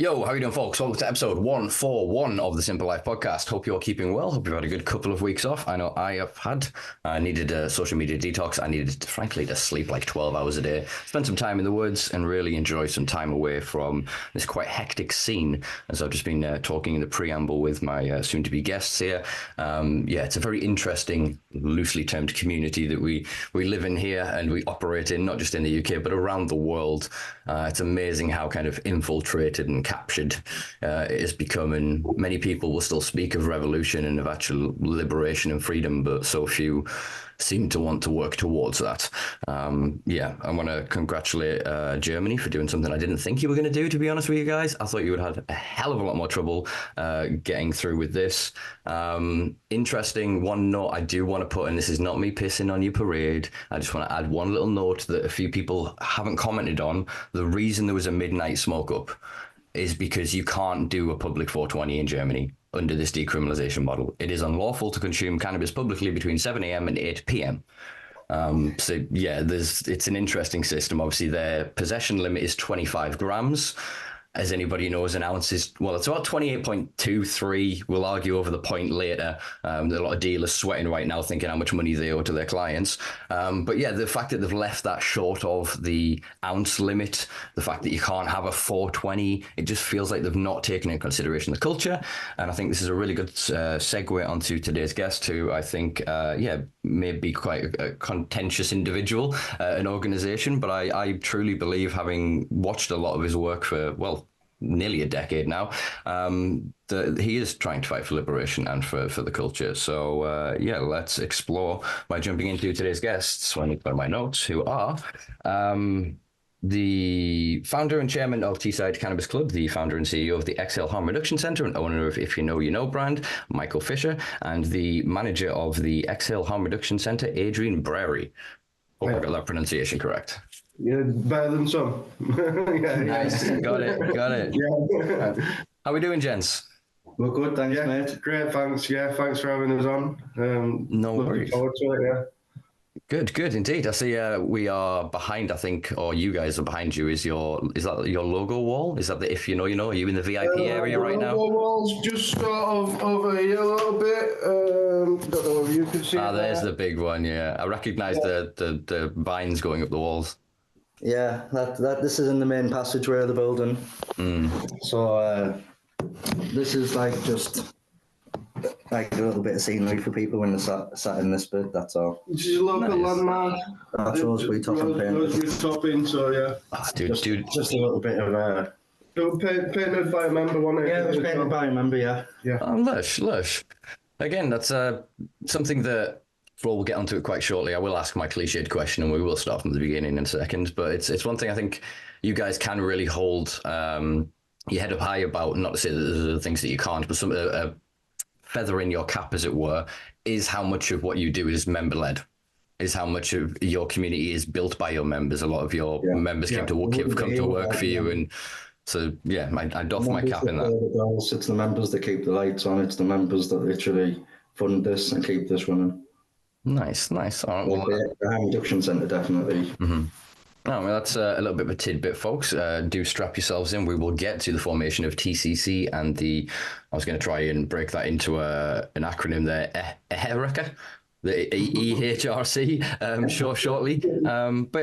Yo, how you doing, folks? Welcome to episode 141 of the Simpa Life podcast. Hope you're keeping well. Hope you've had a good couple of weeks off. I know I have had. I needed a social media detox. I needed, frankly, to sleep like 12 hours a day, spend some time in the woods, and really enjoy some time away from this quite hectic scene. As I've just been talking in the preamble with my soon-to-be guests here. It's a very interesting, loosely termed community that we live in here and we operate in, not just in the UK, but around the world. It's amazing how kind of infiltrated and captured it has become, and many people will still speak of revolution and of actual liberation and freedom, but so few seem to want to work towards that. I want to congratulate Germany for doing something I didn't think you were going to do, to be honest with you guys. I thought you would have had a hell of a lot more trouble getting through with this. Interesting one note I do want to put, and this is not me pissing on your parade, I just want to add one little note that a few people haven't commented on. The reason there was a midnight smoke up is because you can't do a public 420 in Germany under this decriminalization model. It is unlawful to consume cannabis publicly between 7 a.m. and 8 p.m. It's an interesting system. Obviously, their possession limit is 25 grams. As anybody knows, an ounce is, well, it's about 28.23. We'll argue over the point later. A lot of dealers sweating right now thinking how much money they owe to their clients. The fact that they've left that short of the ounce limit, the fact that you can't have a 420, it just feels like they've not taken into consideration the culture. And I think this is a really good segue onto today's guest, who I think, may be quite a contentious individual, an organization, but I truly believe, having watched a lot of his work for, nearly a decade now, that he is trying to fight for liberation and for the culture. So, let's explore by jumping into today's guests, when I put my notes, who are the founder and chairman of Teesside Cannabis Club, the founder and CEO of the Exhale Harm Reduction Centre and owner of If You Know, You Know brand, Michael Fisher, and the manager of the Exhale Harm Reduction Centre, Adrian Brearay. Hope I got that pronunciation correct. Yeah, better than some. Nice. Got it. Yeah. How we doing, gents? We're good, thanks, mate. Great, thanks. Yeah, thanks for having us on. No worries. Forward to it, yeah. Good indeed. I see we are behind, I think, or you guys are behind you. Is that your logo wall? Is that the If You Know, You Know? Are you in the VIP area right now? The logo wall's just sort of over here a little bit. Don't know if you can see it. There's the big one, yeah. I recognise the vines going up the walls. Yeah, this is in the main passageway of the building. So this is just like a little bit of scenery for people when they're sat in this bit, that's all. This is a local landmark. That's Rosebery topping, so yeah. Just a little bit of... painted by a member, wasn't it? Yeah, it was painted by a member, yeah. Oh, lush. Again, that's something that, we'll get onto it quite shortly. I will ask my cliched question, and we will start from the beginning in a second. But it's one thing I think you guys can really hold your head up high about. Not to say that there's things that you can't, but some feather in your cap, as it were, is how much of what you do is member-led. Is how much of your community is built by your members. A lot of your members have come to work for you, and so I doff my cap in that. It's the members that keep the lights on. It's the members that literally fund this and keep this running. Nice. All right. Well, the Harm Reduction Centre, definitely. Mm-hmm. Oh, well, that's a little bit of a tidbit, folks. Do strap yourselves in. We will get to the formation of TCC and I was going to try and break that into an acronym there, EHRC, the EHRC, shortly.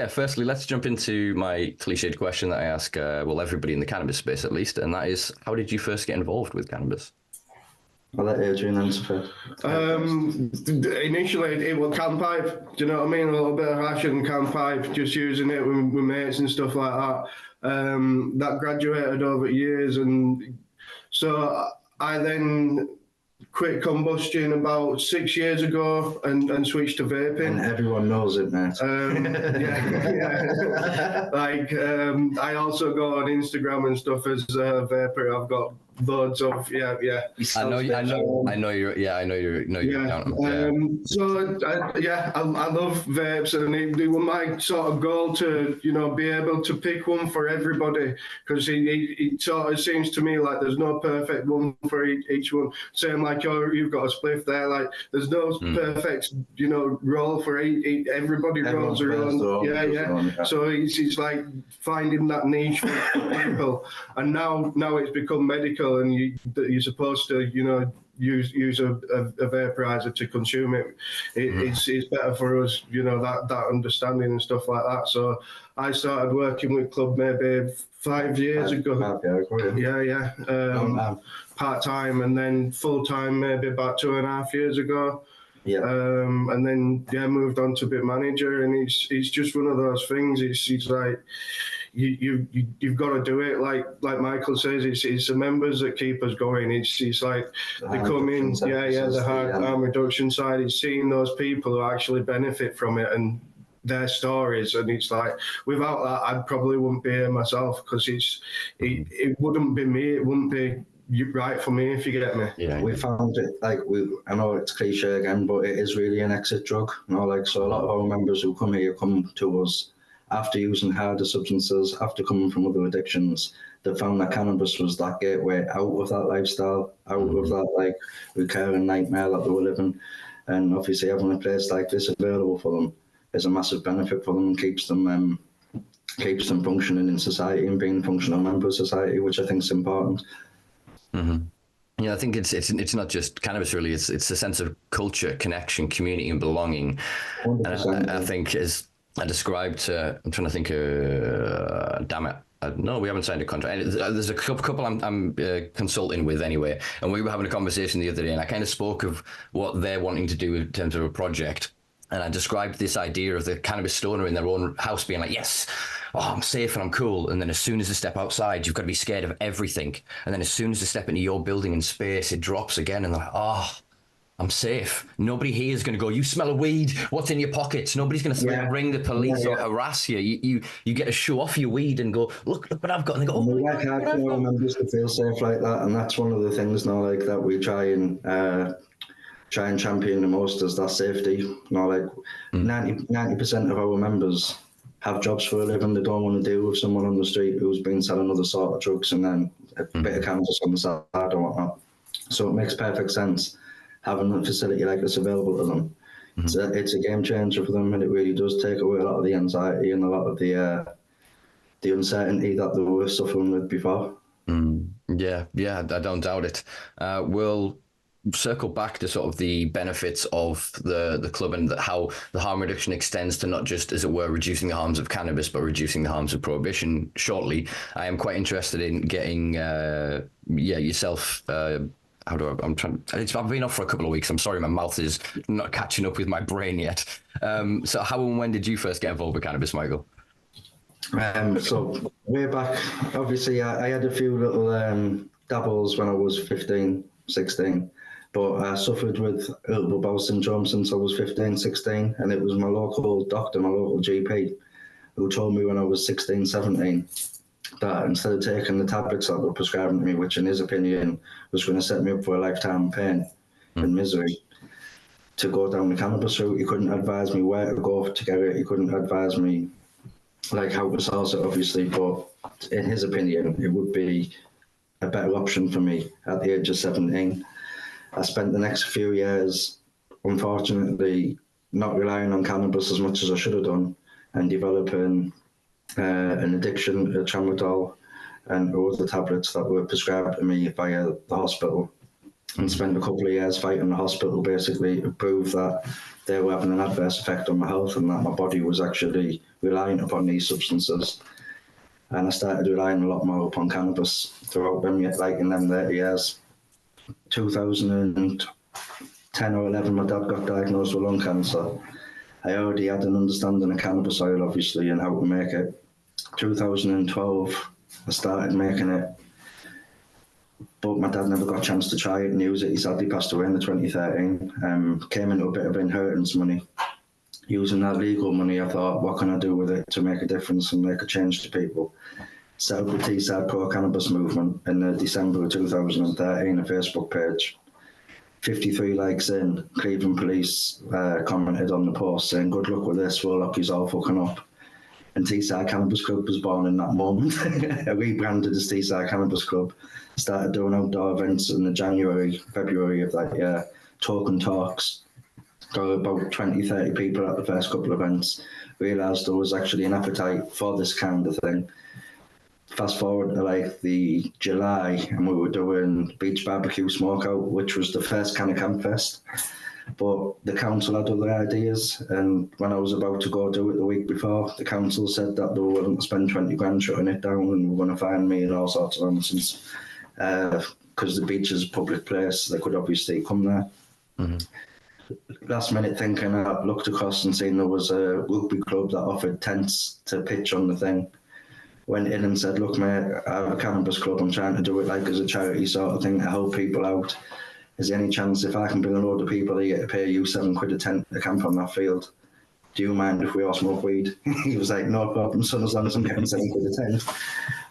Firstly, let's jump into my cliched question that I ask, everybody in the cannabis space at least, and that is, how did you first get involved with cannabis? I'll let Adrian answer first. Initially, it was can pipe. Do you know what I mean? A little bit of hash and can pipe, just using it with mates and stuff like that. That graduated over years, and so I then quit combustion about 6 years ago and switched to vaping. And everyone knows it, mate. I also go on Instagram and stuff as a vapor. I've got loads of, yeah. I know you're down. I love vapes, and it was my sort of goal to, be able to pick one for everybody, because it sort of seems to me like there's no perfect one for each one. Same like you've got a spliff there, like there's no perfect, roll for everybody rolls their own. So it's like finding that niche for people, and now it's become medical, and you're supposed to, use a vaporizer to consume it. It's better for us, that understanding and stuff like that. So I started working with Club maybe 5 years ago. Part-time, and then full-time maybe about 2.5 years ago. And then moved on to a bit manager, and it's just one of those things. It's like you've got to do it. Like Michael says, it's the members that keep us going. It's like they come in, the harm reduction side. It's seeing those people who actually benefit from it and their stories, and it's like without that I probably wouldn't be here myself, because it wouldn't be me. It wouldn't be right for me, if you get me. We found it, like, I know it's cliche again, but it is really an exit drug, so a lot of our members who come here come to us after using harder substances, after coming from other addictions. They found that cannabis was that gateway out of that lifestyle, out of that like recurring nightmare that they were living. And obviously having a place like this available for them is a massive benefit for them, and keeps them functioning in society and being functional members of society, which I think is important. Yeah, I think it's not just cannabis really. It's a sense of culture, connection, community, and belonging. And I think, as I described, I'm trying to think. Damn it! No, we haven't signed a contract. There's a couple I'm consulting with anyway, and we were having a conversation the other day, and I kind of spoke of what they're wanting to do in terms of a project. And I described this idea of the cannabis stoner in their own house being like, yes, I'm safe and I'm cool. And then as soon as they step outside, you've got to be scared of everything. And then as soon as they step into your building and space, it drops again. And they're like, I'm safe. Nobody here is going to go, you smell of weed. What's in your pockets? Nobody's going to ring the police or harass you. You get to show off your weed and go, look what I've got. And they go, we work hard for our members to feel safe like that. And that's one of the things now, like, that we try and champion the most, is that safety. 90% of our members have jobs for a living. They don't want to deal with someone on the street who's been selling other sort of drugs and then a bit of cannabis on the side or whatnot. So it makes perfect sense having a facility like this available to them. It's a game changer for them, and it really does take away a lot of the anxiety and a lot of the uncertainty that they were suffering with before. Yeah, I don't doubt it. We'll circle back to sort of the benefits of the club and how the harm reduction extends to not just, as it were, reducing the harms of cannabis, but reducing the harms of prohibition shortly. I am quite interested in getting yourself. I've been off for a couple of weeks. I'm sorry, my mouth is not catching up with my brain yet. So how and when did you first get involved with cannabis, Michael? So way back, obviously I had a few little dabbles when I was 15, 16. But I suffered with irritable bowel syndrome since I was 15, 16, and it was my local doctor, my local GP, who told me when I was 16, 17, that instead of taking the tablets that were prescribing to me, which in his opinion was going to set me up for a lifetime of pain and misery, to go down the cannabis route. He couldn't advise me where to go to get it. He couldn't advise me like how to source it, obviously, but in his opinion, it would be a better option for me at the age of 17. I spent the next few years, unfortunately, not relying on cannabis as much as I should have done, and developing an addiction to tramadol and other tablets that were prescribed to me via the hospital, and spent a couple of years fighting the hospital basically to prove that they were having an adverse effect on my health and that my body was actually relying upon these substances. And I started relying a lot more upon cannabis throughout them, like in them 30 years. 2010 or 11, my dad got diagnosed with lung cancer. I already had an understanding of cannabis oil, obviously, and how to make it. 2012, I started making it, but my dad never got a chance to try it and use it. He sadly passed away in 2013. Came into a bit of inheritance money. Using that legal money, I thought, what can I do with it to make a difference and make a change to people? set up the Teesside Cannabis movement in December of 2013, a Facebook page. 53 likes in, Cleveland police commented on the post saying, "Good luck with this, we'll lock you all fucking up." And Teesside Cannabis Club was born in that moment. I rebranded as Teesside Cannabis Club, started doing outdoor events in the February of that year, talking talks, got about 20, 30 people at the first couple of events, realised there was actually an appetite for this kind of thing. Fast forward to like the July, and we were doing beach barbecue smokeout, which was the first kind of campfest. But the council had other ideas, and when I was about to go do it the week before, the council said that they were willing to spend 20 grand shutting it down and were going to fine me and all sorts of nonsense. Because the beach is a public place, they could obviously come there. Mm-hmm. Last minute thinking, I looked across and seen there was a rugby club that offered tents to pitch on the thing. Went in and said, "Look, mate, I have a cannabis club. I'm trying to do it like as a charity sort of thing to help people out. Is there any chance if I can bring a load of people here to pay you £7 a tent to camp on that field? Do you mind if we all smoke weed?" He was like, "No problem, son, as long as I'm getting £7 a tent."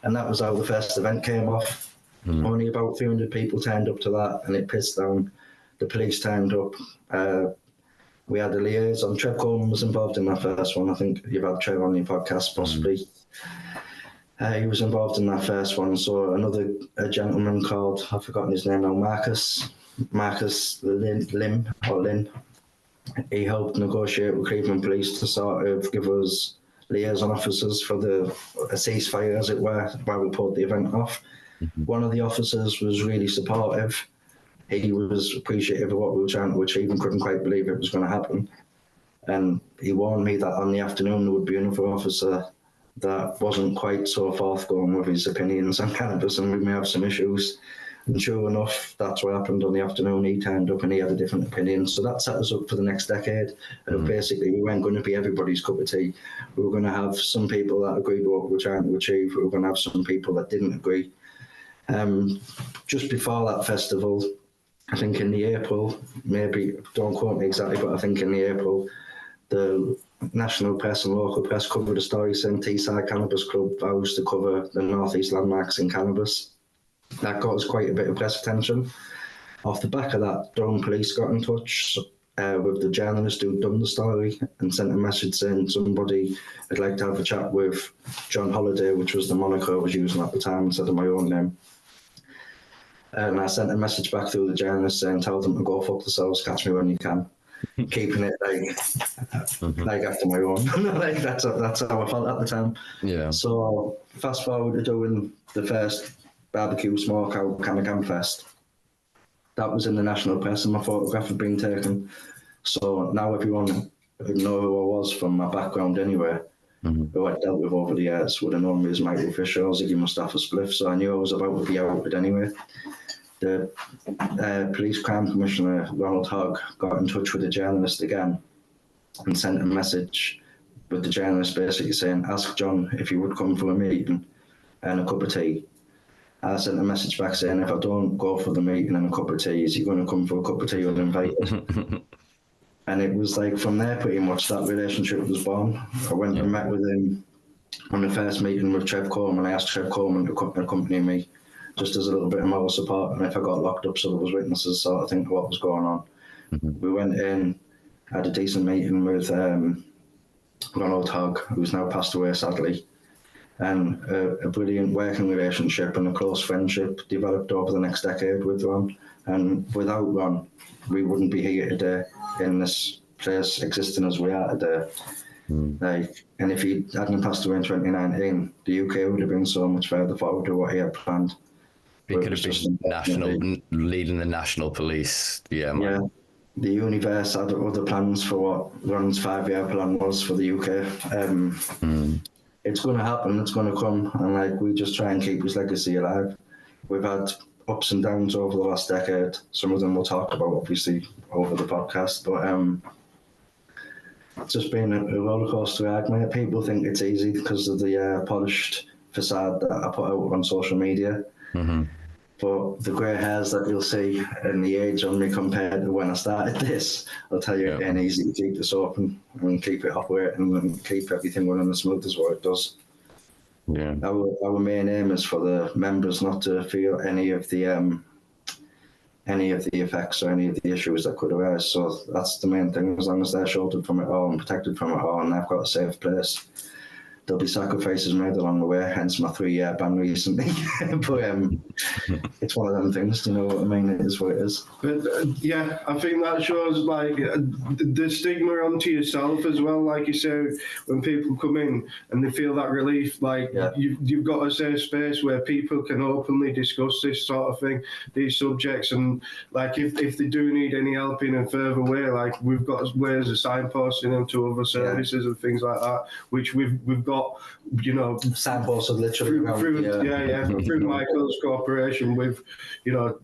And that was how the first event came off. Only about 300 people turned up to that, and it pissed down. The police turned up. We had a liaison. Trev Coleman was involved in that first one. I think you've had Trev on your podcast, possibly. He was involved in that first one. So a gentleman called, I've forgotten his name now, Marcus Lynn. He helped negotiate with Cleveland police to sort of give us liaison officers for a ceasefire, as it were, while we pulled the event off. Mm-hmm. One of the officers was really supportive. He was appreciative of what we were trying to achieve and couldn't quite believe it was going to happen. And he warned me that on the afternoon there would be another officer that wasn't quite so forthgoing with his opinions on cannabis, and we may have some issues. And sure enough, that's what happened on the afternoon. He turned up and he had a different opinion. So that set us up for the next decade. And basically, we weren't going to be everybody's cup of tea. We were going to have some people that agreed with what we were trying to achieve. We were going to have some people that didn't agree. Just before that festival, I think in the April, maybe, don't quote me exactly, but I think in the April, the national press and local press covered a story saying Teesside Cannabis Club vows to cover the northeast landmarks in cannabis. That got us quite a bit of press attention. Off the back of that, Durham Police got in touch with the journalist who'd done the story and sent a message saying somebody would like to have a chat with John Holiday, which was the moniker I was using at the time instead of my own name. And I sent a message back through the journalist saying, "Tell them to go fuck themselves, catch me when you can." Keeping it like after my own. Like that's how I felt at the time. Yeah. So fast forward to doing the first barbecue smokeout kind of campfest. That was in the national press and my photograph had been taken. So now everyone would know who I was from my background anyway, who I'd dealt with over the years, would have known me as Michael Fisher or Ziggy Mustafa Spliff, so I knew I was about to be outed anyway. The Police Crime Commissioner, Ronald Hogg, got in touch with the journalist again and sent a message with the journalist basically saying, "Ask John if he would come for a meeting and a cup of tea." I sent a message back saying, "If I don't go for the meeting and a cup of tea, is he going to come for a cup of tea uninvited?" And it was like from there pretty much that relationship was born. I went and met with him on the first meeting with Trev Coleman. I asked Trev Coleman to accompany me just as a little bit of moral support, and if I got locked up so there was witnesses sort of thing to what was going on. We went in, had a decent meeting with Ronald Hogg, who's now passed away sadly, and a brilliant working relationship and a close friendship developed over the next decade with Ron. And without Ron, we wouldn't be here today in this place existing as we are today. And if he hadn't passed away in 2019, the UK would have been so much further forward to what he had planned. He could have been leading the national police. Yeah. The universe had other plans for what Ron's 5-year plan was for the UK. It's going to happen. It's going to come, and we just try and keep his legacy alive. We've had ups and downs over the last decade. Some of them we'll talk about, obviously, over the podcast. But it's just been a roller coaster ride, mate. People think it's easy because of the polished facade that I put out on social media. But the grey hairs that you'll see and the age on me compared to when I started this, I'll tell you, it ain't easy to keep this open and keep it operating and keep everything running as smooth as what it does. Yeah. Our main aim is for the members not to feel any of the effects or any of the issues that could arise. So that's the main thing. As long as they're sheltered from it all and protected from it all, and they've got a safe place, there'll be sacrifices made along the way. Hence my 3-year ban recently. But it's one of them things. You know what I mean? It is what it is. But yeah, I think that shows like the stigma onto yourself as well. Like you said, when people come in and they feel that relief, like you've got a safe space where people can openly discuss this sort of thing, these subjects, and like if they do need any help in a further way, like we've got ways of signposting them to other services and things like that, which we've got, you know, signposts of literally through Michael's cooperation with, you know,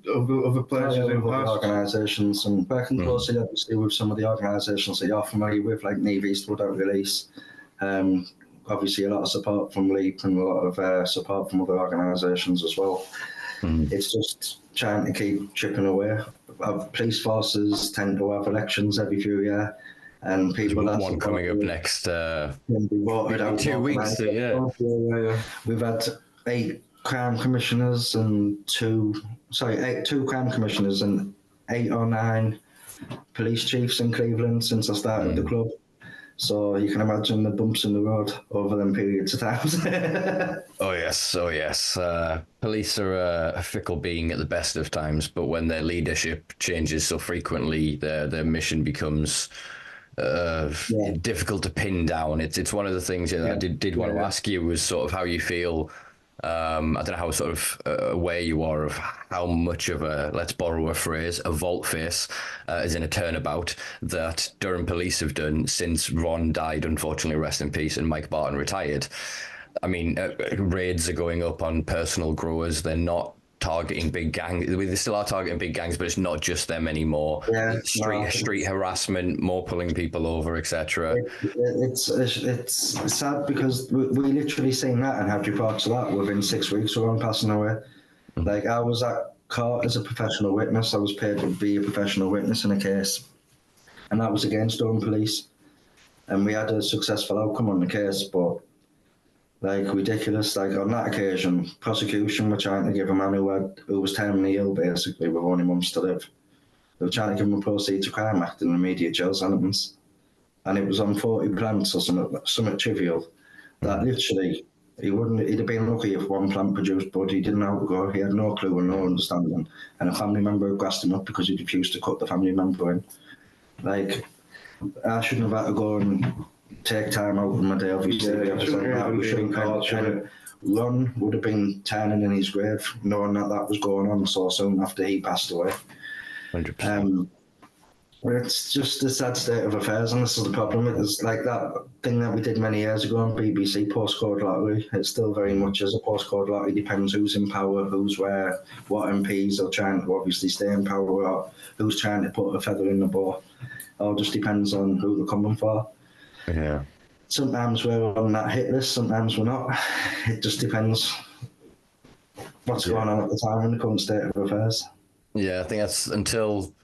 other places in past organisations, and working closely obviously with some of the organisations that you're familiar with, like Neve Eastwood out Release. Obviously a lot of support from LEAP and a lot of support from other organisations as well. It's just trying to keep chipping away. Police forces tend to have elections every few years, and people that's one coming up next 2 weeks. We've had 8 crime commissioners and 2 crime commissioners and 8 or 9 police chiefs in Cleveland since I started the club. So you can imagine the bumps in the road over them periods of time. Oh yes. Police are a fickle being at the best of times, but when their leadership changes so frequently, their mission becomes difficult to pin down. It's one of the things that I did want to ask you was sort of how you feel. I don't know how sort of aware you are of how much of a, let's borrow a phrase, a volte-face, as in a turnabout, that Durham Police have done since Ron died, unfortunately, rest in peace, and Mike Barton retired. I mean, raids are going up on personal growers. They're not targeting big gangs. They still are targeting big gangs, but it's not just them anymore. Street harassment, more pulling people over, etc. It's sad because we literally seen that and had reports of that within 6 weeks of one passing away. Like I was at court as a professional witness. I was paid to be a professional witness in a case, and that was against Durham Police, and we had a successful outcome on the case, but like ridiculous. Like on that occasion, prosecution were trying to give a man who was terminally ill, basically with only months to live. They were trying to give him a Proceeds of Crime Act and an immediate jail sentence, and it was on 40 plants or something trivial. That literally, he'd have been lucky if one plant produced, but he didn't know how to go. He had no clue and no understanding, and a family member had grassed him up because he refused to cut the family member in. Like, I shouldn't have had to go and take time out of my day, obviously. Ron would have been turning in his grave knowing that was going on so soon after he passed away. 100%. It's just a sad state of affairs, and this is the problem. It's like that thing that we did many years ago on BBC, postcode lottery. It still very much is a postcode lottery. Depends who's in power, who's where, what MPs are trying to obviously stay in power, or who's trying to put a feather in the bow. It all just depends on who they're coming for. Yeah. Sometimes we're on that hit list, sometimes we're not. It just depends what's going on at the time in the current state of affairs. Yeah, I think that's until,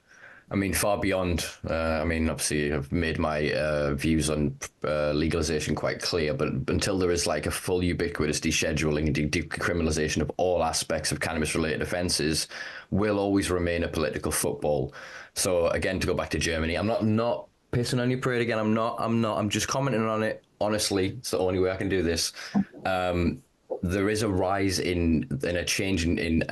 I mean, far beyond. I mean, obviously, I've made my views on legalization quite clear, but until there is like a full ubiquitous descheduling and decriminalization of all aspects of cannabis-related offences, will always remain a political football. So again, to go back to Germany, I'm not pissing on your parade again. I'm just commenting on it honestly. It's the only way I can do this. There is a rise in a change in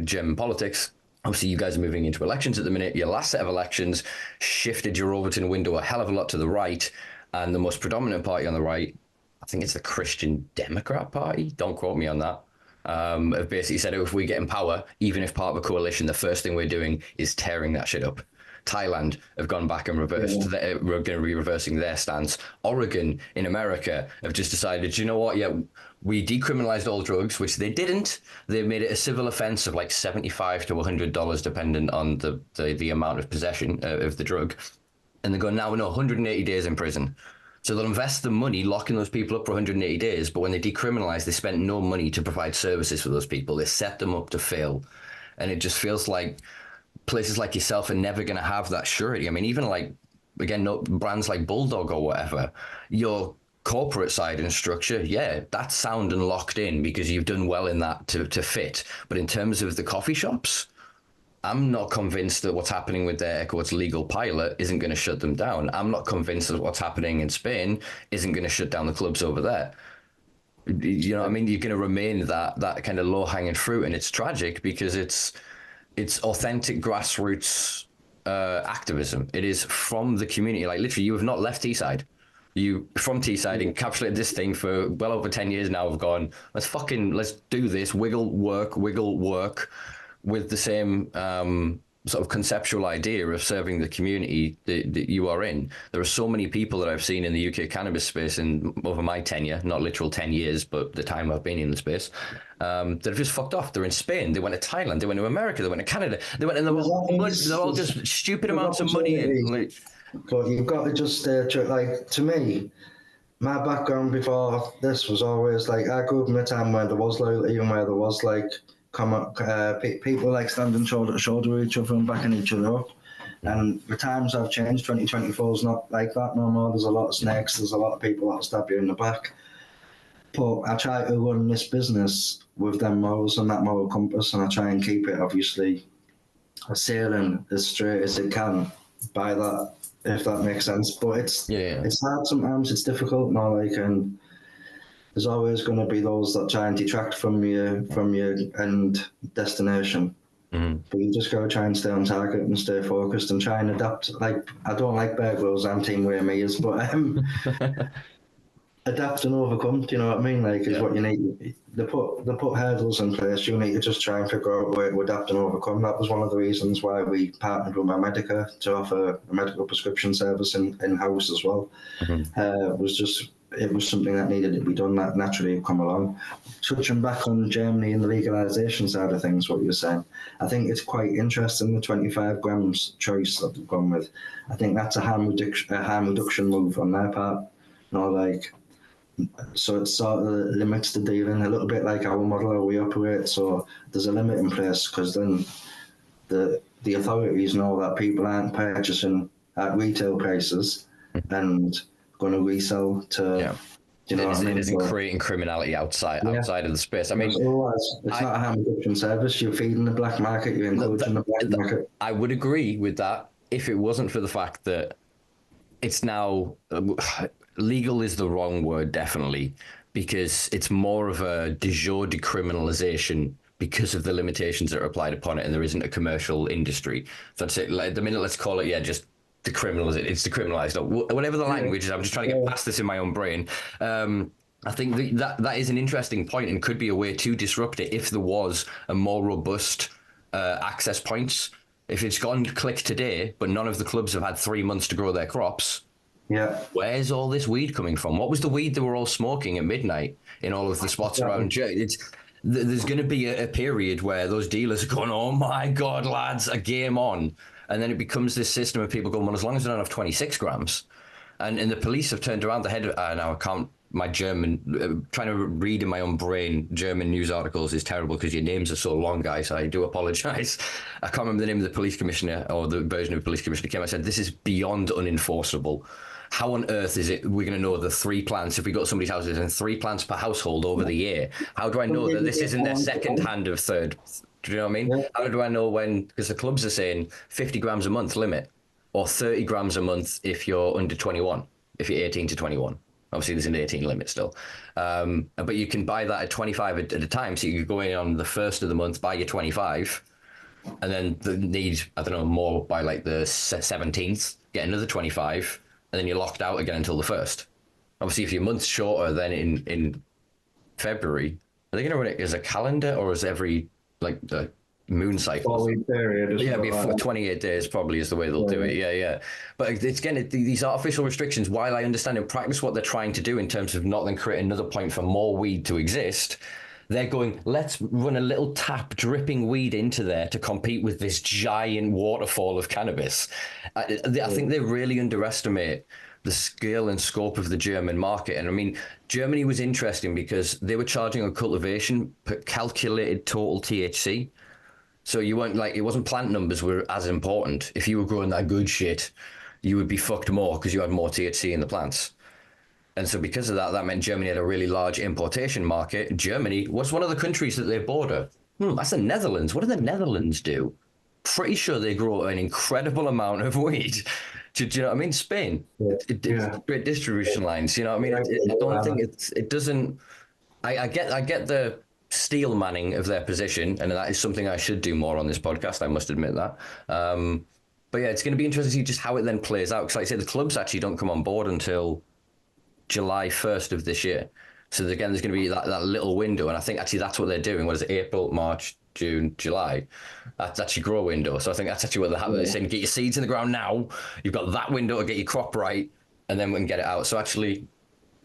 German politics. Obviously, you guys are moving into elections at the minute. Your last set of elections shifted your Overton window a hell of a lot to the right, and the most predominant party on the right, I think it's the Christian Democrat Party. Don't quote me on that. Have basically said, if we get in power, even if part of a coalition, the first thing we're doing is tearing that shit up. Thailand have gone back and reversed. We're going to be reversing their stance. Oregon in America have just decided, you know what? Yeah, we decriminalized all drugs, which they didn't. They made it a civil offense of like $75 to $100, dependent on the amount of possession of the drug. And they're going, now we know 180 days in prison. So they'll invest the money locking those people up for 180 days. But when they decriminalize, they spent no money to provide services for those people. They set them up to fail. And it just feels like places like yourself are never going to have that surety. I mean, even like, again, no, brands like Bulldog or whatever, you're corporate side and structure, yeah, that's sound and locked in because you've done well in that to fit. But in terms of the coffee shops, I'm not convinced that what's happening with their Equat's legal pilot isn't going to shut them down. I'm not convinced that what's happening in Spain isn't going to shut down the clubs over there. You know what I mean? You're going to remain that kind of low-hanging fruit, and it's tragic because it's authentic grassroots activism. It is from the community. Like, literally, you have not left Teesside. You, from Teesside, encapsulated this thing for well over 10 years now. Have gone, let's do this, wiggle work with the same sort of conceptual idea of serving the community that you are in. There are so many people that I've seen in the UK cannabis space over my tenure, not literal 10 years, but the time I've been in the space, that have just fucked off. They're in Spain, they went to Thailand, they went to America, they went to Canada, they went, and they're all just stupid amounts of money. But you've got to just like, to me, my background before this was always like, I grew up in a time where there was loyalty and where there was like people like standing shoulder to shoulder with each other and backing each other up. And the times have changed. 2024 is not like that no more. There's a lot of snakes, there's a lot of people that stab you in the back. But I try to run this business with them morals and that moral compass, and I try and keep it obviously sailing as straight as it can by that, if that makes sense. But it's hard sometimes, it's difficult now, like, and there's always going to be those that try and detract from your end destination. Mm-hmm. But you just got to try and stay on target and stay focused and try and adapt. Like, I don't like Bear Grylls, I'm team where me is, but adapt and overcome, do you know what I mean? Like, is what you need. They put hurdles in place, you need to just try and figure out a way to adapt and overcome. That was one of the reasons why we partnered with my Medica to offer a medical prescription service in-house as well. Mm-hmm. It was something that needed to be done, that naturally had come along. Touching back on Germany and the legalisation side of things, what you were saying, I think it's quite interesting, the 25 grams choice that they've gone with. I think that's a harm reduction move on their part. You know, like, so it sort of limits the dealing, a little bit like our model, how we operate. So there's a limit in place, because then the authorities know that people aren't purchasing at retail prices and going to resell to, you know what I mean? It isn't creating criminality outside of the space. I mean, it's not a harm reduction service. You're feeding the black market, you're encouraging the black market. I would agree with that if it wasn't for the fact that it's now legal is the wrong word, definitely, because it's more of a de jure decriminalization because of the limitations that are applied upon it, and there isn't a commercial industry. So I'd say, like, the minute, let's call it, just it's decriminalized, or whatever the language is. I'm just trying to get past this in my own brain. I think that is an interesting point and could be a way to disrupt it if there was a more robust access points. If it's gone click today, but none of the clubs have had 3 months to grow their crops, where's all this weed coming from? What was the weed they were all smoking at midnight in all of the spots around? There's going to be a period where those dealers are going, oh my God, lads, a game on. And then it becomes this system of people going, well, as long as I don't have 26 grams. And the police have turned around the head. Now I can't, my German, trying to read in my own brain German news articles is terrible because your names are so long, guys. I do apologize. I can't remember the name of the police commissioner or the version of the police commissioner came. I said, this is beyond unenforceable. How on earth is it we're going to know the 3 plants, if we go to somebody's houses and 3 plants per household over the year? How do I know that this isn't their second hand of third? Do you know what I mean? Yeah. How do I know when? Because the clubs are saying 50 grams a month limit, or 30 grams a month if you're under 21, if you're 18 to 21. Obviously, there's an 18 limit still. But you can buy that at 25 at a time. So you could go in on the first of the month, buy your 25, and then need, I don't know, more by like the 17th, get another 25, and then you're locked out again until the 1st. Obviously, if you're months shorter than in February, are they going to run it as a calendar or as every, like, the moon cycle? 4-week period. Yeah, before 28 days probably is the way they'll do it. Yeah. But it's, again, these artificial restrictions, while I understand in practice what they're trying to do in terms of not then create another point for more weed to exist, they're going, let's run a little tap dripping weed into there to compete with this giant waterfall of cannabis. I think they really underestimate the scale and scope of the German market. And I mean, Germany was interesting because they were charging on cultivation per calculated total THC. So you weren't like, it wasn't plant numbers were as important. If you were growing that good shit, you would be fucked more because you had more THC in the plants. And so because of that, that meant Germany had a really large importation market. Germany was one of the countries that they border. That's the Netherlands. What do the Netherlands do? Pretty sure they grow an incredible amount of weed. Do you know what I mean? Spain, it's great distribution lines. You know what I mean? I don't think it doesn't. I get the steel manning of their position, and that is something I should do more on this podcast. I must admit that. But yeah, it's going to be interesting to see just how it then plays out. Because like I say, the clubs actually don't come on board until July 1st of this year. So again, there's going to be that little window. And I think actually that's what they're doing. What is it? April, March, June, July. That's actually grow window. So I think that's actually what they're happening. They're saying, get your seeds in the ground now. You've got that window to get your crop right, and then we can get it out. So actually,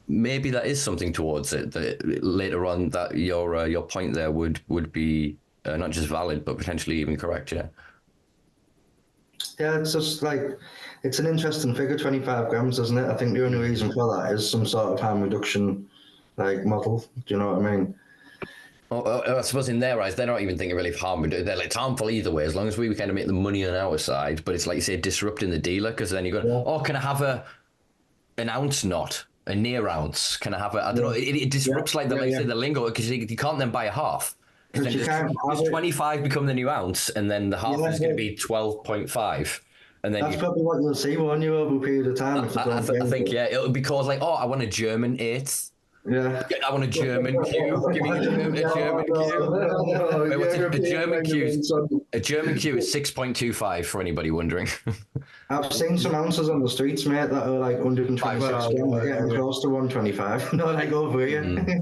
maybe that is something towards it. That later on, that your point there would be not just valid, but potentially even correct. Yeah. Yeah, it's just like, it's an interesting figure, 25 grams, isn't it? I think the only reason for that is some sort of harm reduction like model. Do you know what I mean? Well, I suppose in their eyes, they're not even thinking really of harm. They're like, it's harmful either way, as long as we kind of make the money on our side. But it's like you say, disrupting the dealer, because then you go, oh, can I have an ounce knot, a near ounce? Can I have I don't know. It disrupts like the lingo, because you can't then buy a half. Then does 25 become the new ounce, and then the half is going to be 12.5. And then that's probably what you'll see, won't you, over a period of time? I think, yeah, it'll be called like, oh, I want a German 8th. Yeah. I want a German Q. Give me a German Q. Wait, what's a German Q? A German Q is 6.25 for anybody wondering. I've seen some ounces on the streets, mate, that are like 126 grams, getting close to 125. No, like over here.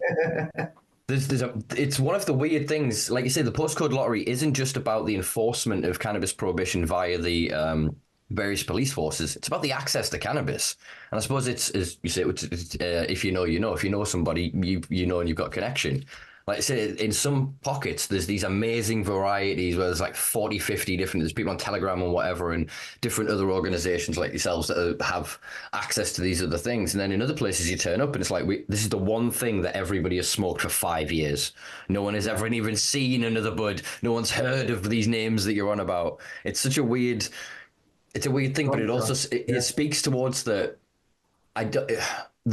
It's one of the weird things. Like you say, the postcode lottery isn't just about the enforcement of cannabis prohibition via the various police forces. It's about the access to cannabis. And I suppose it's, as you say, if you know, you know. If you know somebody, you know, and you've got a connection. Like I say, in some pockets, there's these amazing varieties where there's like 40, 50 different, there's people on Telegram and whatever, and different other organizations like yourselves that have access to these other things. And then in other places you turn up and it's like, this is the one thing that everybody has smoked for 5 years. No one has ever even seen another bud. No one's heard of these names that you're on about. It's such a weird, it's a weird thing, but it also, it speaks towards the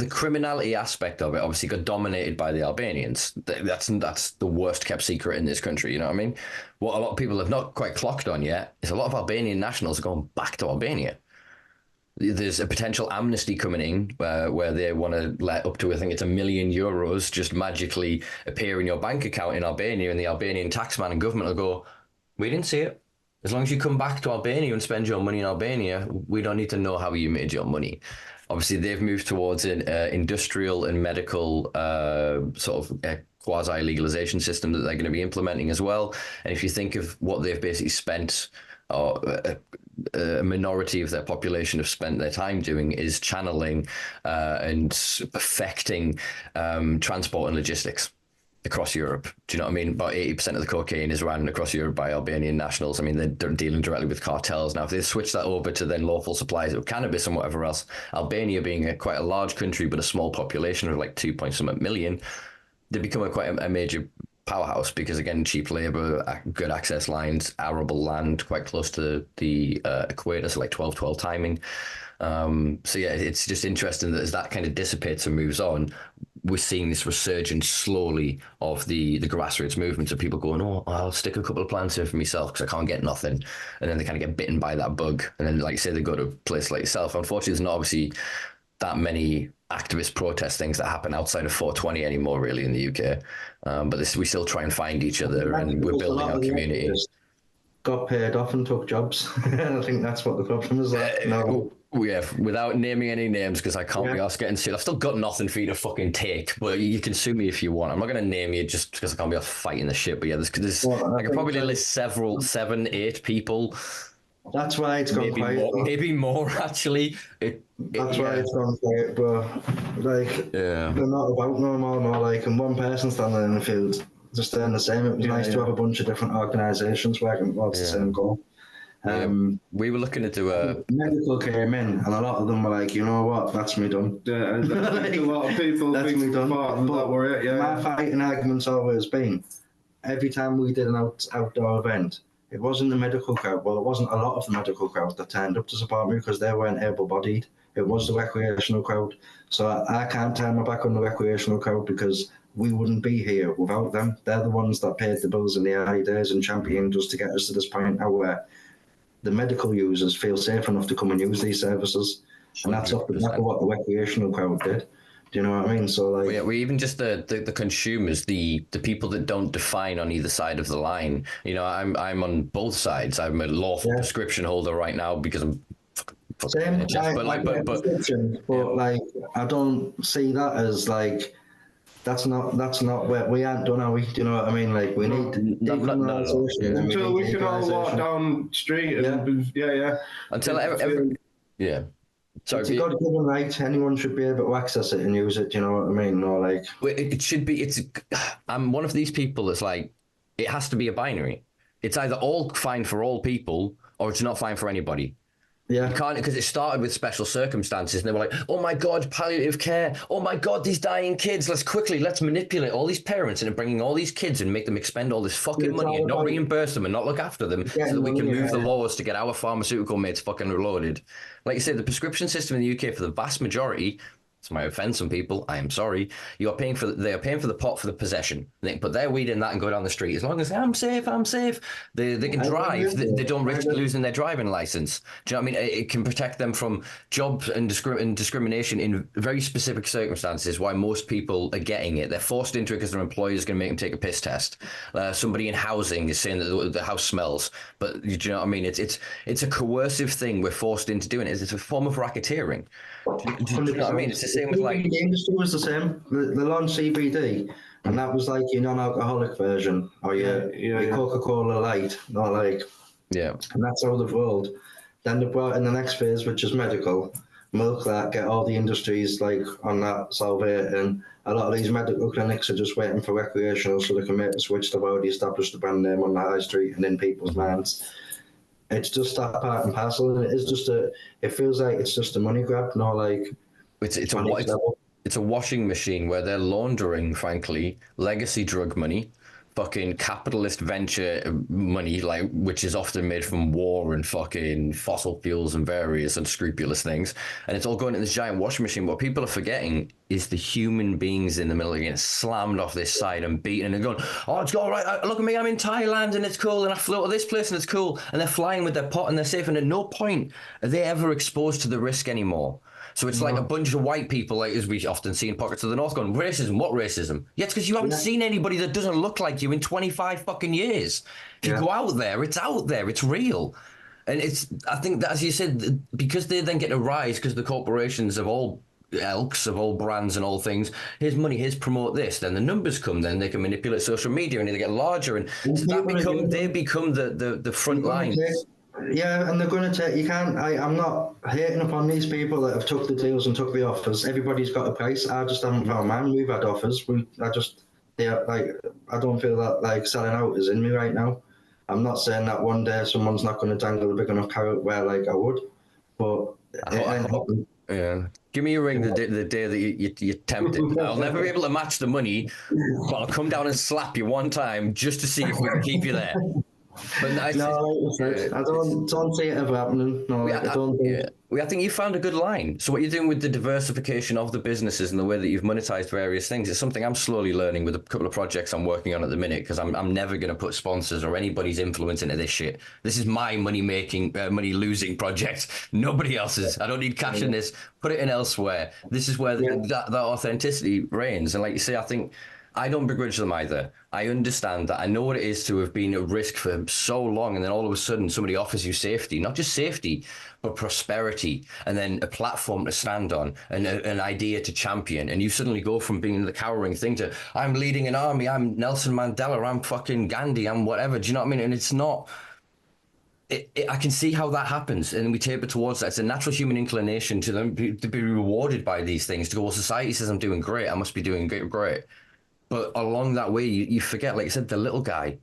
criminality aspect of it. Obviously got dominated by the Albanians. That's the worst kept secret in this country. You know what I mean? What a lot of people have not quite clocked on yet is a lot of Albanian nationals are going back to Albania. There's a potential amnesty coming in where they want to let up to, I think it's €1 million just magically appear in your bank account in Albania, and the Albanian taxman and government will go, we didn't see it. As long as you come back to Albania and spend your money in Albania, we don't need to know how you made your money. Obviously, they've moved towards an industrial and medical sort of quasi-legalization system that they're going to be implementing as well. And if you think of what they've basically spent, or a minority of their population have spent their time doing, is channeling and perfecting transport and logistics across Europe. Do you know what I mean? About 80% of the cocaine is run across Europe by Albanian nationals. I mean, they're dealing directly with cartels now. If they switch that over to then lawful supplies of cannabis and whatever else, Albania being quite a large country but a small population of like 2 million, they become quite a major powerhouse because, again, cheap labor, good access lines, arable land, quite close to the equator, so like 12-12 timing. So yeah, it's just interesting that as that kind of dissipates and moves on, we're seeing this resurgence slowly of the grassroots movements of people going, oh, I'll stick a couple of plants here for myself because I can't get nothing. And then they kind of get bitten by that bug. And then, like you say, they go to a place like yourself. Unfortunately, there's not obviously that many activist protest things that happen outside of 420 anymore, really, in the UK. But we still try and find each other, and we're building our community. Got paid off and took jobs. I think that's what the problem is. No. Yeah, without naming any names, because I can't be asked getting sued. I've still got nothing for you to fucking take, but you can sue me if you want. I'm not going to name you just because I can't be asked fighting the shit. But yeah, I could probably list 7, 8 people. That's why it's gone quiet. Maybe more, actually. That's why it's gone quiet, but like, they're not about no more. No, like, and one person standing in the field just doing the same. It was nice to have a bunch of different organisations working towards the same goal. We were looking to do a medical came in, and a lot of them were like, you know what, that's me done. Yeah, like, a lot of people that's me done. That were it. Yeah. My fighting argument's always been, every time we did an outdoor event, it wasn't the medical crowd. Well, it wasn't a lot of the medical crowd that turned up to support me because they weren't able-bodied. it was the recreational crowd. So I can't turn my back on the recreational crowd because we wouldn't be here without them. They're the ones that paid the bills in the early days and championed us to get us to this point now where the medical users feel safe enough to come and use these services. And that's off the back of what the recreational crowd did. Do you know what I mean? So like, we even just the consumers, the people that don't define on either side of the line. You know, I'm on both sides. I'm a lawful prescription holder right now because I'm same. but like I don't see that as like that's not where we aren't done, are we? Do you know what I mean? Like we need decriminalisation. Until we can all walk down the street and until yeah. So it's a God-given right. Anyone should be able to access it and use it. Do you know what I mean? Or like it should be. I'm one of these people that's like it has to be a binary. It's either all fine for all people or it's not fine for anybody. Yeah. You can't, because it started with special circumstances and they were like, oh my God, palliative care. Oh my God, these dying kids. Let's manipulate all these parents and bringing all these kids and make them expend all this fucking money and not reimburse them and not look after them so that we can move the laws to get our pharmaceutical mates fucking reloaded. Like you said, the prescription system in the UK for the vast majority, this might offend some people, I am sorry, they are paying for the pot for the possession. They can put their weed in that and go down the street. As long as I'm safe. They can drive. They don't risk losing their driving license. Do you know what I mean? It can protect them from jobs and discrimination in very specific circumstances why most people are getting it. They're forced into it because their employer is going to make them take a piss test. Somebody in housing is saying that the house smells. But do you know what I mean? It's a coercive thing we're forced into doing. It's a form of racketeering. Do you know what I mean? It's the same with like... The industry was the same. They launched CBD, and that was like your non-alcoholic version, or your Coca-Cola Light, not like... Yeah. And that's how they've rolled. Then they brought in the next phase, which is medical. Milk that, get all the industries like on that salvate, and a lot of these medical clinics are just waiting for recreational so they can make the switch. They've already established the brand name on the high street and in people's minds. It's just that part and parcel, and it feels like it's just a money grab, not like it's a washing machine where they're laundering, frankly, legacy drug money, fucking capitalist venture money, like which is often made from war and fucking fossil fuels and various unscrupulous things, and it's all going in this giant washing machine. What people are forgetting is the human beings in the middle getting slammed off this side and beaten and going, oh, it's all right, look at me, I'm in Thailand and it's cool, and I flew to this place and it's cool, and they're flying with their pot and they're safe, and at no point are they ever exposed to the risk anymore. So it's like a bunch of white people, like as we often see in pockets of the North, going, racism, what racism? Yeah, it's because you haven't seen anybody that doesn't look like you in 25 fucking years. If you go out there, it's real. And I think that, as you said, because they then get a rise because the corporations of all ilks, of all brands and all things, here's money, here's promote this, then the numbers come, then they can manipulate social media and they get larger, and so they become the front line. Yeah, and they're going to take. You can't. I'm not hating upon these people that have took the deals and took the offers. Everybody's got a price. I just haven't found mine. We've had offers. I don't feel that like selling out is in me right now. I'm not saying that one day someone's not going to dangle a big enough carrot where like I would, but yeah. Give me a ring the day that you're tempted. I'll never be able to match the money, but I'll come down and slap you one time just to see if we can keep you there. But I don't see it ever happening. I think you found a good line. So what you're doing with the diversification of the businesses and the way that you've monetized various things is something I'm slowly learning with a couple of projects I'm working on at the minute, because I'm never going to put sponsors or anybody's influence into this shit. This is my money losing project. Nobody else's. I don't need cash in this. Put it in elsewhere. This is where that authenticity reigns. And like you say, I think I don't begrudge them either. I understand that. I know what it is to have been at risk for so long, and then all of a sudden somebody offers you safety, not just safety, but prosperity, and then a platform to stand on, and an idea to champion, and you suddenly go from being the cowering thing to, I'm leading an army, I'm Nelson Mandela, I'm fucking Gandhi, I'm whatever. Do you know what I mean? And it's not... I can see how that happens, and we taper towards that. It's a natural human inclination to them to be rewarded by these things, to go, well, society says I'm doing great, I must be doing great. But along that way, you forget, like I said, the little guy,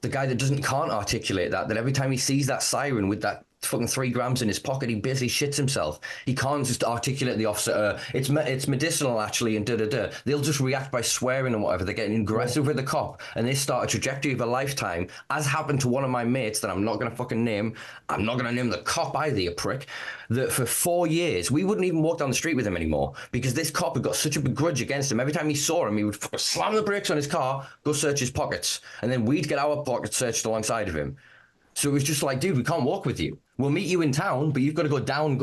the guy that can't articulate that every time he sees that siren with that fucking 3 grams in his pocket. He basically shits himself. He can't just articulate the officer. It's medicinal actually, and da. They'll just react by swearing and whatever. They're getting aggressive with the cop, and they start a trajectory of a lifetime, as happened to one of my mates that I'm not gonna fucking name. I'm not gonna name the cop either, you prick. That for 4 years we wouldn't even walk down the street with him anymore because this cop had got such a begrudge against him. Every time he saw him, he would slam the brakes on his car, go search his pockets, and then we'd get our pockets searched alongside of him. So it was just like, dude, we can't walk with you. We'll meet you in town, but you've got to go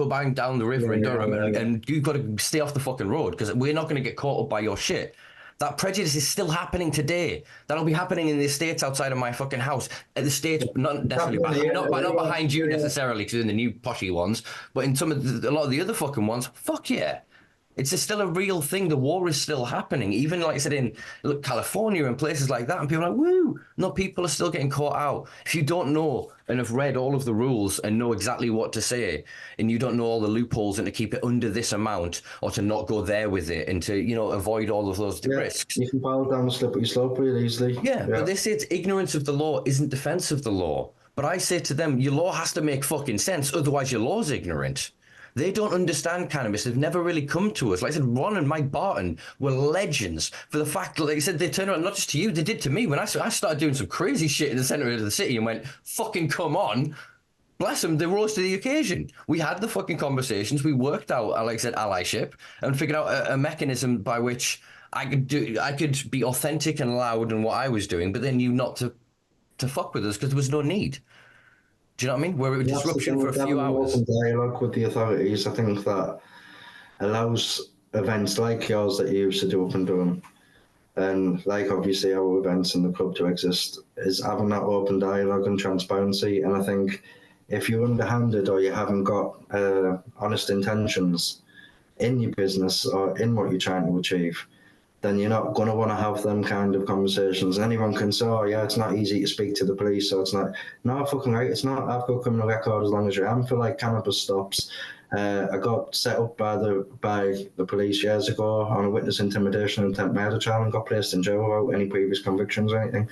bang down the river in Durham, and you've got to stay off the fucking road because we're not going to get caught up by your shit. That prejudice is still happening today. That'll be happening in the estates outside of my fucking house. At the states, not necessarily, not behind you necessarily, because in the new poshy ones, but in some of a lot of the other fucking ones, fuck yeah. It's still a real thing. The war is still happening. Even like I said, in California and places like that, and people are like, woo, no, people are still getting caught out. If you don't know and have read all of the rules and know exactly what to say, and you don't know all the loopholes and to keep it under this amount or to not go there with it and to, avoid all of those risks. You can fall down a slippery slope really easily. Yeah, but they say it's ignorance of the law isn't defense of the law. But I say to them, your law has to make fucking sense. Otherwise, your law's ignorant. They don't understand cannabis. They've never really come to us. Like I said, Ron and Mike Barton were legends for the fact that, like I said, they turned around, not just to you, they did to me. When I started doing some crazy shit in the centre of the city and went, fucking come on. Bless them, they rose to the occasion. We had the fucking conversations. We worked out, like I said, allyship and figured out a mechanism by which I could be authentic and loud in what I was doing, but then you not to fuck with us because there was no need. Do you know what I mean? Where it was disruption for a few hours. Open dialogue with the authorities, I think that allows events like yours that you used to do up and doing, and like obviously our events in the club to exist, is having that open dialogue and transparency. And I think if you're underhanded or you haven't got honest intentions in your business or in what you're trying to achieve, then you're not going to want to have them kind of conversations. Anyone can say, oh, yeah, it's not easy to speak to the police, so it's not. No, fucking right, it's not. I've got a criminal record as long as you am for, like, cannabis stops. I got set up by the police years ago on a witness intimidation and attempt murder trial and got placed in jail without any previous convictions or anything.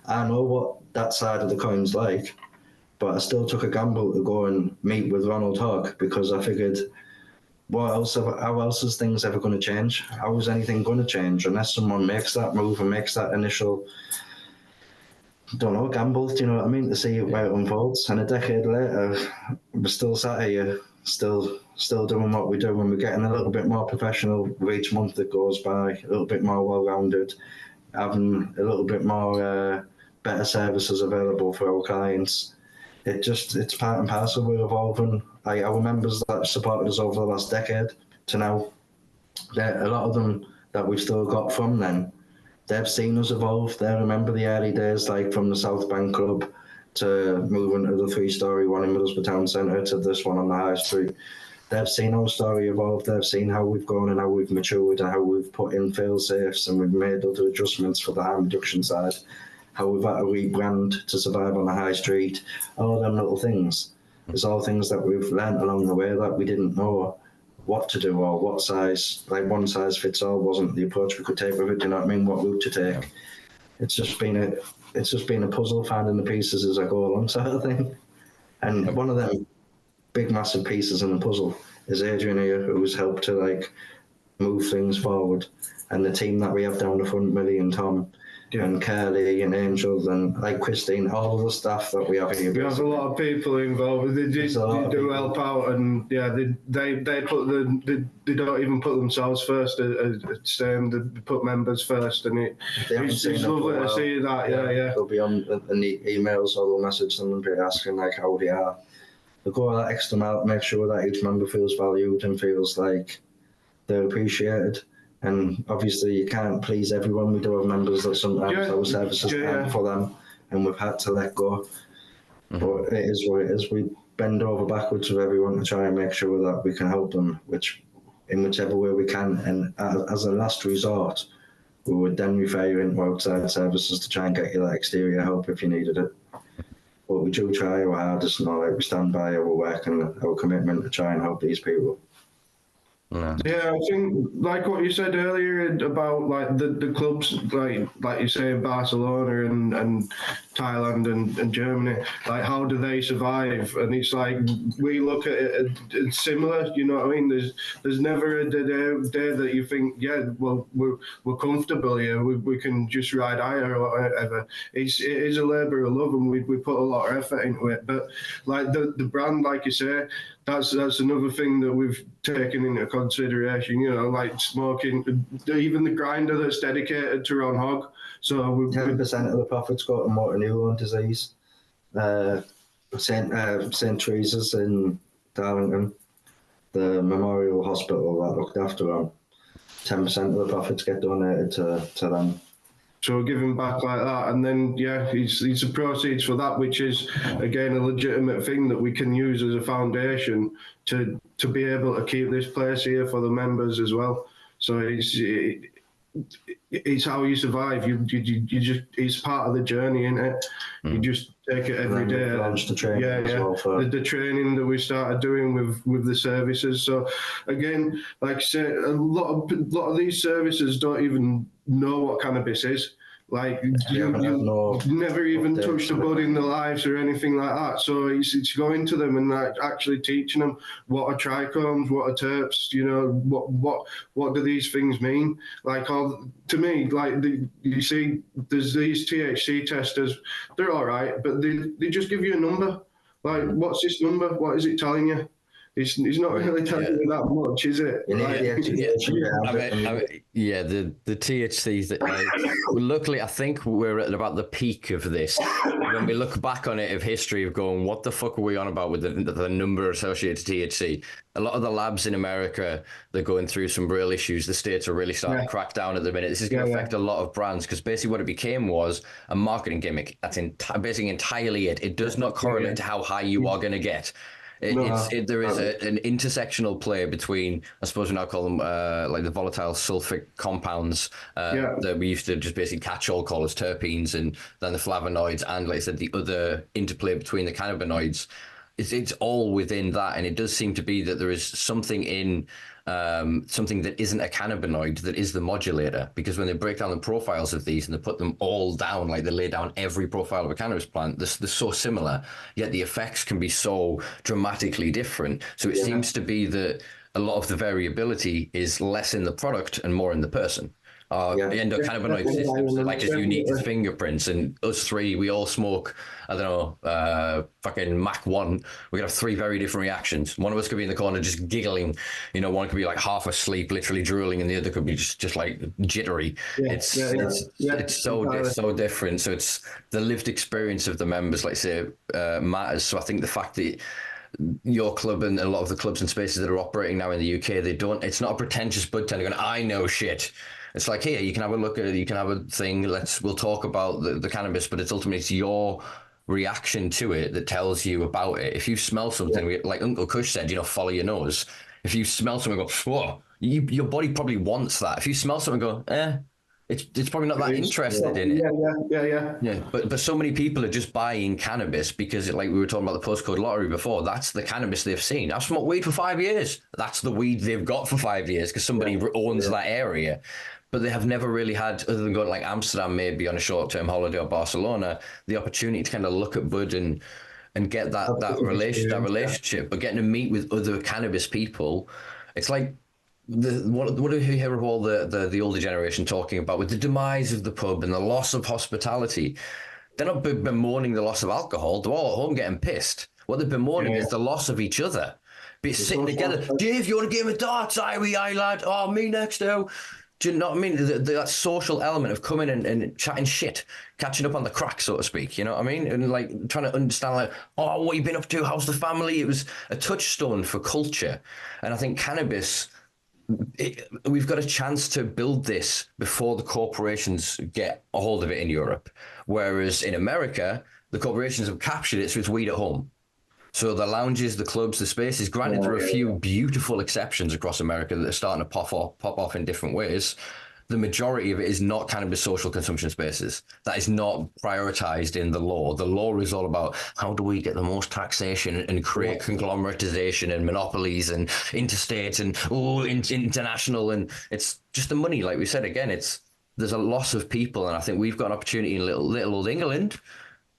I know what that side of the coin's like, but I still took a gamble to go and meet with Ronald Hogg because I figured, how else is things ever going to change? How is anything going to change unless someone makes that move and makes that initial, gamble, do you know what I mean, to see where it unfolds? And a decade later, we're still sat here, still doing what we do, and we're getting a little bit more professional with each month that goes by, a little bit more well-rounded, having a little bit more better services available for our clients. It's part and parcel. We're evolving. Our members that supported us over the last decade to now, a lot of them that we've still got from then, they've seen us evolve. They remember the early days, like from the South Bank Club to moving to the 3-story one in Middlesbrough Town Centre to this one on the High Street. They've seen our story evolve. They've seen how we've grown and how we've matured and how we've put in fail-safes and we've made other adjustments for the harm reduction side. How we've had to rebrand to survive on the high street, all them little things. It's all things that we've learnt along the way that we didn't know what to do or what size, like one size fits all wasn't the approach we could take with it, do you know what I mean, what route to take. It's just been a puzzle, finding the pieces as I go along sort of thing. And one of them big massive pieces in the puzzle is Adrian here, who's helped to move things forward. And the team that we have down the front, Millie and Tom, and Curly and Angel and Christine, all of the staff that we have here. We have a lot of people involved. They do help out, and they don't even put themselves first. They put members first, and it's lovely to see that. Yeah. They'll be on the emails, or they'll message them and be asking how they are. They'll go that extra mile to make sure that each member feels valued and feels like they're appreciated. And obviously you can't please everyone. We do have members that sometimes our services aren't for them, and we've had to let go. But it is what it is. We bend over backwards with everyone to try and make sure that we can help them, in whichever way we can. And as a last resort, we would then refer you into outside services to try and get you that exterior help if you needed it. But we do try our hardest, we stand by our work and our commitment to try and help these people. Yeah, I think like what you said earlier about the clubs, like you say in Barcelona and Thailand and Germany. Like, how do they survive? And it's like, we look at it it's similar, you know what I mean? There's never a day that you think, yeah, well, we're comfortable here, we can just ride higher or whatever. It is a labour of love, and we put a lot of effort into it. But like the brand, like you say, that's another thing that we've taken into consideration, you know, like smoking, even the grinder that's dedicated to Ron Hogg. So 10% of the profits go to motor neuron disease. St. Teresa's in Darlington, the Memorial Hospital that looked after them, 10% of the profits get donated to them. So we're giving back like that, and then it's the proceeds for that, which is again a legitimate thing that we can use as a foundation to be able to keep this place here for the members as well. So it's how you survive. You just, it's part of the journey, isn't it? You just take it every day. The training the training that we started doing with the services. So again, like I say, a lot of these services don't even know what cannabis is. Like, you never even touched a bud in their lives or anything like that. So it's going to them and like actually teaching them what are trichomes, what are terps, you know, what do these things mean? Like, to me, like you see, there's these THC testers, they're all right, but they just give you a number. Like, what's this number? What is it telling you? He's not really telling you that much, is it? The THCs that luckily I think we're at about the peak of this. When we look back on it of history of going, what the fuck are we on about with the number associated to THC? A lot of the labs in America, they're going through some real issues. The states are really starting to crack down at the minute. This is going to affect a lot of brands because basically what it became was a marketing gimmick. That's basically entirely it. It does not correlate to how high you are going to get. There is an intersectional play between, I suppose we now call them like the volatile sulfic compounds that we used to just basically catch-all call as terpenes, and then the flavonoids, and like I said, the other interplay between the cannabinoids. It's all within that, and it does seem to be that there is something in something that isn't a cannabinoid that is the modulator, because when they break down the profiles of these and they put them all down, like they lay down every profile of a cannabis plant, they're so similar, yet the effects can be so dramatically different. So it seems to be that a lot of the variability is less in the product and more in the person. The endocannabinoid systems are like as unique as fingerprints, and us three, we all smoke, I don't know, fucking Mach 1. We could have three very different reactions. One of us could be in the corner just giggling, you know, one could be like half asleep, literally drooling, and the other could be just like jittery. It's so different. So it's the lived experience of the members, like I say, matters. So I think the fact that your club and a lot of the clubs and spaces that are operating now in the UK, it's not a pretentious bud tender going, I know shit. It's like, here, you can have a look at it, you can have a thing, we'll talk about the cannabis, but it's your reaction to it that tells you about it. If you smell something, like Uncle Kush said, you know, follow your nose. If you smell something and go, whoa, your body probably wants that. If you smell something and go, it's probably not that interested in it. Yeah. But so many people are just buying cannabis because, like we were talking about the postcode lottery before, that's the cannabis they've seen. I've smoked weed for 5 years. That's the weed they've got for 5 years because somebody owns that area. But they have never really had, other than going like Amsterdam, maybe on a short-term holiday, or Barcelona, the opportunity to kind of look at bud and get that relationship. But getting to meet with other cannabis people, it's like what do you hear of all the older generation talking about with the demise of the pub and the loss of hospitality? They're not bemoaning the loss of alcohol. They're all at home getting pissed. What they're bemoaning is the loss of each other. Be sitting together. Dave, you want a game of darts? Aye, lad. Oh, me next now. Do you know what I mean? That social element of coming and chatting shit, catching up on the crack, so to speak. You know what I mean? And like trying to understand, like, oh, what you been up to? How's the family? It was a touchstone for culture. And I think cannabis, we've got a chance to build this before the corporations get a hold of it in Europe. Whereas in America, the corporations have captured it, so it's weed at home. So the lounges, the clubs, the spaces, granted, there are a few beautiful exceptions across America that are starting to pop off in different ways. The majority of it is not cannabis social consumption spaces. That is not prioritized in the law. The law is all about how do we get the most taxation and create conglomeratization and monopolies and interstate and international. And it's just the money. Like we said, again, there's a loss of people. And I think we've got an opportunity in little old England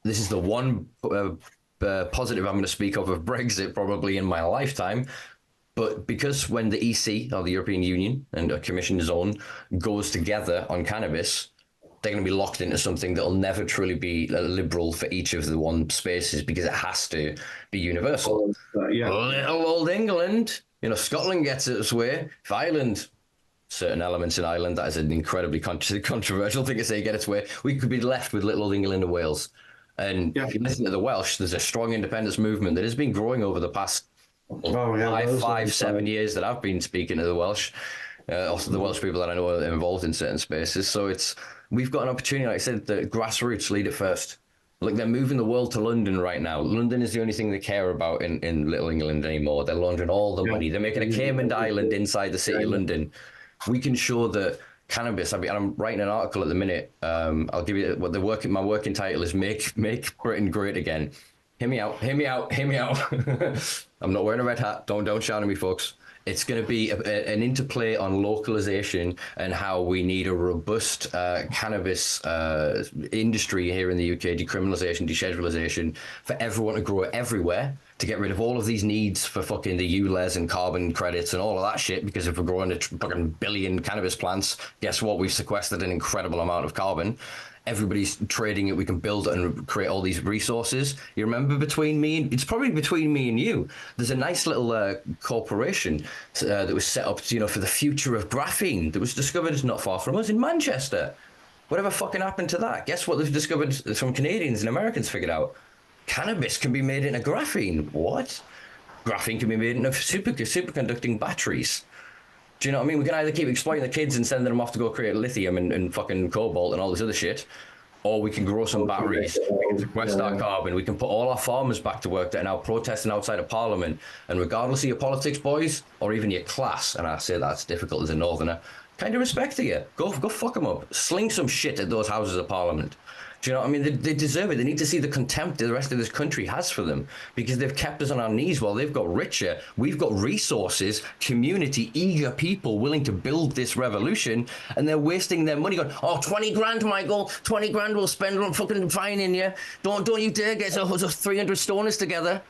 this is the one positive I'm going to speak of Brexit probably in my lifetime. But because when the EC, or the European Union, and a Commission zone goes together on cannabis, they're going to be locked into something that will never truly be liberal for each of the one spaces, because it has to be universal. Yeah. Little old England, Scotland gets its way. If Ireland, certain elements in Ireland, that is an incredibly controversial thing to say, get its way, we could be left with little old England and Wales. And if you listen to the Welsh, there's a strong independence movement that has been growing over the past 5-7 years that I've been speaking to the Welsh. Also the Welsh people that I know are involved in certain spaces. So we've got an opportunity, like I said, the grassroots lead it first. Like, they're moving the world to London right now. London is the only thing they care about in Little England anymore. They're laundering all the money. They're making a Cayman Island inside the city of London. We can show that cannabis. I'm writing an article at the minute. I'll give you my working title is "Make Britain Great Again." Hear me out. I'm not wearing a red hat. Don't shout at me, folks. It's going to be an interplay on localization and how we need a robust cannabis industry here in the UK, decriminalisation, deschedulisation, for everyone to grow everywhere, to get rid of all of these needs for fucking the ULEZ and carbon credits and all of that shit, because if we're growing a fucking billion cannabis plants, guess what? We've sequestered an incredible amount of carbon. Everybody's trading it. We can build and create all these resources. You remember it's probably between me and you, there's a nice little corporation that was set up, for the future of graphene, that was discovered not far from us in Manchester. Whatever fucking happened to that? Guess what they've discovered? Some Canadians and Americans figured out. Cannabis can be made into graphene. What? Graphene can be made into superconducting batteries. Do you know what I mean? We can either keep exploiting the kids and sending them off to go create lithium and fucking cobalt and all this other shit, or we can grow some batteries, we can sequester our carbon, we can put all our farmers back to work that are now protesting outside of Parliament, and regardless of your politics, boys, or even your class, and I say that's difficult as a northerner, kind of respect to you. Go fuck them up. Sling some shit at those houses of Parliament. Do you know what I mean? They deserve it. They need to see the contempt the rest of this country has for them, because they've kept us on our knees while they've got richer. We've got resources, community, eager people willing to build this revolution, and they're wasting their money going, 20 grand, Michael, 20 grand we'll spend on fucking fining you. Don't you dare get us 300 stoners together.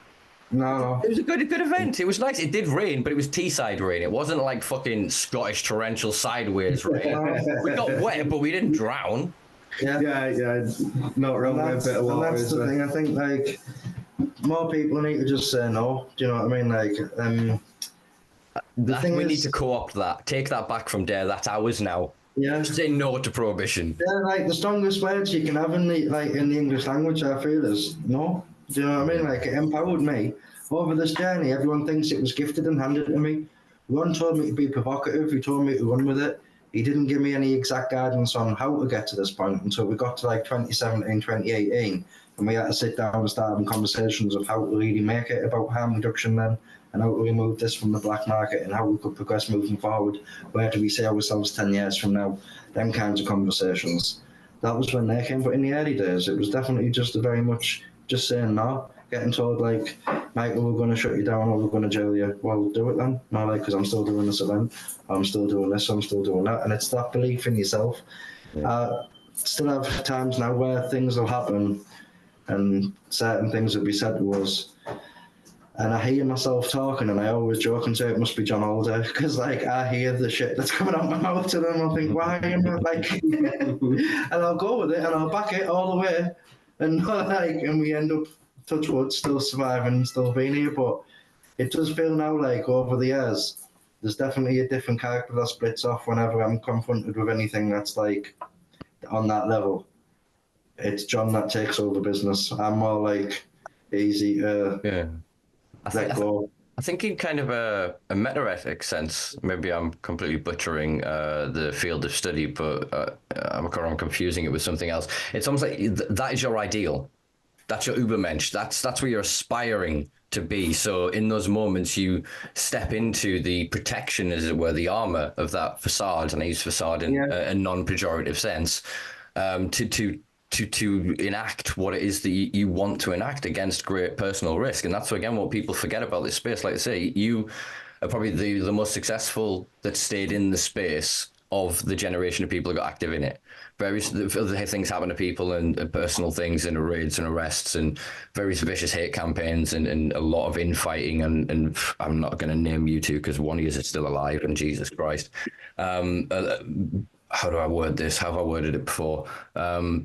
No. It was a good event. It was nice. It did rain, but it was Teesside rain. It wasn't like fucking Scottish torrential sideways rain. We got wet, but we didn't drown. Yeah. Not wrong with a bit of water. That's the thing. I think, like, more people need to just say no. Do you know what I mean? Like, we need to co-opt that. Take that back from Dare. That's ours now. Yeah. Just say no to prohibition. Yeah, like, the strongest words you can have in the English language, I feel, is no. Do you know what I mean? Like, it empowered me. Over this journey, everyone thinks it was gifted and handed to me. Ron told me to be provocative. He told me to run with it. He didn't give me any exact guidance on how to get to this point until we got to like 2017, 2018, and we had to sit down and start having conversations of how to really make it about harm reduction then, and how to remove this from the black market, and how we could progress moving forward. Where do we see ourselves 10 years from now? Them kinds of conversations. That was when they came, but in the early days, it was definitely just very much just saying no, getting told like, Michael, we're going to shut you down or we're going to jail you. Well, do it then. No, like, because I'm still doing this event. I'm still doing this. I'm still doing that. And it's that belief in yourself. Yeah. Still have times now where things will happen and certain things will be said to us. And I hear myself talking, and I always joke and say it must be John Alder, because like I hear the shit that's coming out my mouth to them. I think, why am I like? And I'll go with it and I'll back it all the way, and and we end up, touch wood, still surviving, still being here. But it does feel now like over the years, there's definitely a different character that splits off whenever I'm confronted with anything that's like on that level. It's John that takes over business. I'm more like easy. Yeah. I think in kind of a meta-ethic sense, maybe I'm completely butchering the field of study, but I'm confusing it with something else. It's almost like that is your ideal. That's your Ubermensch. That's where you're aspiring to be. So in those moments, you step into the protection, as it were, the armor of that facade, and I use facade in a non-pejorative sense, to enact what it is that you want to enact against great personal risk. And that's, again, what people forget about this space. Like I say, you are probably the most successful that stayed in the space of the generation of people who got active in it. Various other things happen to people and personal things and raids and arrests and very vicious hate campaigns and a lot of infighting and I'm not going to name you two because one of you is still alive and Jesus Christ. How do I word this? How have I worded it before?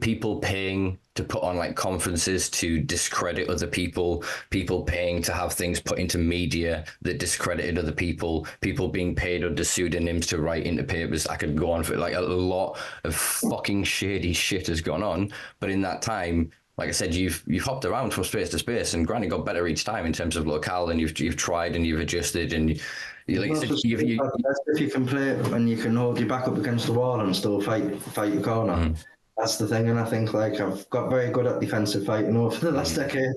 People paying to put on like conferences to discredit other people, people paying to have things put into media that discredited other people, people being paid under pseudonyms to write into papers. I could go on for like a lot of fucking shady shit has gone on. But in that time, like I said, you've hopped around from space to space and granted got better each time in terms of locale and you've tried and you've adjusted and like you said, if you can play it and you can hold your back up against the wall and still fight your corner. Mm. That's the thing, and I think like I've got very good at defensive fighting over the last decade.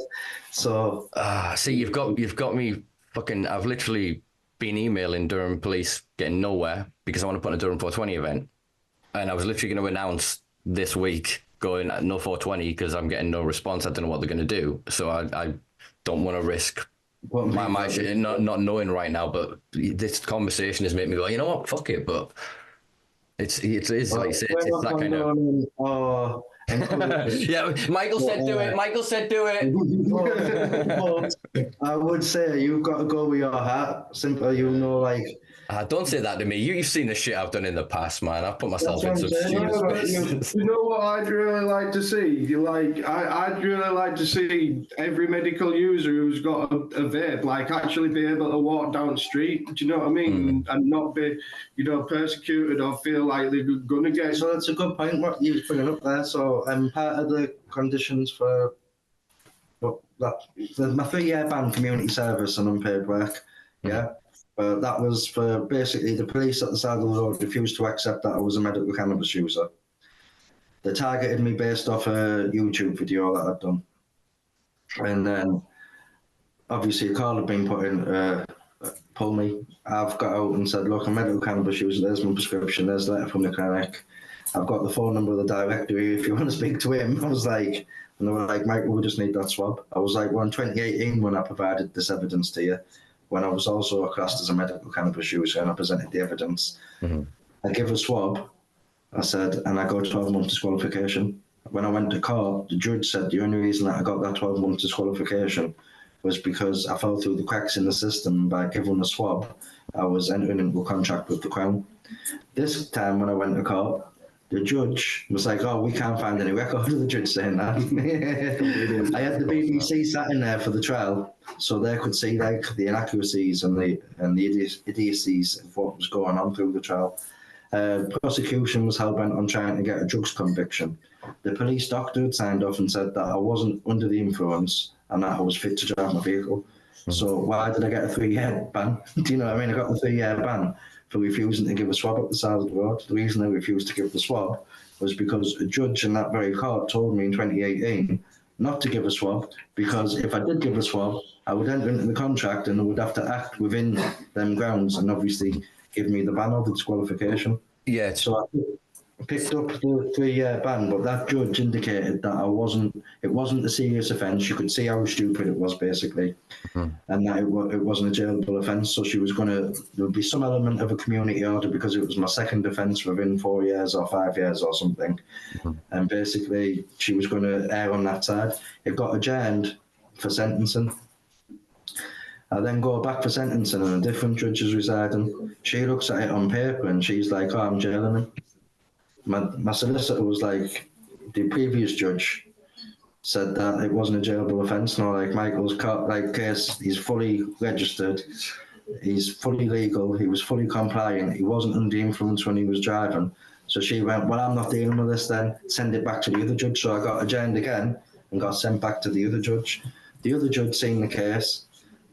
So see, you've got me fucking. I've literally been emailing Durham police, getting nowhere because I want to put a Durham 420 event, and I was literally going to announce this week going no 420 because I'm getting no response. I don't know what they're going to do, so I don't want to risk. My shit, not knowing right now, but this conversation has made me go, you know what, fuck it. But it is like you said, it's that kind of. Yeah, Michael said do it. Michael said do it. I would say you've got to go with your heart. Simple, you know, like. Don't say that to me. You've seen the shit I've done in the past, man. I've put myself in some stupid spaces. You know what I'd really like to see? I'd really like to see every medical user who's got a vape, like, actually be able to walk down the street. Do you know what I mean? And not be, persecuted or feel like they're gonna get. So that's a good point. What you bringing up there? So, part of the conditions for my 3-year ban, community service and unpaid work. Yeah. That was for basically the police at the side of the road refused to accept that I was a medical cannabis user. They targeted me based off a YouTube video that I'd done. And then obviously a call had been put in, pull me. I've got out and said, look, I'm a medical cannabis user, there's my prescription, there's a letter from the clinic. I've got the phone number of the director if you want to speak to him. I was like, and they were like, Michael, we just need that swab. I was like, well, in 2018 when I provided this evidence to you, when I was also classed as a medical cannabis user and I presented the evidence. Mm-hmm. I give a swab, I said, and I got 12-month disqualification. When I went to court, the judge said the only reason that I got that 12-month disqualification was because I fell through the cracks in the system. By giving a swab, I was entering into a contract with the Crown. This time when I went to court, the judge was like, oh, we can't find any record of the judge saying that. I had the BBC sat in there for the trial so they could see like the inaccuracies and the idiocies of what was going on through the trial. Prosecution was hell-bent on trying to get a drugs conviction. The police doctor had signed off and said that I wasn't under the influence and that I was fit to drive my vehicle. Mm-hmm. So why did I get a 3-year ban? Do you know what I mean? I got the 3-year ban for refusing to give a swab up the side of the road. The reason I refused to give the swab was because a judge in that very court told me in 2018 not to give a swab, because if I did give a swab, I would enter into the contract and I would have to act within them grounds and obviously give me the ban or the disqualification. Yeah. So I picked up the 3-year ban, but that judge indicated that it wasn't a serious offence. You could see how stupid it was, basically, and that it wasn't a jailable offence. So there would be some element of a community order because it was my second offence within 4 years or 5 years or something. And basically, she was going to err on that side. It got adjourned for sentencing. I then go back for sentencing and a different judge is residing. She looks at it on paper and she's like, oh, I'm jailing him. My solicitor was like, the previous judge said that it wasn't a jailable offence. No, like Michael's case, he's fully registered, he's fully legal, he was fully compliant, he wasn't under influence when he was driving. So she went, well, I'm not dealing with this then, send it back to the other judge. So I got adjourned again and got sent back to the other judge. The other judge seen the case.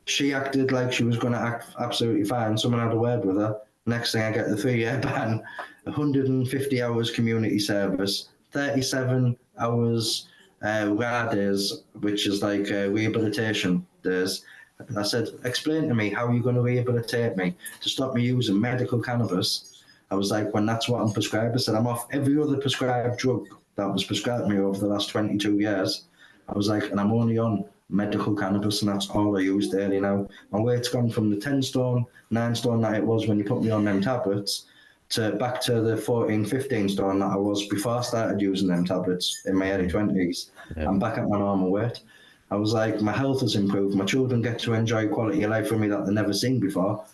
She acted like she was going to act absolutely fine. Someone had a word with her. Next thing I get the 3-year ban, 150 hours community service, 37 hours RAR days, which is like rehabilitation days. And I said, explain to me, how are you going to rehabilitate me to stop me using medical cannabis? I was like, when that's what I'm prescribed. I said, I'm off every other prescribed drug that was prescribed me over the last 22 years. I was like, and I'm only on medical cannabis, and that's all I use daily now. My weight's gone from the 10 stone, 9 stone that it was when you put me on them tablets back to the 14, 15 stone that I was before I started using them tablets in my early 20s. Yeah. I'm back at my normal weight. I was like, my health has improved. My children get to enjoy quality of life from me that they've never seen before,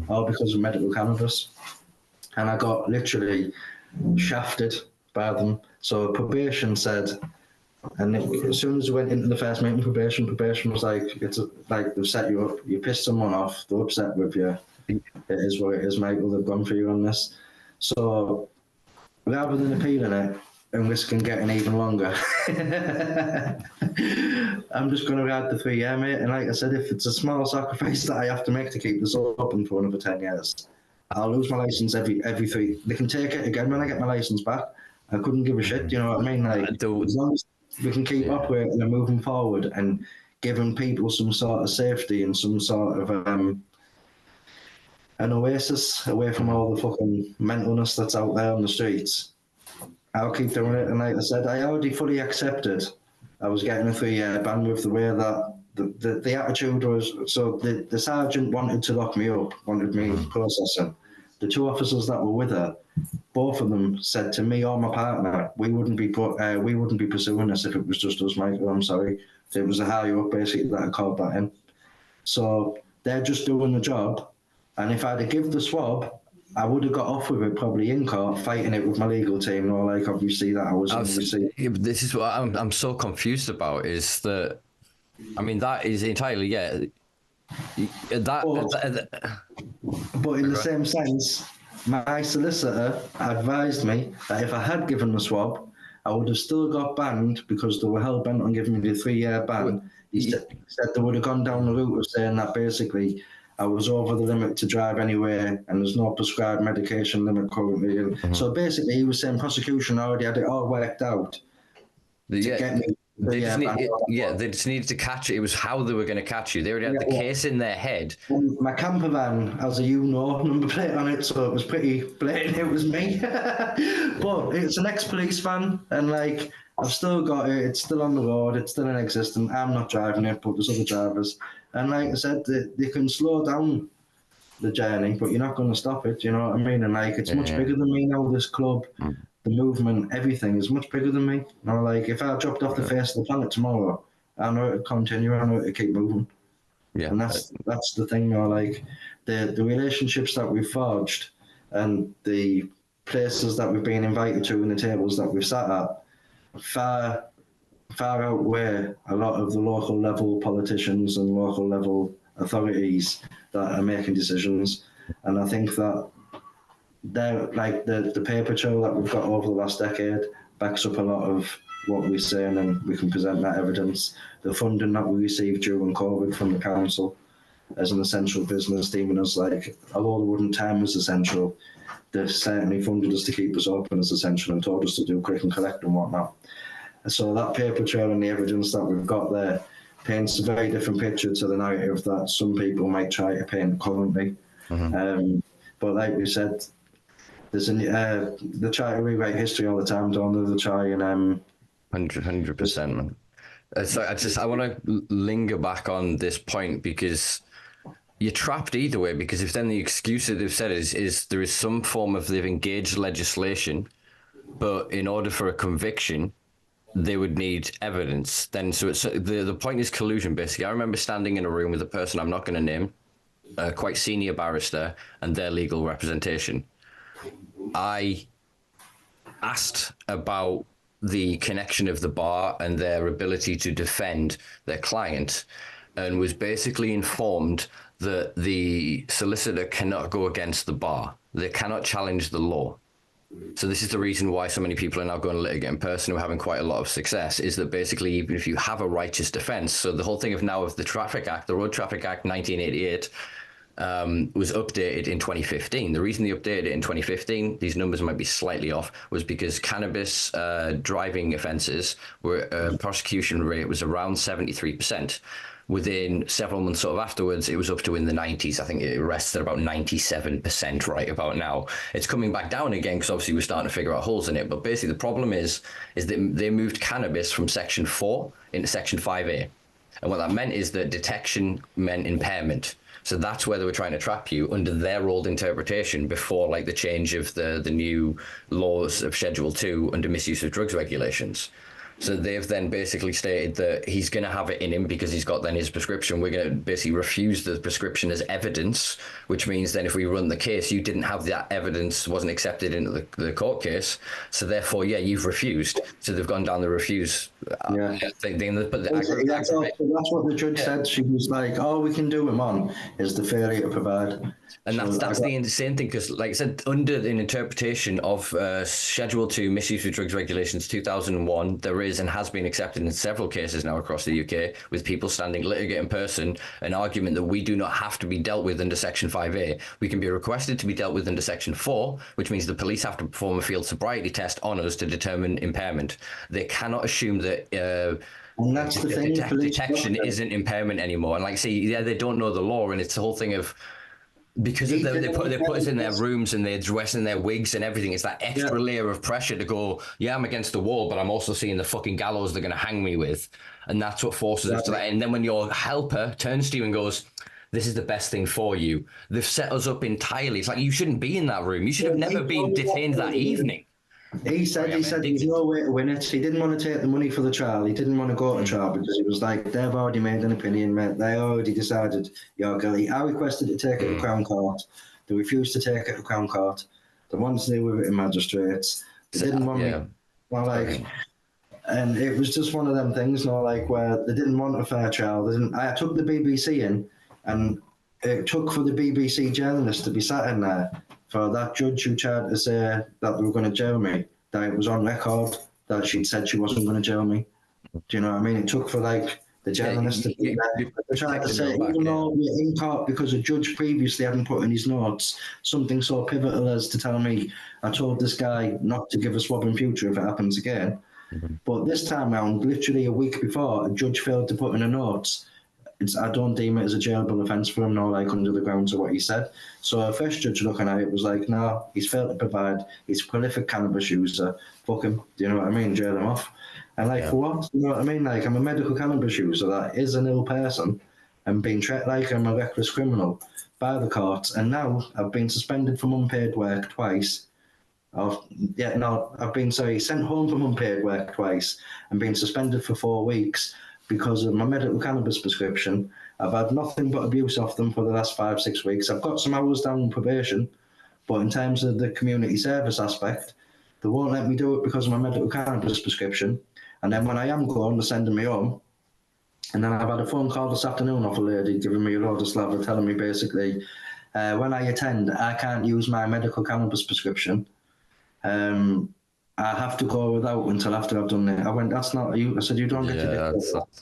all because of medical cannabis. And I got literally shafted by them. So probation said, and as soon as we went into the first meeting, probation was like, like they've set you up. You pissed someone off. They're upset with you. It is what it is, Michael. They've gone for you on this. So rather than appealing it and risking getting even longer, I'm just going to ride the 3 year, mate. And like I said, if it's a small sacrifice that I have to make to keep this open for another 10 years, I'll lose my license every 3. They can take it again when I get my license back. I couldn't give a shit. You know what I mean? Like, as long as we can keep operating and moving forward and giving people some sort of safety and some sort of an oasis away from all the fucking mentalness that's out there on the streets, I'll keep doing it. And like I said, I already fully accepted I was getting a 3 year ban with the way that the attitude was. So the sergeant wanted to lock me up, wanted me processing. The 2 officers that were with her, both of them said to me or my partner, we wouldn't be pursuing this if it was just us, Michael. I'm sorry. It was a higher up basically that I called that in. So they're just doing the job. And if I'd have given the swab, I would have got off with it probably in court, fighting it with my legal team. Or like obviously that I was. This is what I'm so confused about. Is that, I mean, that is entirely But in the same sense, my solicitor advised me that if I had given the swab, I would have still got banned because they were hell bent on giving me the 3 year ban. He said they would have gone down the route of saying that basically I was over the limit to drive anywhere and there's no prescribed medication limit currently. And so basically he was saying prosecution already had it all worked out to get me. They just needed to catch it. It was how they were going to catch you. They already had the case in their head. My camper van has a number plate on it, so it was pretty blatant. It was me. But it's an ex-police van, and like I've still got it. It's still on the road. It's still in existence. I'm not driving it, but there's other drivers. And like I said, they can slow down the journey, but you're not going to stop it. You know what I mean? And like it's much bigger than me now. This club. The movement, everything is much bigger than me. You know, like if I dropped off the face of the planet tomorrow, I know it to continue. I know it to keep moving. Yeah, and that's the thing. You know, like the relationships that we've forged and the places that we've been invited to and the tables that we've sat at far outweigh a lot of the local level politicians and local level authorities that are making decisions. And I think that they're like the paper trail that we've got over the last decade backs up a lot of what we're saying, and we can present that evidence. The funding that we received during COVID from the council as an essential business, deeming us like, although they wouldn't term as essential, they certainly funded us to keep us open as essential and told us to do click and collect and whatnot. And so that paper trail and the evidence that we've got there paints a very different picture to the narrative that some people might try to paint currently. But like we said, there's they try to rewrite history all the time, don't they? They try and 100%, man. So I want to linger back on this point because you're trapped either way. Because if then the excuse that they've said is there is some form of they've engaged legislation, but in order for a conviction, they would need evidence. Then so it's the point is collusion. Basically, I remember standing in a room with a person I'm not going to name, a quite senior barrister, and their legal representation. I asked about the connection of the bar and their ability to defend their client, and was basically informed that the solicitor cannot go against the bar. They cannot challenge the law. So this is the reason why so many people are now going to litigate in person who are having quite a lot of success, is that basically even if you have a righteous defense, so the whole thing of now of the Traffic Act, the Road Traffic Act 1988, was updated in 2015. The reason they updated it in 2015, these numbers might be slightly off, was because cannabis driving offences were prosecution rate was around 73%. Within several months sort of afterwards, it was up to in the 90s. I think it rests at about 97% right about now. It's coming back down again because obviously we're starting to figure out holes in it. But basically the problem is that they moved cannabis from Section 4 into Section 5A. And what that meant is that detection meant impairment. So that's where they were trying to trap you under their old interpretation before like the change of the new laws of Schedule 2 under misuse of drugs regulations. So they've then basically stated that he's going to have it in him because he's got then his prescription. We're going to basically refuse the prescription as evidence, which means then if we run the case, you didn't have that evidence, wasn't accepted into the court case. So therefore, yeah, you've refused. So they've gone down the refuse thing. But that's what the judge said. She was like, all we can do him on is the failure to provide. And that's the insane thing, because, like I said, under an interpretation of Schedule 2 Misuse of Drugs Regulations 2001, there is and has been accepted in several cases now across the UK, with people standing litigate in person, an argument that we do not have to be dealt with under Section 5A. We can be requested to be dealt with under Section 4, which means the police have to perform a field sobriety test on us to determine impairment. They cannot assume that... and that's the thing. Detection isn't impairment anymore. And like, see, yeah, they don't know the law, and it's the whole thing of... Because of they put us in their rooms and they dress in their wigs and everything. It's that extra layer of pressure to go, yeah, I'm against the wall, but I'm also seeing the fucking gallows they're going to hang me with. And that's what forces us to that. And then when your helper turns to you and goes, this is the best thing for you, they've set us up entirely. It's like, you shouldn't be in that room. You should have never been detained that evening. He said there's no way to win it. He didn't want to take the money for the trial. He didn't want to go to trial because he was like, they've already made an opinion, mate. They already decided you're guilty. I requested to take it to Crown Court. They refused to take it to Crown Court. They wanted to deal with it in magistrates. They didn't want me. Well, like, and it was just one of them things, you know, like where they didn't want a fair trial. I took the BBC in, and it took for the BBC journalist to be sat in there for that judge who tried to say that they were going to jail me, that it was on record that she'd said she wasn't going to jail me. Do you know what I mean? It took for like the journalist to be there. They tried to say, even though we're in court because a judge previously hadn't put in his notes something so pivotal as to tell me, I told this guy not to give a swab in future if it happens again. But this time round, literally a week before, a judge failed to put in a notes. I don't deem it as a jailable offence for him, no, like under the grounds of what he said. So a first judge looking at it was like, no, he's failed to provide, he's a prolific cannabis user, fuck him, do you know what I mean, jail him off. And like, for what? You know what I mean? Like, I'm a medical cannabis user that is an ill person and being treated like I'm a reckless criminal by the courts, and now I've been suspended from unpaid work twice. I've been sent home from unpaid work twice and been suspended for 4 weeks because of my medical cannabis prescription. I've had nothing but abuse off them for the last 5-6 weeks. I've got some hours down on probation, but in terms of the community service aspect, they won't let me do it because of my medical cannabis prescription. And then when I am gone, they're sending me home. And then I've had a phone call this afternoon off a lady giving me a load of slaver, telling me basically, when I attend, I can't use my medical cannabis prescription. I have to go without until after I've done it. I went, that's not you. I said, you don't get to do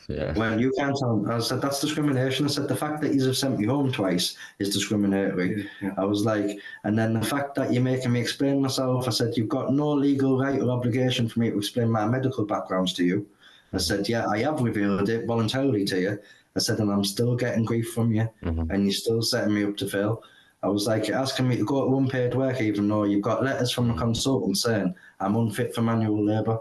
that. Well, you can't tell. I said, that's discrimination. I said, the fact that you've sent me home twice is discriminatory. I was like, and then the fact that you're making me explain myself, I said, you've got no legal right or obligation for me to explain my medical backgrounds to you. I said, yeah, I have revealed it voluntarily to you. I said, and I'm still getting grief from you, and you're still setting me up to fail. I was like, you're asking me to go to unpaid work even though you've got letters from a consultant saying I'm unfit for manual labour.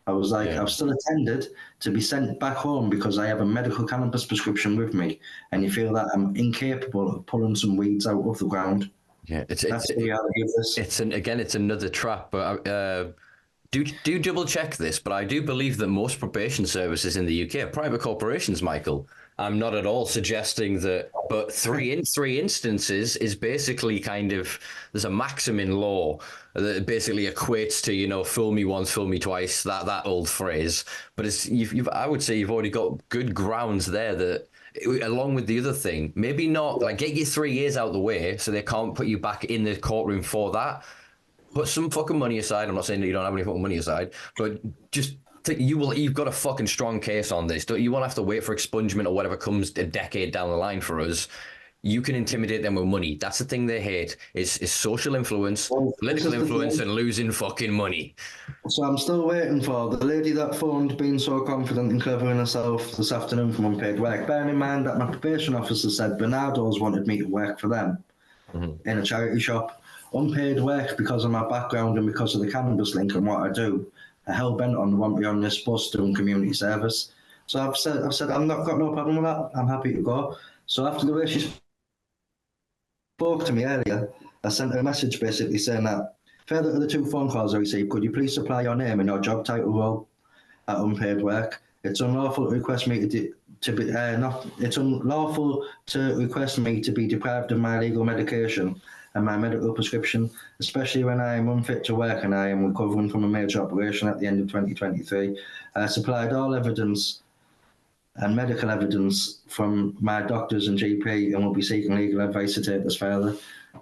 I was like, I've still attended to be sent back home because I have a medical cannabis prescription with me, and you feel that I'm incapable of pulling some weeds out of the ground. Yeah, it's the reality of this. It's another trap, but do double check this. But I do believe that most probation services in the UK are private corporations, Michael. I'm not at all suggesting that, but three instances is basically kind of, there's a maxim in law that basically equates to, you know, fool me once, fool me twice, that old phrase. But I would say you've already got good grounds there that, along with the other thing, maybe not, like, get your 3 years out of the way so they can't put you back in the courtroom for that. Put some fucking money aside. I'm not saying that you don't have any fucking money aside, but just... You've got a fucking strong case on this. You won't have to wait for expungement or whatever comes a decade down the line for us. You can intimidate them with money. That's the thing they hate is social influence, political influence, and losing fucking money. So I'm still waiting for the lady that phoned being so confident and clever in herself this afternoon from unpaid work. Bearing in mind that my probation officer said Bernardo's wanted me to work for them in a charity shop. Unpaid work because of my background and because of the cannabis link and what I do. Hell bent on want me on this bus doing community service. So I've said I've not got no problem with that. I'm happy to go. So after the way she spoke to me earlier, I sent her a message basically saying that further to the 2 phone calls I received, could you please supply your name and your job title role at unpaid work? It's unlawful to request me it's unlawful to request me to be deprived of my legal medication and my medical prescription, especially when I am unfit to work and I am recovering from a major operation at the end of 2023. I supplied all evidence and medical evidence from my doctors and GP and will be seeking legal advice to take this further.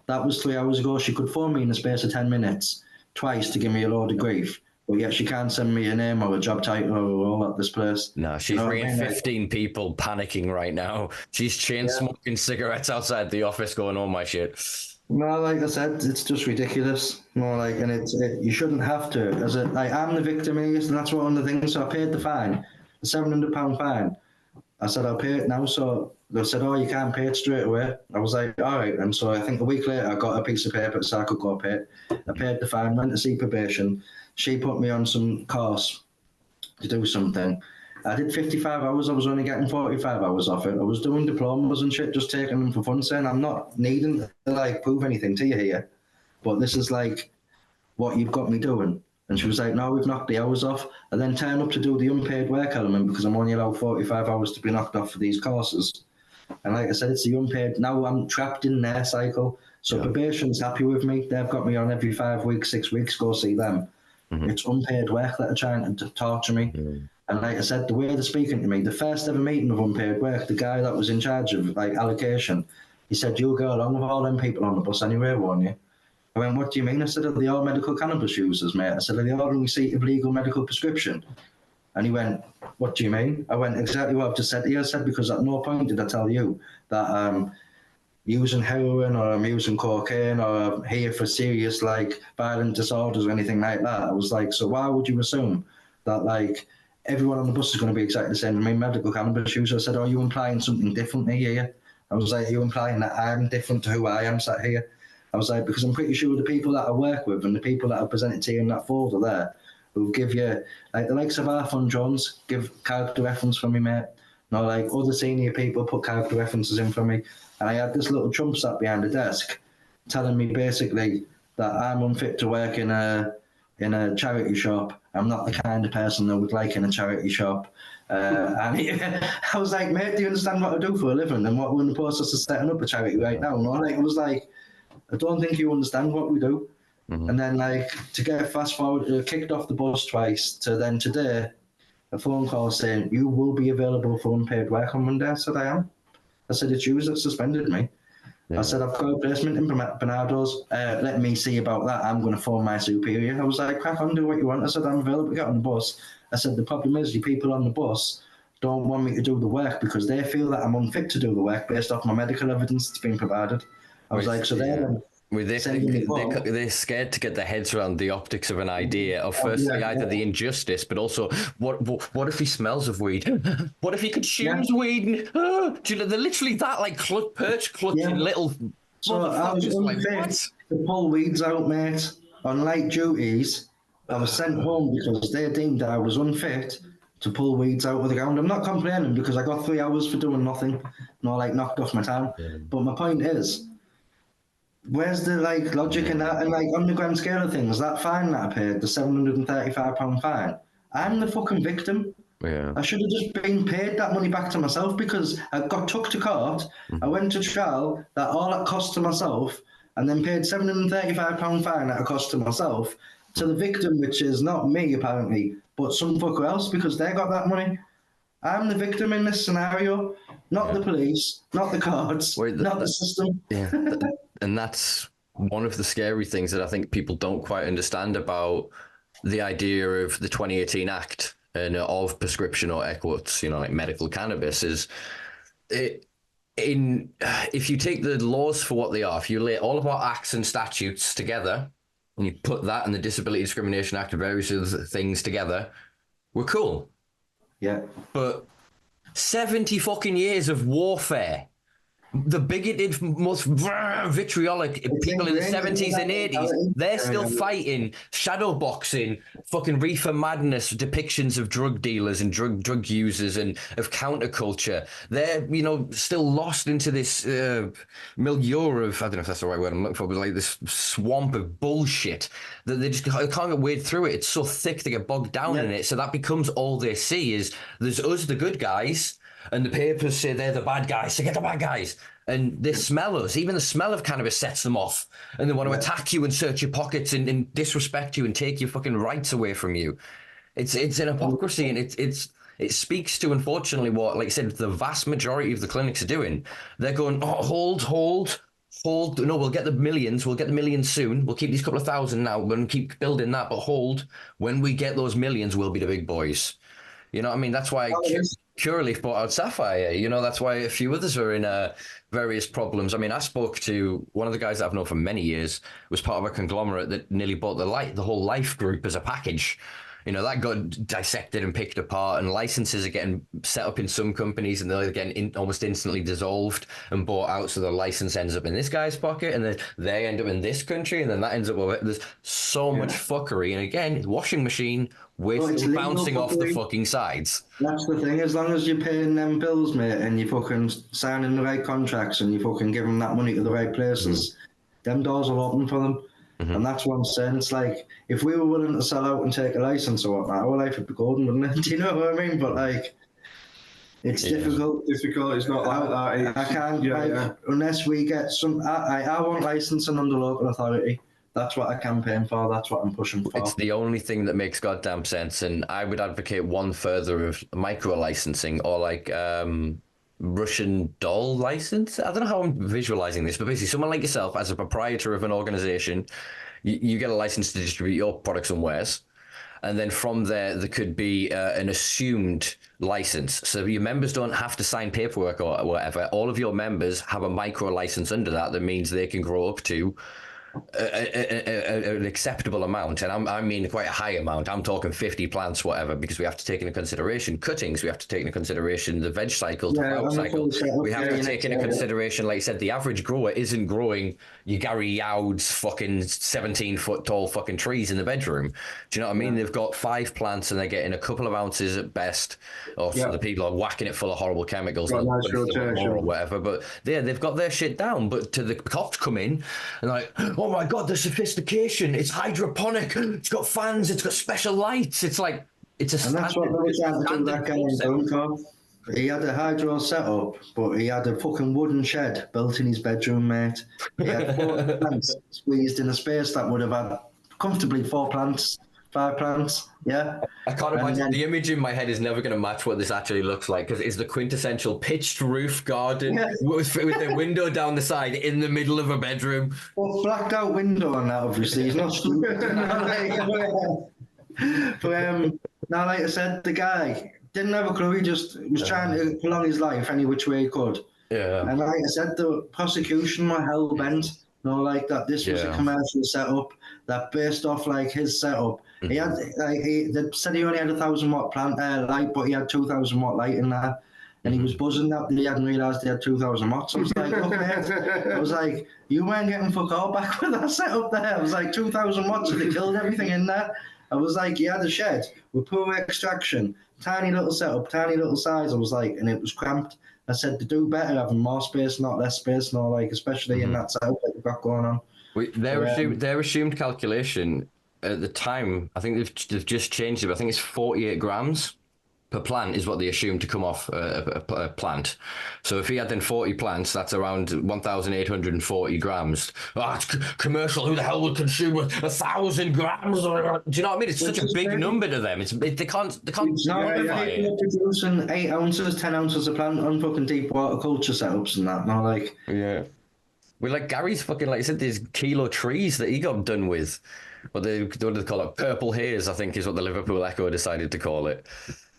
That was 3 hours ago. She could phone me in the space of 10 minutes twice to give me a load of grief, but yet she can't send me a name or a job title or a role at this place. No, she's ringing 15 people panicking right now. She's chain smoking cigarettes outside the office going, oh my shit. No, like I said, it's just ridiculous. No, like, and you shouldn't have to. I'm the victim here, and that's one of the things. So I paid the fine, the £700 fine. I said, I'll pay it now. So they said, oh, you can't pay it straight away. I was like, all right. And so I think a week later, I got a piece of paper so I could go pay it. I paid the fine, went to see probation. She put me on some course to do something. I did 55 hours. I was only getting 45 hours off it. I was doing diplomas and shit, just taking them for fun, saying I'm not needing to like prove anything to you here, but this is like what you've got me doing. And she was like, no, we've knocked the hours off. I then turn up to do the unpaid work element because I'm only allowed 45 hours to be knocked off for these courses. And like I said, it's the unpaid. Now I'm trapped in their cycle. So probation's happy with me. They've got me on every 5 weeks, 6 weeks, go see them. Mm-hmm. It's unpaid work that are trying to torture me. Mm-hmm. And like I said, the way they're speaking to me, the first ever meeting of unpaid work, the guy that was in charge of like allocation, he said, you'll go along with all them people on the bus anyway, won't you? I went, what do you mean? I said, are they all medical cannabis users, mate? I said, are they all in receipt of legal medical prescription? And he went, what do you mean? I went, exactly what I've just said to you. I said, because at no point did I tell you that I'm using heroin or I'm using cocaine or I'm here for serious, like, violent disorders or anything like that. I was like, so why would you assume that, like, everyone on the bus is going to be exactly the same? I mean, medical cannabis user. I said, are you implying something different here? I was like, are you implying that I'm different to who I am sat here? I was like, because I'm pretty sure the people that I work with and the people that I've presented to you in that folder there who give you, like the likes of Arthur Jones, give character reference for me, mate. No, like other senior people put character references in for me. And I had this little chump sat behind the desk telling me basically that I'm unfit to work in a charity shop. I'm not the kind of person that would like in a charity shop. I was like, mate, do you understand what I do for a living and what we're in the process of setting up a charity right now? No, like, it was like, I don't think you understand what we do. Mm-hmm. And then, like, to get fast forward, kicked off the bus twice to then today, a phone call saying, you will be available for unpaid work on Monday. I said, I am. I said, it's you that suspended me. Yeah. I said, I've got a placement in Bernardo's. Let me see about that. I'm going to phone my superior. I was like, crack on, do what you want. I said, I'm available to get on the bus. I said, the problem is you people on the bus don't want me to do the work because they feel that I'm unfit to do the work based off my medical evidence that's been provided. I was like, so they're scared to get their heads around the optics of an idea of firstly either the injustice, but also what if he smells of weed? What if he consumes weed? They're literally that like clutching little. So I was unfit to pull weeds out, mate. On light duties, I was sent home because they deemed I was unfit to pull weeds out of the ground. I'm not complaining because I got 3 hours for doing nothing, like knocked off my time. Yeah. But my point is, where's the like logic in that? And like on the grand scale of things, that fine that I paid, the £735 fine, I'm the fucking victim. Yeah. I should have just been paid that money back to myself because I got took to court. Mm-hmm. I went to trial, that all that cost to myself, and then paid £735 fine at a cost to myself to the victim, which is not me apparently, but some fucker else because they got that money. I'm the victim in this scenario, not the police, not the courts, not the system. Yeah. And that's one of the scary things that I think people don't quite understand about the idea of the 2018 Act and of prescription or air quotes, like medical cannabis is if you take the laws for what they are, if you lay all of our acts and statutes together and you put that and the Disability Discrimination Act and various other things together, we're cool. Yeah. But 70 fucking years of warfare the bigoted, most vitriolic people in the 70s and 80s, they're still fighting shadow boxing, fucking reefer madness depictions of drug dealers and drug users and of counterculture. They're, you know, still lost into this milieu of, I don't know if that's the right word I'm looking for, but like this swamp of bullshit that they just can't wade through it. It's so thick they get bogged down in it. So that becomes all they see is there's us, the good guys, and the papers say they're the bad guys, so get the bad guys. And they smell us. Even the smell of cannabis sets them off. And they want to attack you and search your pockets and disrespect you and take your fucking rights away from you. It's an hypocrisy, and it speaks to, unfortunately, what, like I said, the vast majority of the clinics are doing. They're going, oh, hold. No, we'll get the millions. We'll get the millions soon. We'll keep these couple of thousand now. We're going to keep building that, but hold. When we get those millions, we'll be the big boys. You know what I mean? That's why Curaleaf bought out Sapphire. You know, that's why a few others are in various problems. I mean, I spoke to one of the guys that I've known for many years, was part of a conglomerate that nearly bought the whole Life group as a package. You know, that got dissected and picked apart, and licenses are getting set up in some companies, and they're getting almost instantly dissolved and bought out. So the license ends up in this guy's pocket, and then they end up in this country, and then that ends up with, there's so much fuckery. And again, washing machine, we're still bouncing off the fucking sides. That's the thing. As long as you're paying them bills, mate, and you're fucking signing the right contracts, and you fucking giving that money to the right places, them doors will open for them. And that's what I'm saying. It's like, if we were willing to sell out and take a license or whatnot, our life would be golden, wouldn't it? Do you know what I mean? But like, it's difficult. It's not like that. I can't, unless we get some. I want licensing under local authority. That's what I campaign for. That's what I'm pushing for. It's the only thing that makes goddamn sense. And I would advocate one further of micro licensing, or like Russian doll license. I don't know how I'm visualizing this, but basically someone like yourself as a proprietor of an organization, you get a license to distribute your products and wares. And then from there could be an assumed license. So your members don't have to sign paperwork or whatever. All of your members have a micro license under that. That means they can grow up to an acceptable amount, and I mean quite a high amount. I'm talking 50 plants, whatever, because we have to take into consideration cuttings, we have to take into conconsideration the veg cycle, the flower cycle. We have to take into consideration, like you said, the average grower isn't growing your Gary Youd's fucking 17-foot tall fucking trees in the bedroom. Do you know what I mean? They've got 5 plants and they're getting a couple of ounces at best, or so the people are whacking it full of horrible chemicals or whatever. But they've got their shit down. But to the cops come in and like, oh my God, the sophistication. It's hydroponic. It's got fans. It's got special lights. It's like, it's a and that's what they were trying to do that guy in Dunkirk. He had a hydro setup, but he had a fucking wooden shed built in his bedroom, mate. He had 4 plants squeezed in a space that would have had comfortably 4 plants, 5 plants, yeah. I can't imagine. The image in my head is never going to match what this actually looks like, because it's the quintessential pitched roof garden with the window down the side in the middle of a bedroom. Well, blacked out window on that, obviously. He's not stupid. But now, like I said, the guy didn't have a clue. He just was trying to prolong his life any which way he could. Yeah. And like I said, the prosecution were hell bent. You know, like that. This was a commercial setup that based off like his setup. He had they said he only had 1,000 watt plant light, but he had 2,000 watt light in there. And he was buzzing that he hadn't realised he had 2,000 watts. I was like, okay. I was like, you weren't getting fuck all back with that setup there. I was like, 2,000 watts, and they killed everything in there. I was like, he had a shed with poor extraction, tiny little setup, tiny little size. I was like, and it was cramped. I said, to do better having more space, not less space, no, like, especially in that setup that you've got going on. Their assumed calculation at the time, I think they've just changed it, but I think it's 48 grams per plant is what they assumed to come off a plant. So if he had then 40 plants, that's around 1,840 grams. Oh, it's commercial. Who the hell would consume 1,000 grams? Do you know what I mean? It's such a big number to them. They can't quantify it. People producing 8 ounces, 10 ounces of plant on fucking deep water culture setups and that. Not like we like Gary's fucking, like I said, these kilo trees that he got done with. What do they call it? Purple haze, I think, is what the Liverpool Echo decided to call it.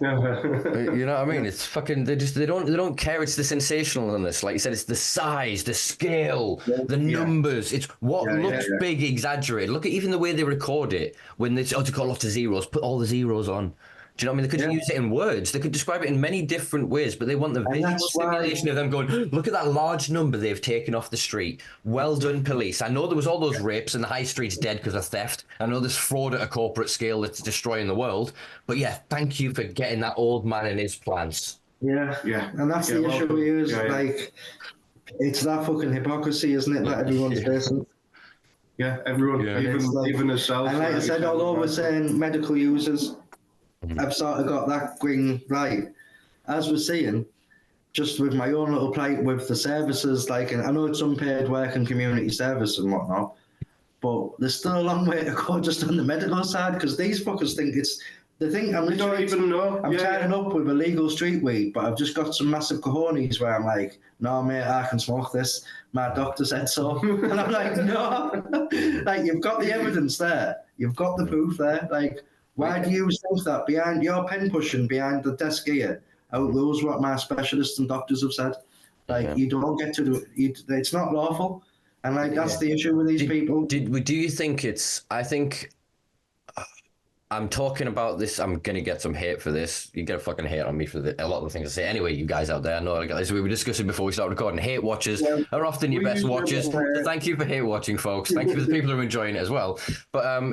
You know what I mean? It's fucking. They don't care. It's the sensationalness, like you said. It's the size, the scale, the numbers. It's what looks big, exaggerated. Look at even the way they record it when they to call off the zeros. Put all the zeros on. Do you know what I mean? They could use it in words. They could describe it in many different ways, but they want the visual simulation of them going, look at that large number they've taken off the street. Well done, police. I know there was all those rapes and the high street's dead because of theft. I know there's fraud at a corporate scale that's destroying the world. But yeah, thank you for getting that old man and his plans. Yeah. And that's the issue here is like, it's that fucking hypocrisy, isn't it, that everyone's facing? Yeah, everyone, even ourselves. And like I said, although we're saying medical users, I've sort of got that green right. As we're seeing, just with my own little plight with the services, like, and I know it's unpaid work and community service and whatnot, but there's still a long way to go just on the medical side, because these fuckers think it's, they think I'm literally, don't even know. I'm turning up with illegal street weed, but I've just got some massive cojones where I'm like, no, mate, I can smoke this. My doctor said so. And I'm like, no. Like, you've got the evidence there. You've got the proof there. Like, why do you think that behind your pen pushing behind the desk here outrules what my specialists and doctors have said? Like, you don't get to do it. It's not lawful. And, like, that's the issue with these people. Do you think it's, I think, I'm talking about this. I'm going to get some hate for this. You get a fucking hate on me for a lot of the things I say. Anyway, you guys out there, I know, as we were discussing before we started recording, hate watchers are often your best watchers. So thank you for hate watching, folks. Thank you for the people who are enjoying it as well. But I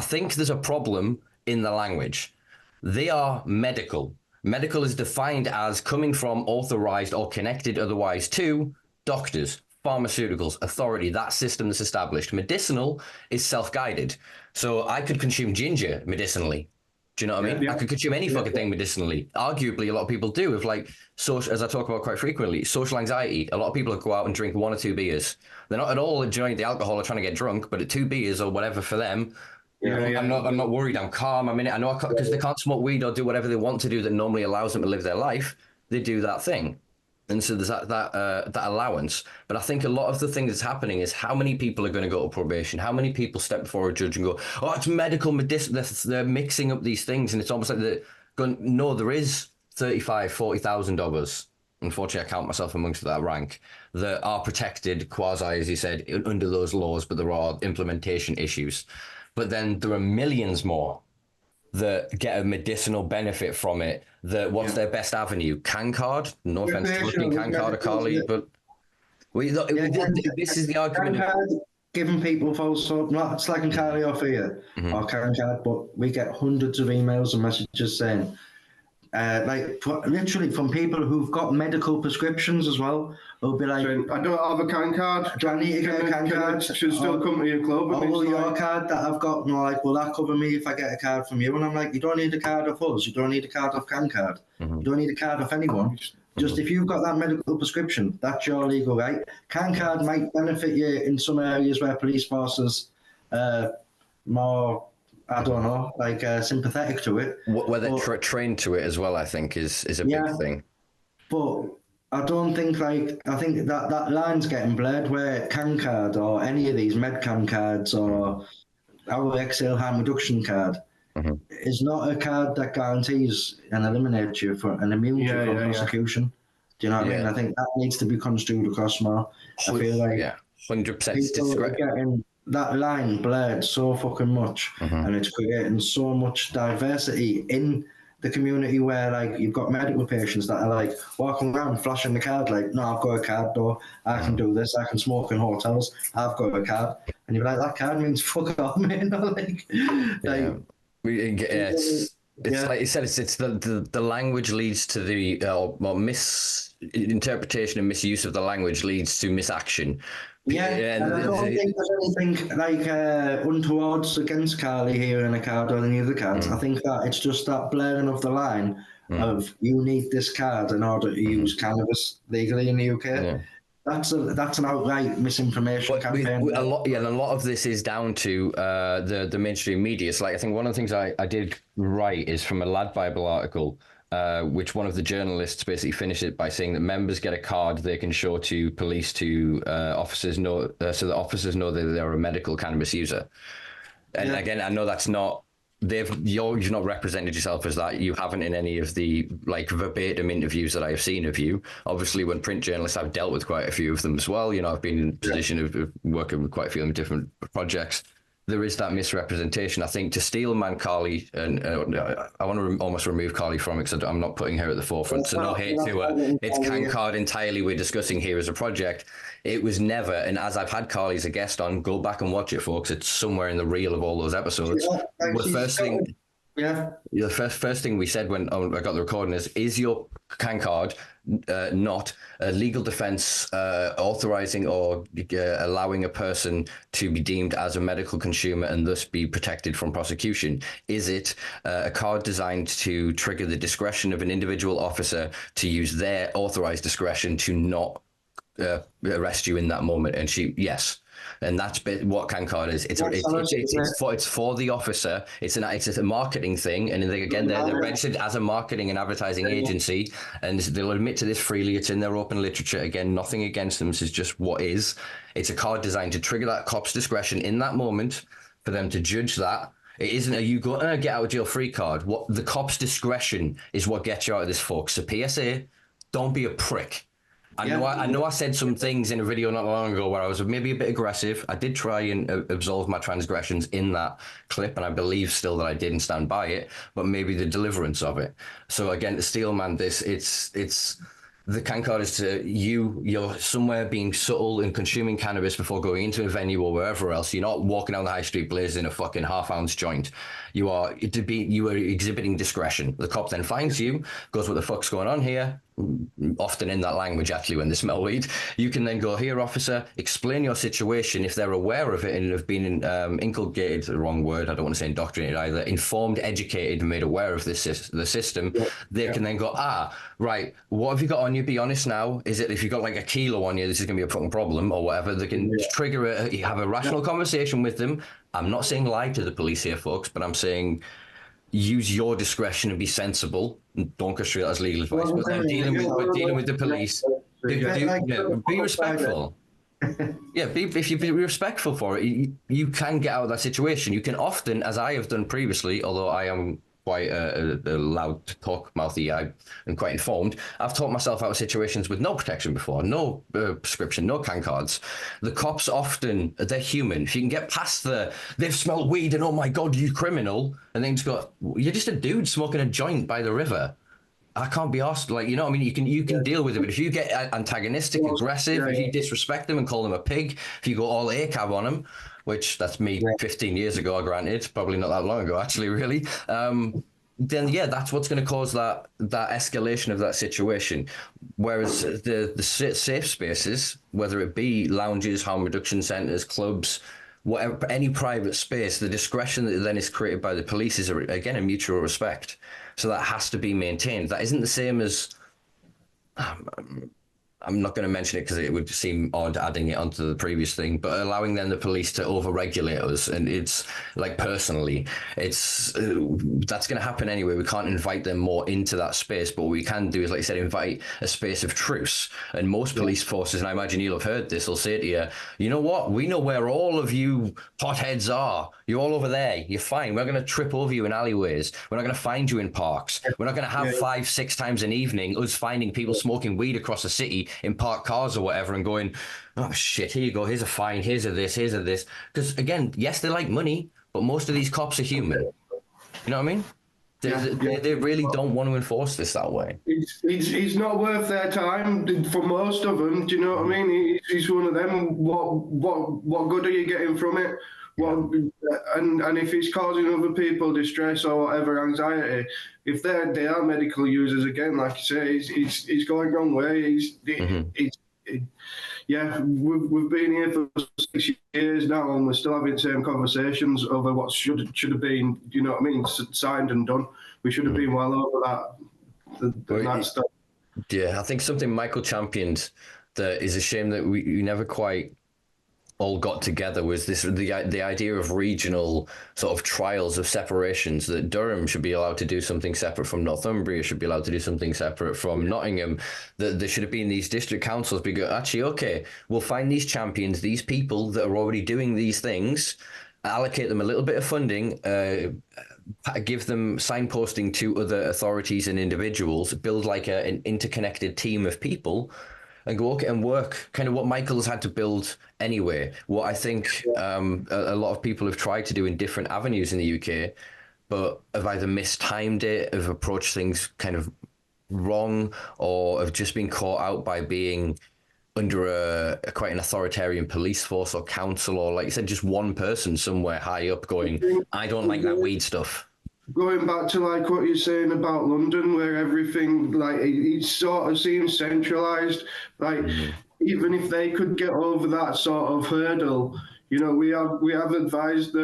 think there's a problem in the language. They are medical. Medical is defined as coming from authorized or connected otherwise to doctors, pharmaceuticals, authority, that system that's established. Medicinal is self-guided. So I could consume ginger medicinally. Do you know what I mean? Yeah. I could consume any fucking thing medicinally. Arguably, a lot of people do. With like, social, as I talk about quite frequently, social anxiety. A lot of people go out and drink 1 or 2 beers. They're not at all enjoying the alcohol or trying to get drunk, but at 2 beers or whatever for them, I'm not worried. I'm calm. I mean, I know because they can't smoke weed or do whatever they want to do that normally allows them to live their life. They do that thing. And so there's that allowance. But I think a lot of the thing that's happening is how many people are going to go to probation? How many people step before a judge and go, oh, it's medical medicine. They're mixing up these things. And it's almost like they're going, no, there is $35,000, $40,000. Unfortunately, I count myself amongst that rank that are protected, quasi, as you said, under those laws. But there are implementation issues. But then there are millions more that get a medicinal benefit from it. That what's their best avenue? Can card? No offense to looking Can card or Carly, but this is the argument. Giving people false hope, not slagging Carly off here or Can card, but we get hundreds of emails and messages saying, literally from people who've got medical prescriptions as well. They'll be like, I don't have a Can card. Do I need to get a Can card? Should still come to your club. Oh, well, your card that I've got, will that cover me if I get a card from you? And I'm like, you don't need a card off us. You don't need a card off Can card. You don't need a card off anyone. Just if you've got that medical prescription, that's your legal right. Can card might benefit you in some areas where police forces more, I don't know, like sympathetic to it. Where they're trained to it as well, I think, is a big thing. But I don't think, I think that line's getting blurred where Can card or any of these Medcan cards or our Exhale Harm Reduction card is not a card that guarantees and eliminates you for an immunity from prosecution. Do you know what I mean? I think that needs to be construed across more. I feel like 100% people are getting that line blurred so fucking much, and it's creating so much diversity in the community where you've got medical patients that are walking around flashing the card no, I've got a card though, I can do this, I can smoke in hotels, I've got a card, and you're like, that card means fuck off, man. It's like you said, it's the language leads to the misinterpretation and misuse of the language leads to misaction. And I don't think there's anything untowards against Carly here in a card or any other cards. I think that it's just that blurring of the line of you need this card in order to use cannabis legally in the UK. That's an outright misinformation campaign. A lot of this is down to the mainstream media. So I think one of the things I did write is from a Lad Bible article, which one of the journalists basically finished it by saying that members get a card they can show to police to officers know, so that officers know that they're a medical cannabis user. And again, I know that's not. You've not represented yourself as that. You haven't in any of the verbatim interviews that I have seen of you. Obviously, when print journalists, I've dealt with quite a few of them as well. I've been in a position of working with quite a few of them different projects. there is that misrepresentation. I think to steel man Carly, and I want to almost remove Carly from it because I'm not putting her at the forefront. So no hate to her. It's Cancard entirely we're discussing here as a project. It was never, and as I've had Carly as a guest on, go back and watch it, folks. It's somewhere in the reel of all those episodes. The first thing we said when I got the recording is your Cancard not a legal defense authorizing or allowing a person to be deemed as a medical consumer and thus be protected from prosecution? Is it a card designed to trigger the discretion of an individual officer to use their authorized discretion to not arrest you in that moment? And yes. And that's what Cancard is. It's for the officer. It's a marketing thing, and they're registered as a marketing and advertising agency, and they'll admit to this freely. It's in their open literature. Again, nothing against them. This is just what is. It's a card designed to trigger that cop's discretion in that moment for them to judge that. It isn't a you go get out of jail free card. What the cop's discretion is what gets you out of this, folks. So PSA, don't be a prick. I know I said some things in a video not long ago where I was maybe a bit aggressive. I did try and absolve my transgressions in that clip, and I believe still that I did and stand by it, but maybe the deliverance of it. So again, to Steelman, it's the Cancard is to you're somewhere being subtle and consuming cannabis before going into a venue or wherever else. You're not walking down the high street blazing a fucking half-ounce joint. You are exhibiting discretion. The cop then finds you, goes, what the fuck's going on here? Often in that language, actually, when they smell weed. You can then go, here, officer, explain your situation. If they're aware of it and have been inculcated, the wrong word, I don't want to say indoctrinated either, informed, educated, and made aware of the system, they can then go, right, what have you got on you? Be honest now. Is it if you've got like a kilo on you, this is going to be a fucking problem or whatever? They can trigger it, have a rational conversation with them. I'm not saying lie to the police here, folks, but I'm saying use your discretion and be sensible. Don't go straight as legal advice. But then dealing with the police, be respectful. If you be respectful for it, you can get out of that situation. You can often, as I have done previously, although I am quite a loud talk mouthy and quite informed, I've taught myself out of situations with no protection before, no prescription, no Cancards. The cops often, they're human. If you can get past they've smelled weed and oh my God, you criminal, and then just go, you're just a dude smoking a joint by the river. I can't be asked, like, you know what I mean? You can deal with it, but if you get antagonistic, aggressive, if you disrespect them and call them a pig, if you go all ACAB on them, which that's me 15 years ago, granted, probably not that long ago, actually, really, then that's what's going to cause that escalation of that situation. Whereas the safe spaces, whether it be lounges, harm reduction centres, clubs, whatever, any private space, the discretion that then is created by the police is, again, a mutual respect. So that has to be maintained. That isn't the same as... I'm not going to mention it because it would seem odd adding it onto the previous thing, but allowing then the police to overregulate us, and it's like personally, that's going to happen anyway. We can't invite them more into that space, but what we can do is, like I said, invite a space of truce. And most police forces, and I imagine you'll have heard this, will say to you, you know what? We know where all of you potheads are. You're all over there. You're fine. We're going to trip over you in alleyways. We're not going to find you in parks. We're not going to have 5-6 times an evening us finding people smoking weed across the city in parked cars or whatever and going, oh shit, here you go, here's a fine, here's a this. Because again, yes, they like money, but most of these cops are human. You know what I mean? They really don't want to enforce this that way. It's not worth their time for most of them. Do you know what I mean? It's one of them. What good are you getting from it? And if it's causing other people distress or whatever, anxiety, if they are medical users, again, like you say, it's going wrong way. We've been here for 6 years now, and we're still having the same conversations over what should have been, you know what I mean, signed and done. We should have been well over that stuff. Yeah, I think something Michael championed that is a shame that we never quite all got together was the idea of regional sort of trials of separations, that Durham should be allowed to do something separate from Northumbria, should be allowed to do something separate from Nottingham, that there should have been these district councils because actually, okay, we'll find these champions, these people that are already doing these things, allocate them a little bit of funding, give them signposting to other authorities and individuals, build like an interconnected team of people. and go, okay, and work kind of what Michael's had to build anyway. What I think a lot of people have tried to do in different avenues in the UK, but have either mistimed it, have approached things kind of wrong, or have just been caught out by being under a quite an authoritarian police force or council, or like you said, just one person somewhere high up going, I don't like that weed stuff. Going back to like what you're saying about London, where everything like it sort of seems centralized. Like even if they could get over that sort of hurdle, you know, we have advised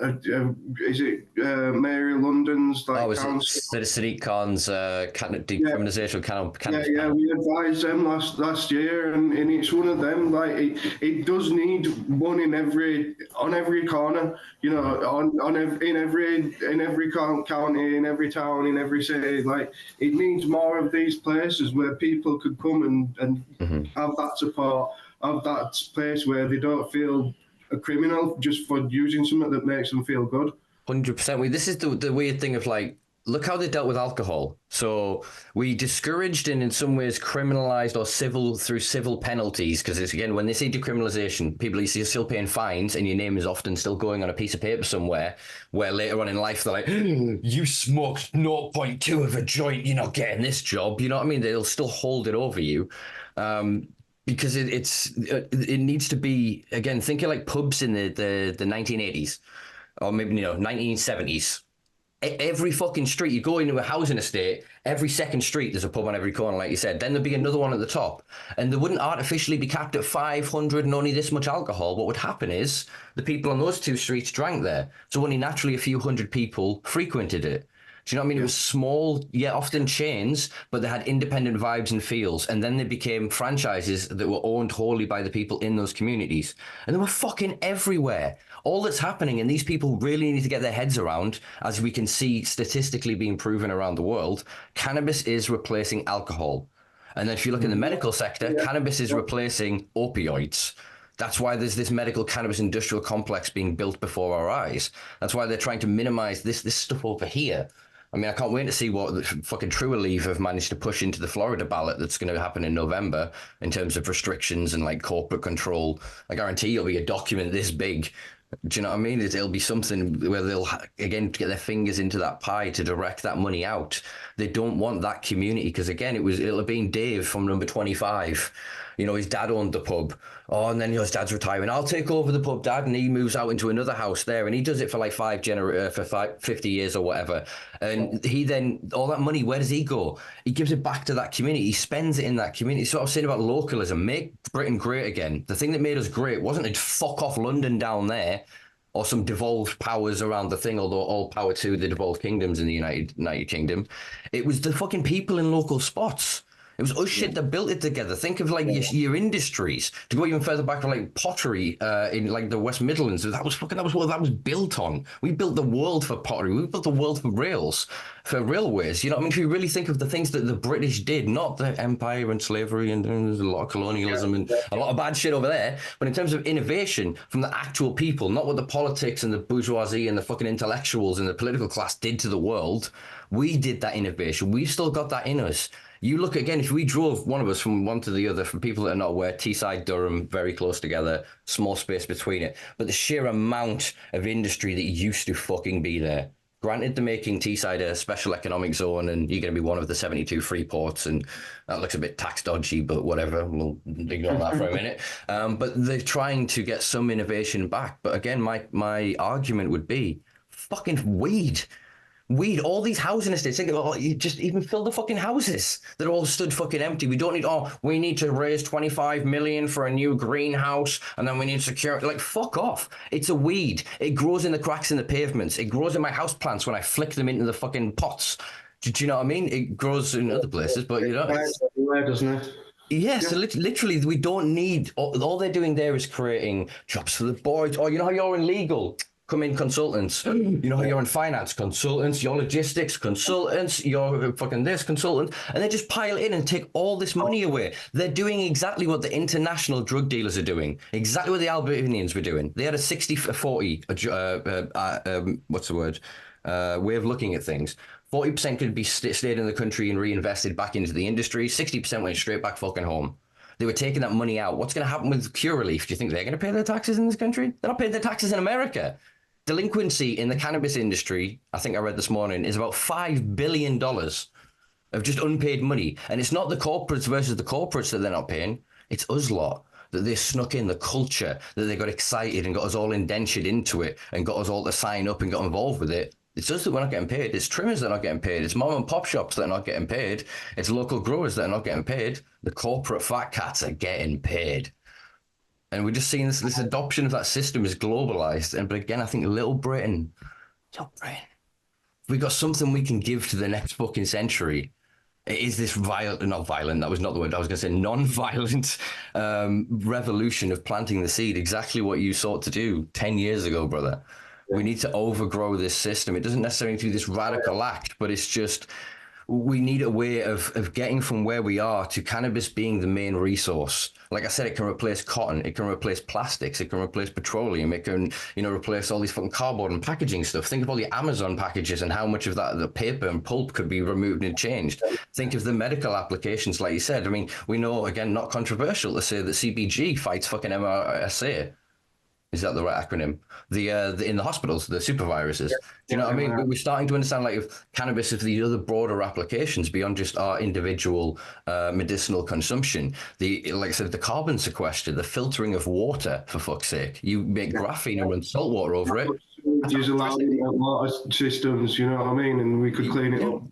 is it Mary London's like council? It Sadiq Khan's decriminalisation of cannabis? Yeah, we advised them last year, and it's one of them. Like it does need one on every corner. You know, in every county, in every town, in every city. Like it needs more of these places where people could come and have that support, have that place where they don't feel a criminal just for using something that makes them feel good. 100%. This is the weird thing of like, look how they dealt with alcohol. So we discouraged and in some ways criminalized or through civil penalties, because it's, again, when they say decriminalization, people are still paying fines and your name is often still going on a piece of paper somewhere, where later on in life they're like, you smoked 0.2 of a joint, you're not getting this job. You know what I mean? They'll still hold it over you. Because it needs to be, again, thinking like pubs in the 1980s or maybe 1970s. Every fucking street, you go into a housing estate, every second street there's a pub on every corner, like you said. Then there'd be another one at the top, and they wouldn't artificially be capped at 500 and only this much alcohol. What would happen is the people on those two streets drank there, so only naturally a few hundred people frequented it. Do you know what I mean? It was small, often chains, but they had independent vibes and feels. And then they became franchises that were owned wholly by the people in those communities. And they were fucking everywhere. All that's happening, and these people really need to get their heads around, as we can see statistically being proven around the world, cannabis is replacing alcohol. And then if you look in the medical sector, cannabis is replacing opioids. That's why there's this medical cannabis industrial complex being built before our eyes. That's why they're trying to minimize this stuff over here. I mean, I can't wait to see what the fucking Trulieve have managed to push into the Florida ballot that's going to happen in November in terms of restrictions and like corporate control. I guarantee it'll be a document this big. Do you know what I mean? It'll be something where they'll, again, get their fingers into that pie to direct that money out. They don't want that community because, again, it'll have been Dave from number 25. You know, his dad owned the pub. Oh, and then his dad's retiring. I'll take over the pub, Dad. And he moves out into another house there. And he does it for like 50 years or whatever. And he then, all that money, where does he go? He gives it back to that community. He spends it in that community. So I was saying about localism. Make Britain great again. The thing that made us great wasn't to fuck off London down there or some devolved powers around the thing, although all power to the devolved kingdoms in the United Kingdom. It was the fucking people in local spots. It was us shit that built it together. Think of like your industries. To go even further back, like pottery in like the West Midlands. That was what that was built on. We built the world for pottery. We built the world for railways. You know what I mean? If you really think of the things that the British did, not the empire and slavery, and there's a lot of colonialism and a lot of bad shit over there. But in terms of innovation from the actual people, not what the politics and the bourgeoisie and the fucking intellectuals and the political class did to the world, we did that innovation. We've still got that in us. You look again, if we drove one of us from one to the other, for people that are not aware, Teesside, Durham, very close together, small space between it. But the sheer amount of industry that used to fucking be there. Granted, they're making Teesside a special economic zone and you're going to be one of the 72 free ports, and that looks a bit tax dodgy, but whatever, we'll ignore that for a minute. But they're trying to get some innovation back. But again, my argument would be fucking weed. All these housing estates, you just even fill the fucking houses. They're all stood fucking empty. We don't need, we need to raise 25 million for a new greenhouse and then we need security. Like, fuck off. It's a weed. It grows in the cracks in the pavements. It grows in my house plants when I flick them into the fucking pots. Do you know what I mean? It grows in other places, but you know. It's everywhere, doesn't it? Yes, so literally, we don't need, all they're doing there is creating jobs for the boys. Oh, you know how you're in legal? Come in consultants. You know how you're in finance, consultants, your logistics, consultants, your fucking this, consultant, and they just pile in and take all this money away. They're doing exactly what the international drug dealers are doing, exactly what the Albanians were doing. They had a 60-40, what's the word, way of looking at things. 40% could be stayed in the country and reinvested back into the industry. 60% went straight back fucking home. They were taking that money out. What's going to happen with Curaleaf? Do you think they're going to pay their taxes in this country? They're not paying their taxes in America. Delinquency in the cannabis industry, I think I read this morning, is about $5 billion of just unpaid money. And it's not the corporates versus the corporates that they're not paying. It's us lot that they snuck in the culture, that they got excited and got us all indentured into it and got us all to sign up and got involved with it. It's us that we're not getting paid. It's trimmers that are not getting paid. It's mom and pop shops that are not getting paid. It's local growers that are not getting paid. The corporate fat cats are getting paid. And we're just seeing this adoption of that system is globalized. But again, I think Little Britain, we got something we can give to the next fucking century. It is this not violent, that was not the word I was going to say, non-violent revolution of planting the seed, exactly what you sought to do 10 years ago, brother. We need to overgrow this system. It doesn't necessarily need to be this radical act, but it's just, we need a way of getting from where we are to cannabis being the main resource. Like I said, it can replace cotton, it can replace plastics, it can replace petroleum, it can, replace all these fucking cardboard and packaging stuff. Think of all the Amazon packages and how much of that, the paper and pulp could be removed and changed. Think of the medical applications, like you said. I mean, we know, again, not controversial to say that CBG fights fucking MRSA. Is that the right acronym? The in the hospitals, the super viruses. Do you know what I mean? We're starting to understand, like, if cannabis, if the other broader applications beyond just our individual medicinal consumption. Like I said, the carbon sequester, the filtering of water, for fuck's sake. You make graphene and run salt water over it. Use allowing water systems, you know what I mean? And we could clean it up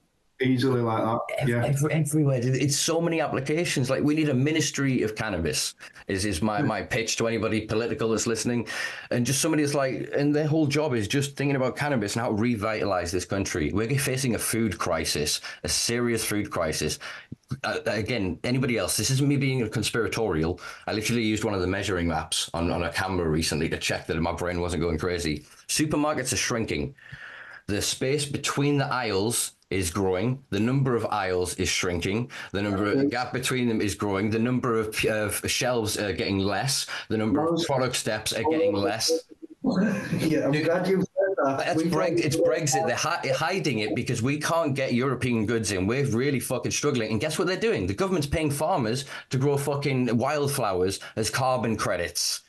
easily like that. Everywhere. It's so many applications. Like, we need a ministry of cannabis is my pitch to anybody political that's listening. And just somebody that's like, and their whole job is just thinking about cannabis and how to revitalize this country. We're facing a food crisis, a serious food crisis. Again, anybody else, this isn't me being a conspiratorial. I literally used one of the measuring maps on a camera recently to check that my brain wasn't going crazy. Supermarkets are shrinking. The space between the aisles is growing. The number of aisles is shrinking. The gap between them is growing. The number of shelves are getting less. The number of product steps are getting less. Yeah, I'm glad you said that. It's Brexit. They're hiding it because we can't get European goods in. We're really fucking struggling. And guess what they're doing? The government's paying farmers to grow fucking wildflowers as carbon credits.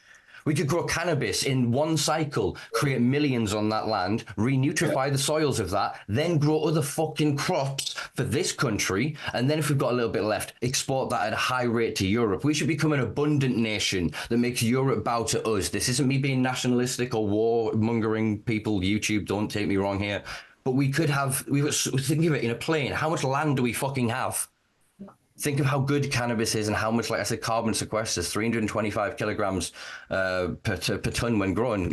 We could grow cannabis in one cycle, create millions on that land, renutrify the soils of that, then grow other fucking crops for this country. And then if we've got a little bit left, export that at a high rate to Europe. We should become an abundant nation that makes Europe bow to us. This isn't me being nationalistic or war-mongering people. YouTube, don't take me wrong here. But we were thinking of it in a plane. How much land do we fucking have? Think of how good cannabis is and how much, like I said, carbon sequesters, 325 kilograms per ton when grown.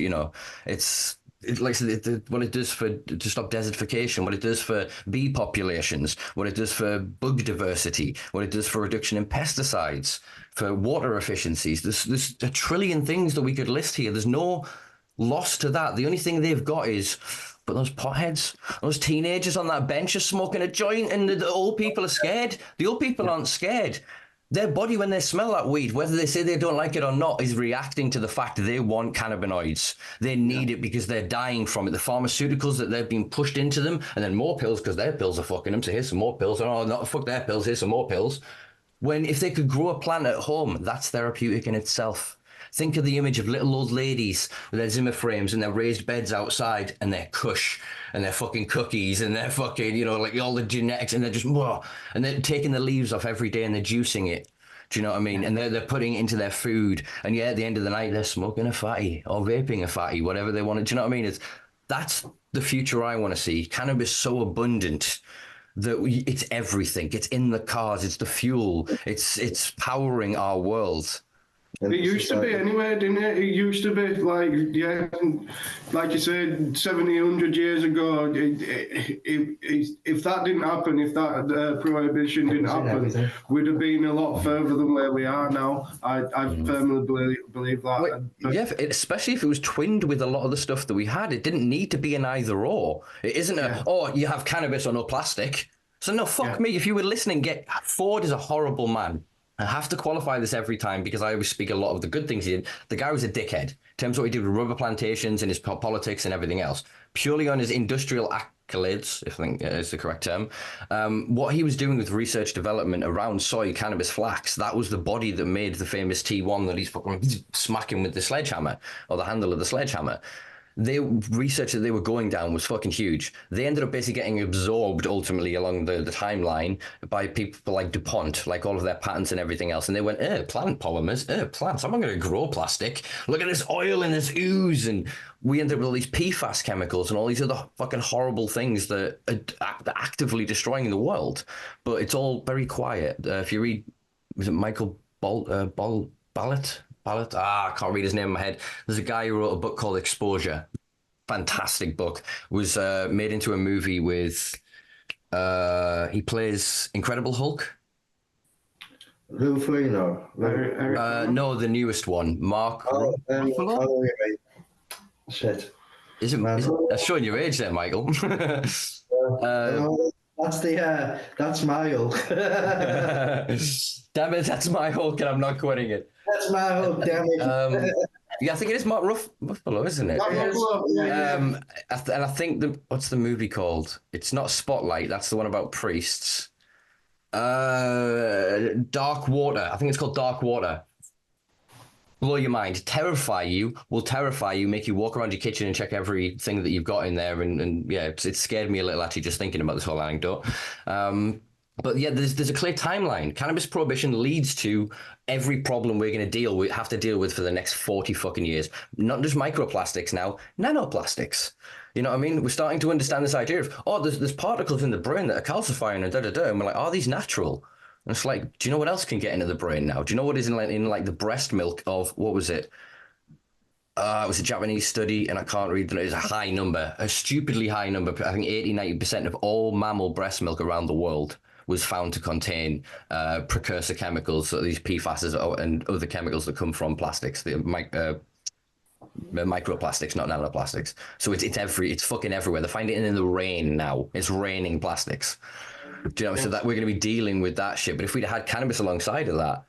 It's like I said, what it does to stop desertification, what it does for bee populations, what it does for bug diversity, what it does for reduction in pesticides, for water efficiencies. There's a trillion things that we could list here. There's no loss to that. The only thing they've got is, but those potheads, those teenagers on that bench are smoking a joint, and the old people are scared. The old people aren't scared. Their body, when they smell that weed, whether they say they don't like it or not, is reacting to the fact that they want cannabinoids. They need it because they're dying from it. The pharmaceuticals that they're being pushed into them, and then more pills because their pills are fucking them. So here's some more pills. Oh, not fuck their pills. Here's some more pills. When if they could grow a plant at home, that's therapeutic in itself. Think of the image of little old ladies with their Zimmer frames and their raised beds outside and their kush and their fucking cookies and their fucking, like all the genetics, and they're just, whoa, and they're taking the leaves off every day and they're juicing it. Do you know what I mean? And they're putting it into their food. And yeah, at the end of the night, they're smoking a fatty or vaping a fatty, whatever they want to. Do you know what I mean? That's the future I want to see. Cannabis so abundant that it's everything. It's in the cars. It's the fuel. It's powering our world. It used to be anyway, didn't it? It used to be like you said, 70, 100 years ago. If that didn't happen, if that prohibition didn't happen, we'd have been a lot further than where we are now. I firmly believe that. Yeah, especially if it was twinned with a lot of the stuff that we had. It didn't need to be an either or. It isn't you have cannabis or no plastic. So no, fuck me. If you were listening, Ford is a horrible man. I have to qualify this every time because I always speak a lot of the good things he did. The guy was a dickhead in terms of what he did with rubber plantations and his politics and everything else, purely on his industrial accolades, if I think is the correct term. What he was doing with research development around soy, cannabis, flax, that was the body that made the famous T1 that he's fucking smacking with the sledgehammer or the handle of the sledgehammer. The research that they were going down was fucking huge. They ended up basically getting absorbed ultimately along the timeline by people like DuPont, like all of their patents and everything else. And they went, plant polymers, plants, I'm not going to grow plastic. Look at this oil and this ooze. And we ended up with all these PFAS chemicals and all these other fucking horrible things that are actively destroying the world. But it's all very quiet. If you read, was it Michael Ballett? I can't read his name in my head. There's a guy who wrote a book called Exposure. Fantastic book. Was made into a movie with, he plays Incredible Hulk. Lou Ferrigno. No, the newest one. Mark Ruffalo? Shit. That's showing your age there, Michael. That's my Hulk. Damn it, that's my Hulk and I'm not quitting it. That's my Hulk, damn it. Yeah, I think it is Mark Ruffalo, isn't it? And I think what's the movie called? It's not Spotlight. That's the one about priests. Dark Water. I think it's called Dark Water. Blow your mind, will terrify you, make you walk around your kitchen and check everything that you've got in there. And yeah, it scared me a little actually just thinking about this whole anecdote. But yeah, there's a clear timeline. Cannabis prohibition leads to every problem we're going to have to deal with for the next 40 fucking years. Not just microplastics now, nanoplastics. You know what I mean? We're starting to understand this idea of, there's particles in the brain that are calcifying and da-da-da. And we're like, are these natural? And it's like, do you know what else can get into the brain now? Do you know what is in the breast milk of, what was it? It was a Japanese study, and I can't read it. It was a high number, a stupidly high number. I think 80-90% of all mammal breast milk around the world was found to contain precursor chemicals, so these PFAS and other chemicals that come from plastics, the microplastics, not nanoplastics. So it's fucking everywhere. They're finding it in the rain now. It's raining plastics. Do you know? So that we're going to be dealing with that shit. But if we'd had cannabis alongside of that,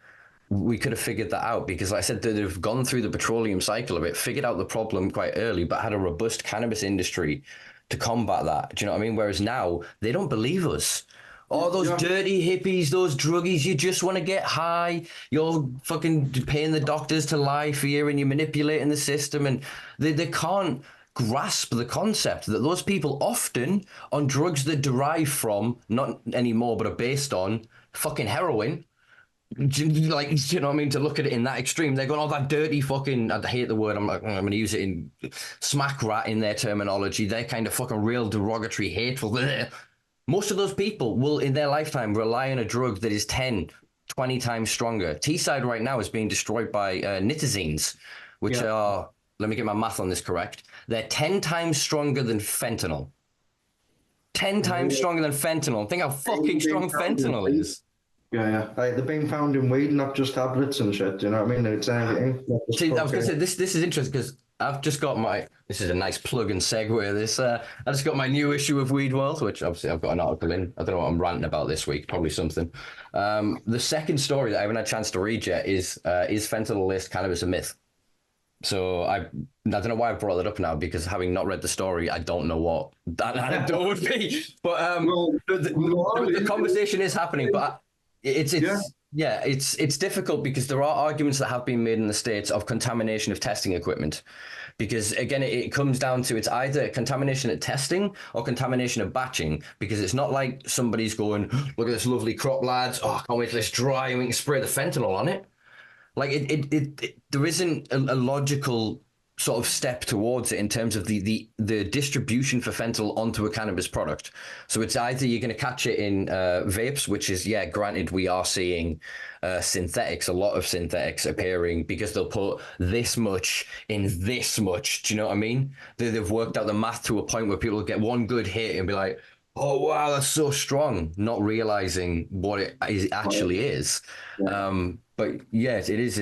we could have figured that out, because like I said, they've gone through the petroleum cycle of it, figured out the problem quite early, but had a robust cannabis industry to combat that. Do you know what I mean? Whereas now they don't believe us. Oh, those dirty hippies, those druggies, you just want to get high. You're fucking paying the doctors to lie for you and you're manipulating the system. And they can't grasp the concept that those people often on drugs that derive from, not anymore, but are based on fucking heroin. Like, you know what I mean? To look at it in that extreme, they're going, oh, that dirty fucking, I hate the word, I'm going to use it in smack rat in their terminology. They're kind of fucking real derogatory, hateful. Most of those people will, in their lifetime, rely on a drug that is 10, 20 times stronger. Teesside right now is being destroyed by nitazines, which are, let me get my math on this correct, they're 10 times stronger than fentanyl. 10 times stronger than fentanyl. Think how fucking strong fentanyl is. Yeah. Like, they're being found in weed, not just tablets and shit. Do you know what I mean? It's everything. See, I was going to say, this is interesting because I've just got this is a nice plug and segue. I just got my new issue of Weed World, which obviously I've got an article in. I don't know what I'm ranting about this week, probably something. The second story that I haven't had a chance to read yet is fentanyl-laced cannabis a myth? So I don't know why I brought that up now, because having not read the story, I don't know what that anecdote would be. But the conversation is happening, but it's difficult because there are arguments that have been made in the States of contamination of testing equipment. Because again, it comes down to, it's either contamination at testing or contamination of batching, because it's not like somebody's going, look at this lovely crop, lads. Oh, I can't wait till it's dry and we can spray the fentanyl on it. Like there isn't a logical sort of step towards it in terms of the distribution for fentanyl onto a cannabis product. So it's either you're going to catch it in vapes, which is, granted, we are seeing synthetics, a lot of synthetics appearing, because they'll put this much in this much. Do you know what I mean? They've worked out the math to a point where people get one good hit and be like, oh, wow, that's so strong, not realizing what it actually is. Yeah. But yeah, it is.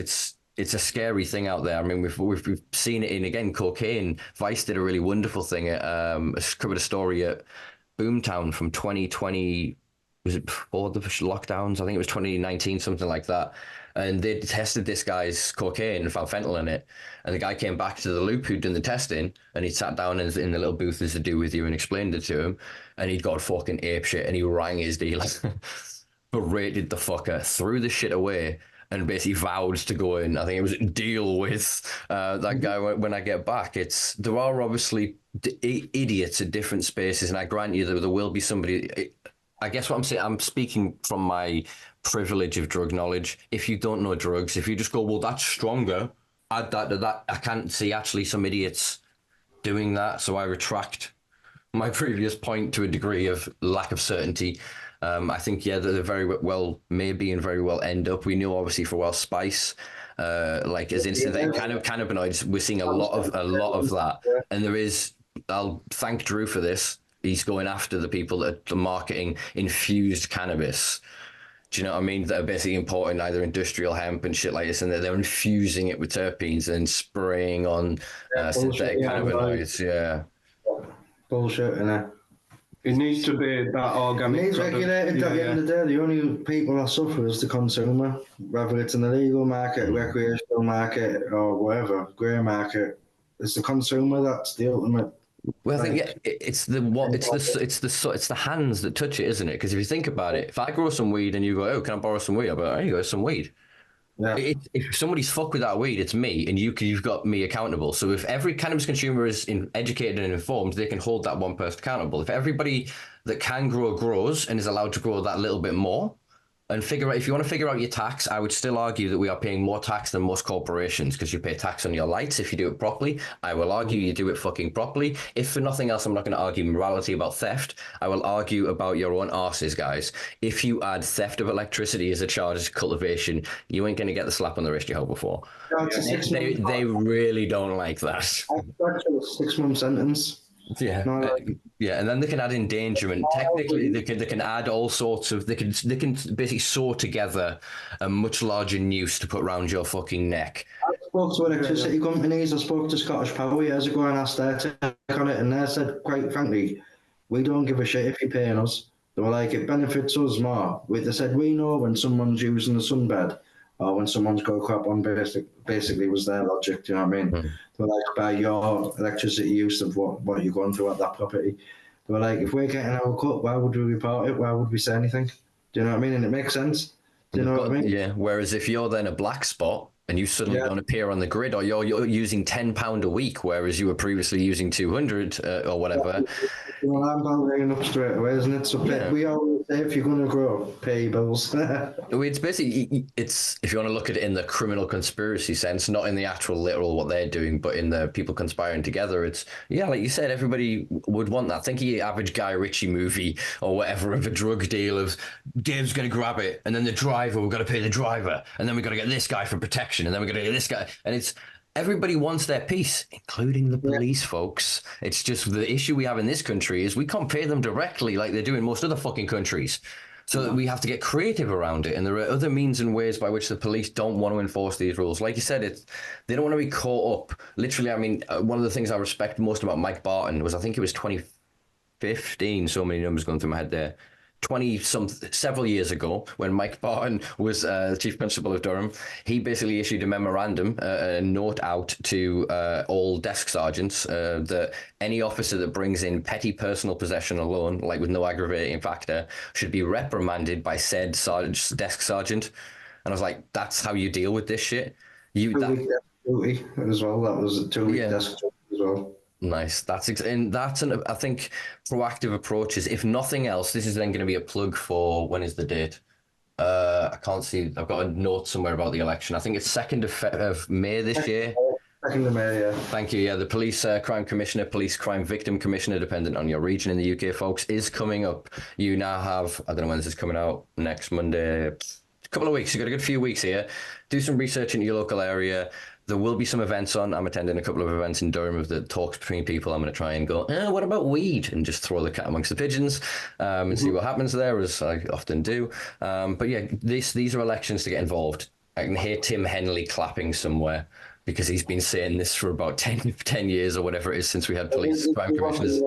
It's a scary thing out there. I mean, we've seen it in, again, cocaine. Vice did a really wonderful thing at covered a story at Boomtown from 2020. was it before the lockdowns? I think it was 2019, something like that. And they tested this guy's cocaine and found fentanyl in it. And the guy came back to the loop who'd done the testing, and he sat down in the little booth as to do with you and explained it to him. And he'd got fucking apeshit, and he rang his dealer, berated the fucker, threw the shit away, and basically vowed to go in. I think it was deal with that guy when I get back. There are obviously idiots at different spaces, and I grant you that there will be somebody. I guess what I'm saying, I'm speaking from my privilege of drug knowledge. If you don't know drugs, if you just go, well, that's stronger, add that to that. I can't see actually some idiots doing that. So I retract my previous point to a degree of lack of certainty. I think, yeah, that they very well maybe and very well end up. We know obviously for well spice, like as instant kind of cannabinoids, we're seeing a lot of that. And there is, I'll thank Drew for this. He's going after the people that are marketing infused cannabis. Do you know what I mean? That are basically importing either industrial hemp and shit like this, and they're infusing it with terpenes and spraying on synthetic cannabinoids. Yeah. Bullshit, innit? It needs to be that organic. It needs regulated. At the end of the day, the only people that suffer is the consumer, whether it's an illegal market, recreational market, or whatever, grey market. It's the consumer that's the ultimate. Well, I think it's the hands that touch it, isn't it? Because if you think about it, if I grow some weed and you go, "Oh, can I borrow some weed?" I'll be like, "There you go, some weed." Yeah. If somebody's fucked with that weed, it's me, and you've got me accountable. So if every cannabis consumer is educated and informed, they can hold that one person accountable. If everybody that can grow grows and is allowed to grow that little bit more, and figure out, if you want to figure out your tax, I would still argue that we are paying more tax than most corporations, because you pay tax on your lights if you do it properly. I will argue you do it fucking properly. If for nothing else, I'm not going to argue morality about theft. I will argue about your own arses, guys. If you add theft of electricity as a charge as cultivation, you ain't going to get the slap on the wrist you hoped for. They really don't like that. That's a 6-month sentence. Yeah, yeah, and then they can add endangerment. Technically, they can add all sorts of. They can basically sew together a much larger noose to put around your fucking neck. I spoke to electricity companies. I spoke to Scottish Power years ago and asked their take on it, and they said, quite frankly, we don't give a shit if you're paying us. They were like, it benefits us more. They said, we know when someone's using a sunbed or when someone's got crap on, basically was their logic, do you know what I mean? They were like, by your electricity use of what you're going through at that property. They were like, if we're getting our cut, why would we report it? Why would we say anything? Do you know what I mean? And it makes sense. Do you know what I mean? Yeah, whereas if you're then a black spot and you suddenly don't appear on the grid, or you're using £10 a week, whereas you were previously using 200 or whatever. Well, I'm ringing up straight away, isn't it? So we always say, if you're going to grow, pay your bills. It's basically, if you want to look at it in the criminal conspiracy sense, not in the actual literal what they're doing, but in the people conspiring together, it's, yeah, like you said, everybody would want that. Think of your average Guy Ritchie movie or whatever of a drug deal of Dave's going to grab it, and then the driver, we've got to pay the driver, and then we've got to get this guy for protection, and then we've got to get this guy. And it's, everybody wants their piece, including the police, folks. It's just the issue we have in this country is we can't pay them directly like they do in most other fucking countries. So we have to get creative around it. And there are other means and ways by which the police don't want to enforce these rules. Like you said, they don't want to be caught up. Literally, I mean, one of the things I respect most about Mike Barton was, I think it was 2015, so many numbers going through my head there. Several years ago, when Mike Barton was Chief Constable of Durham, he basically issued a memorandum, a note out to all desk sergeants that any officer that brings in petty personal possession alone, like with no aggravating factor, should be reprimanded by said desk sergeant. And I was like, that's how you deal with this shit? Duty as well. That was a 2-week desk job as well. Nice. That's I think proactive approaches. If nothing else, this is then going to be a plug for, when is the date? I can't see. I've got a note somewhere about the election. I think it's 2nd of May this year. 2nd of May, yeah. Thank you. Yeah, the police crime commissioner, police crime victim commissioner, dependent on your region in the UK, folks, is coming up. You now have, I don't know when this is coming out, next Monday, a couple of weeks. You've got a good few weeks here. Do some research into your local area. There will be some events on. I'm attending a couple of events in Durham of the talks between people. I'm going to try and go, what about weed? And just throw the cat amongst the pigeons and see what happens there, as I often do. But yeah, these are elections to get involved. I can hear Tim Henley clapping somewhere. because he's been saying this for about 10 years or whatever it is since we had police crime commissioners.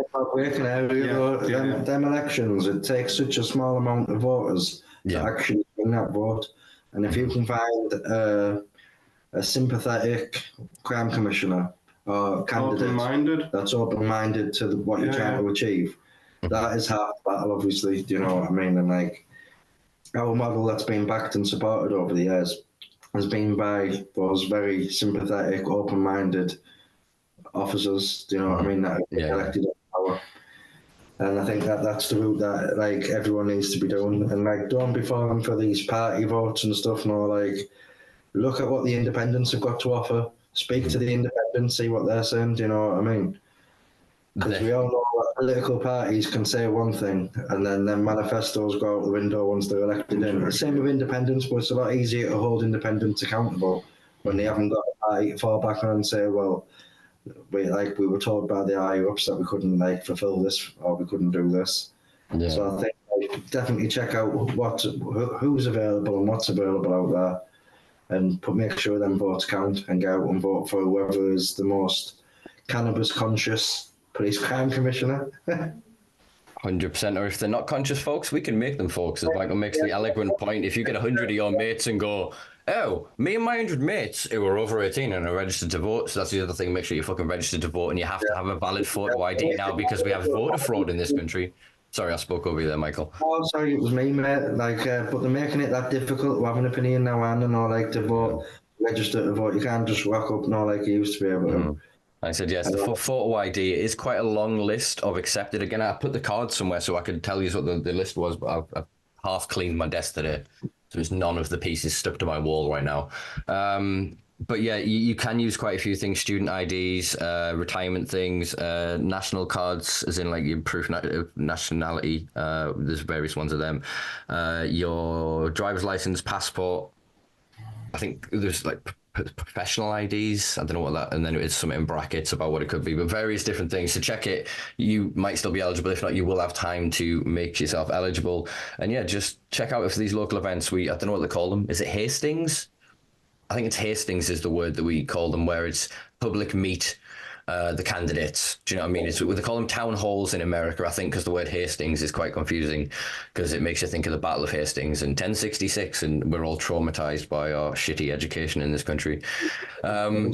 Them elections, it takes such a small amount of voters to actually win that vote. And if you can find a sympathetic crime commissioner or candidate that's open-minded to what you're trying to achieve, that is half the battle, obviously. Do you know what I mean? And like our model that's been backed and supported over the years has been by those very sympathetic, open-minded officers. Do you know what I mean? That have been elected to power. And I think that's the route that like everyone needs to be doing. And like, don't be falling for these party votes and stuff. No, like, look at what the independents have got to offer. Speak to the independents, see what they're saying. Do you know what I mean? Because we all know that political parties can say one thing and then their manifestos go out the window once they're elected in. The same with independents, but it's a lot easier to hold independents accountable when they haven't got a party to fall back on and say, well, we were told by the higher ups that we couldn't like fulfill this or we couldn't do this. Yeah. So I think definitely check out who's available and what's available out there, and make sure them votes count and go out and vote for whoever is the most cannabis conscious police crime commissioner. 100%. Or if they're not conscious folks, we can make them folks. As Michael makes the eloquent point, if you get 100 of your mates and go, oh, me and my 100 mates who are over 18 and are registered to vote. So that's the other thing. Make sure you're fucking registered to vote, and you have to have a valid photo ID now because we have voter fraud in this country. Sorry, I spoke over you there, Michael. Oh, sorry, it was me, mate. Like, but they're making it that difficult to have an opinion now, and like to vote, register to vote. You can't just rock up now like you used to be able to. I said yes. The photo ID is quite a long list of accepted. Again, I put the card somewhere so I could tell you what the list was, but I've half cleaned my desk today. So there's none of the pieces stuck to my wall right now. But yeah, you can use quite a few things: student IDs, retirement things, national cards, as in like your proof of nationality. There's various ones of them. Your driver's license, passport. I think there's like professional IDs. I don't know what that, and then it's something in brackets about what it could be, but various different things. So check it. You might still be eligible. If not, you will have time to make yourself eligible. And yeah, just check out if these local events. I don't know what they call them. Is it Hastings? I think it's Hastings is the word that we call them, where it's public meet the candidates. Do you know what I mean? They call them town halls in America, I think, because the word Hastings is quite confusing because it makes you think of the Battle of Hastings in 1066, and we're all traumatized by our shitty education in this country. Anyway,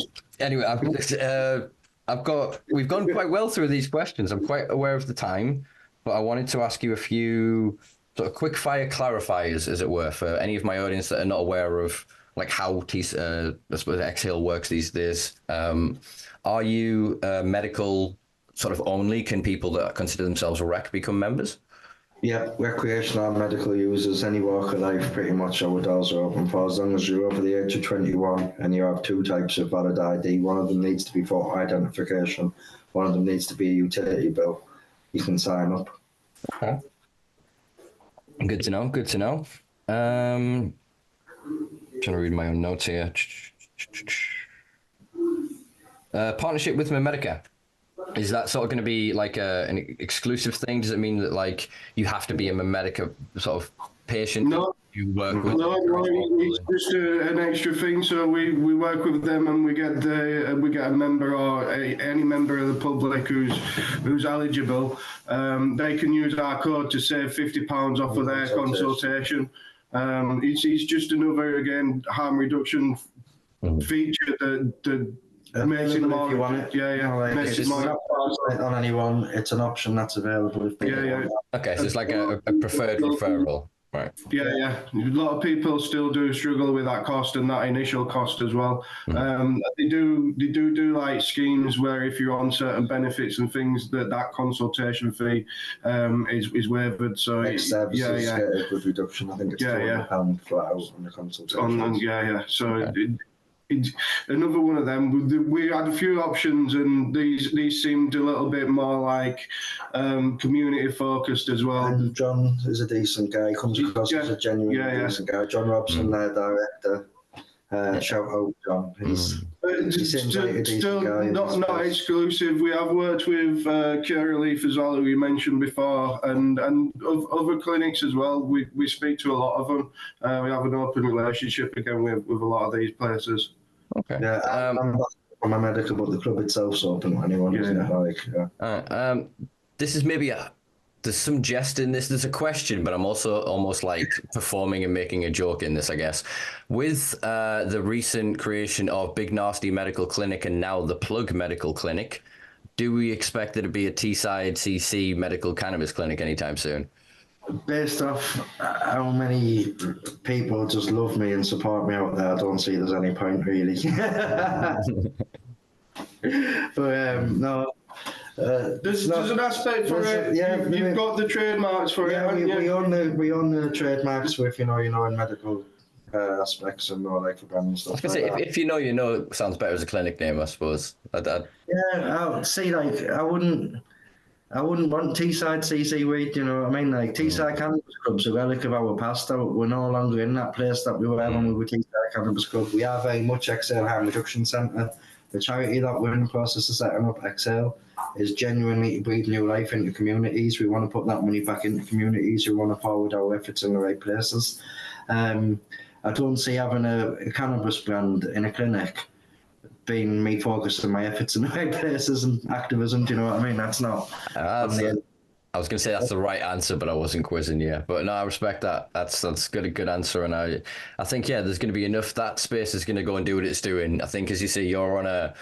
we've gone quite well through these questions. I'm quite aware of the time, but I wanted to ask you a few sort of quick fire clarifiers, as it were, for any of my audience that are not aware of like how I suppose Exhale works these days. Are you medical sort of only? Can people that consider themselves a rec become members? Yeah, recreational and medical users, any walk of life, pretty much our doors are open for, as long as you're over the age of 21 and you have two types of valid ID. One of them needs to be photo identification. One of them needs to be a utility bill. You can sign up. Okay. Good to know. Good to know. Trying to read my own notes here. Partnership with Medica. Is that sort of going to be like an exclusive thing? Does it mean that like you have to be a Medica sort of patient? No, you work with it's just an extra thing. So we work with them, and we get a member or any member of the public who's eligible. They can use our code to save £50 off of their consultation. It's just another, again, harm reduction feature that makes it more. If you want it, makes it more on anyone. It's an option that's available. If Okay, so it's like a preferred referral, right? Yeah. A lot of people still do struggle with that cost and that initial cost as well. They do like schemes where if you're on certain benefits and things, that consultation fee is waived. So services get a good reduction. I think it's £200 flat out on the consultation. So. It's another one of them. We had a few options, and these seemed a little bit more like community focused as well. And John is a decent guy. Comes across as a genuine decent guy. John Robson, their director. Shout out, John. He seems like a decent guy. Not exclusive. We have worked with Cure Relief as well, who we mentioned before, and other clinics as well. We speak to a lot of them. We have an open relationship again with a lot of these places. Okay. Yeah, I'm not on my medical, but the club itself's open to anyone, isn't it? Like, This is maybe there's some jest in this. There's a question, but I'm also almost like performing and making a joke in this, I guess. With the recent creation of Big Nasty Medical Clinic and now the Plug Medical Clinic, do we expect there to be a Teesside CC Medical Cannabis Clinic anytime soon? based off how many people just love me and support me out there, I don't see there's any point really. But no. There's an aspect for it. Yeah, you've got the trademarks for yeah, it. we own the trademarks with in medical aspects and like for brand and stuff. I was gonna say, if you know, sounds better as a clinic name, I suppose. Yeah, I see. Like, I wouldn't want Teesside CC weed. You know what I mean? Like Teesside Cannabis Club's a relic of our past. We're no longer in that place that we were when we were Teesside Cannabis Club. We are very much Exhale Harm Reduction Centre. The charity that we're in the process of setting up, Exhale, is genuinely to breathe new life into communities. We want to put that money back into communities. We want to forward our efforts in the right places. I don't see having a cannabis brand in a clinic being me focusing my efforts in the right places and activism. Do you know what I mean? That's not. I was going to say that's the right answer, but I wasn't quizzing you. But no, I respect that. That's good answer, and I think there's going to be enough. That space is going to go and do what it's doing. I think, as you say, you're on a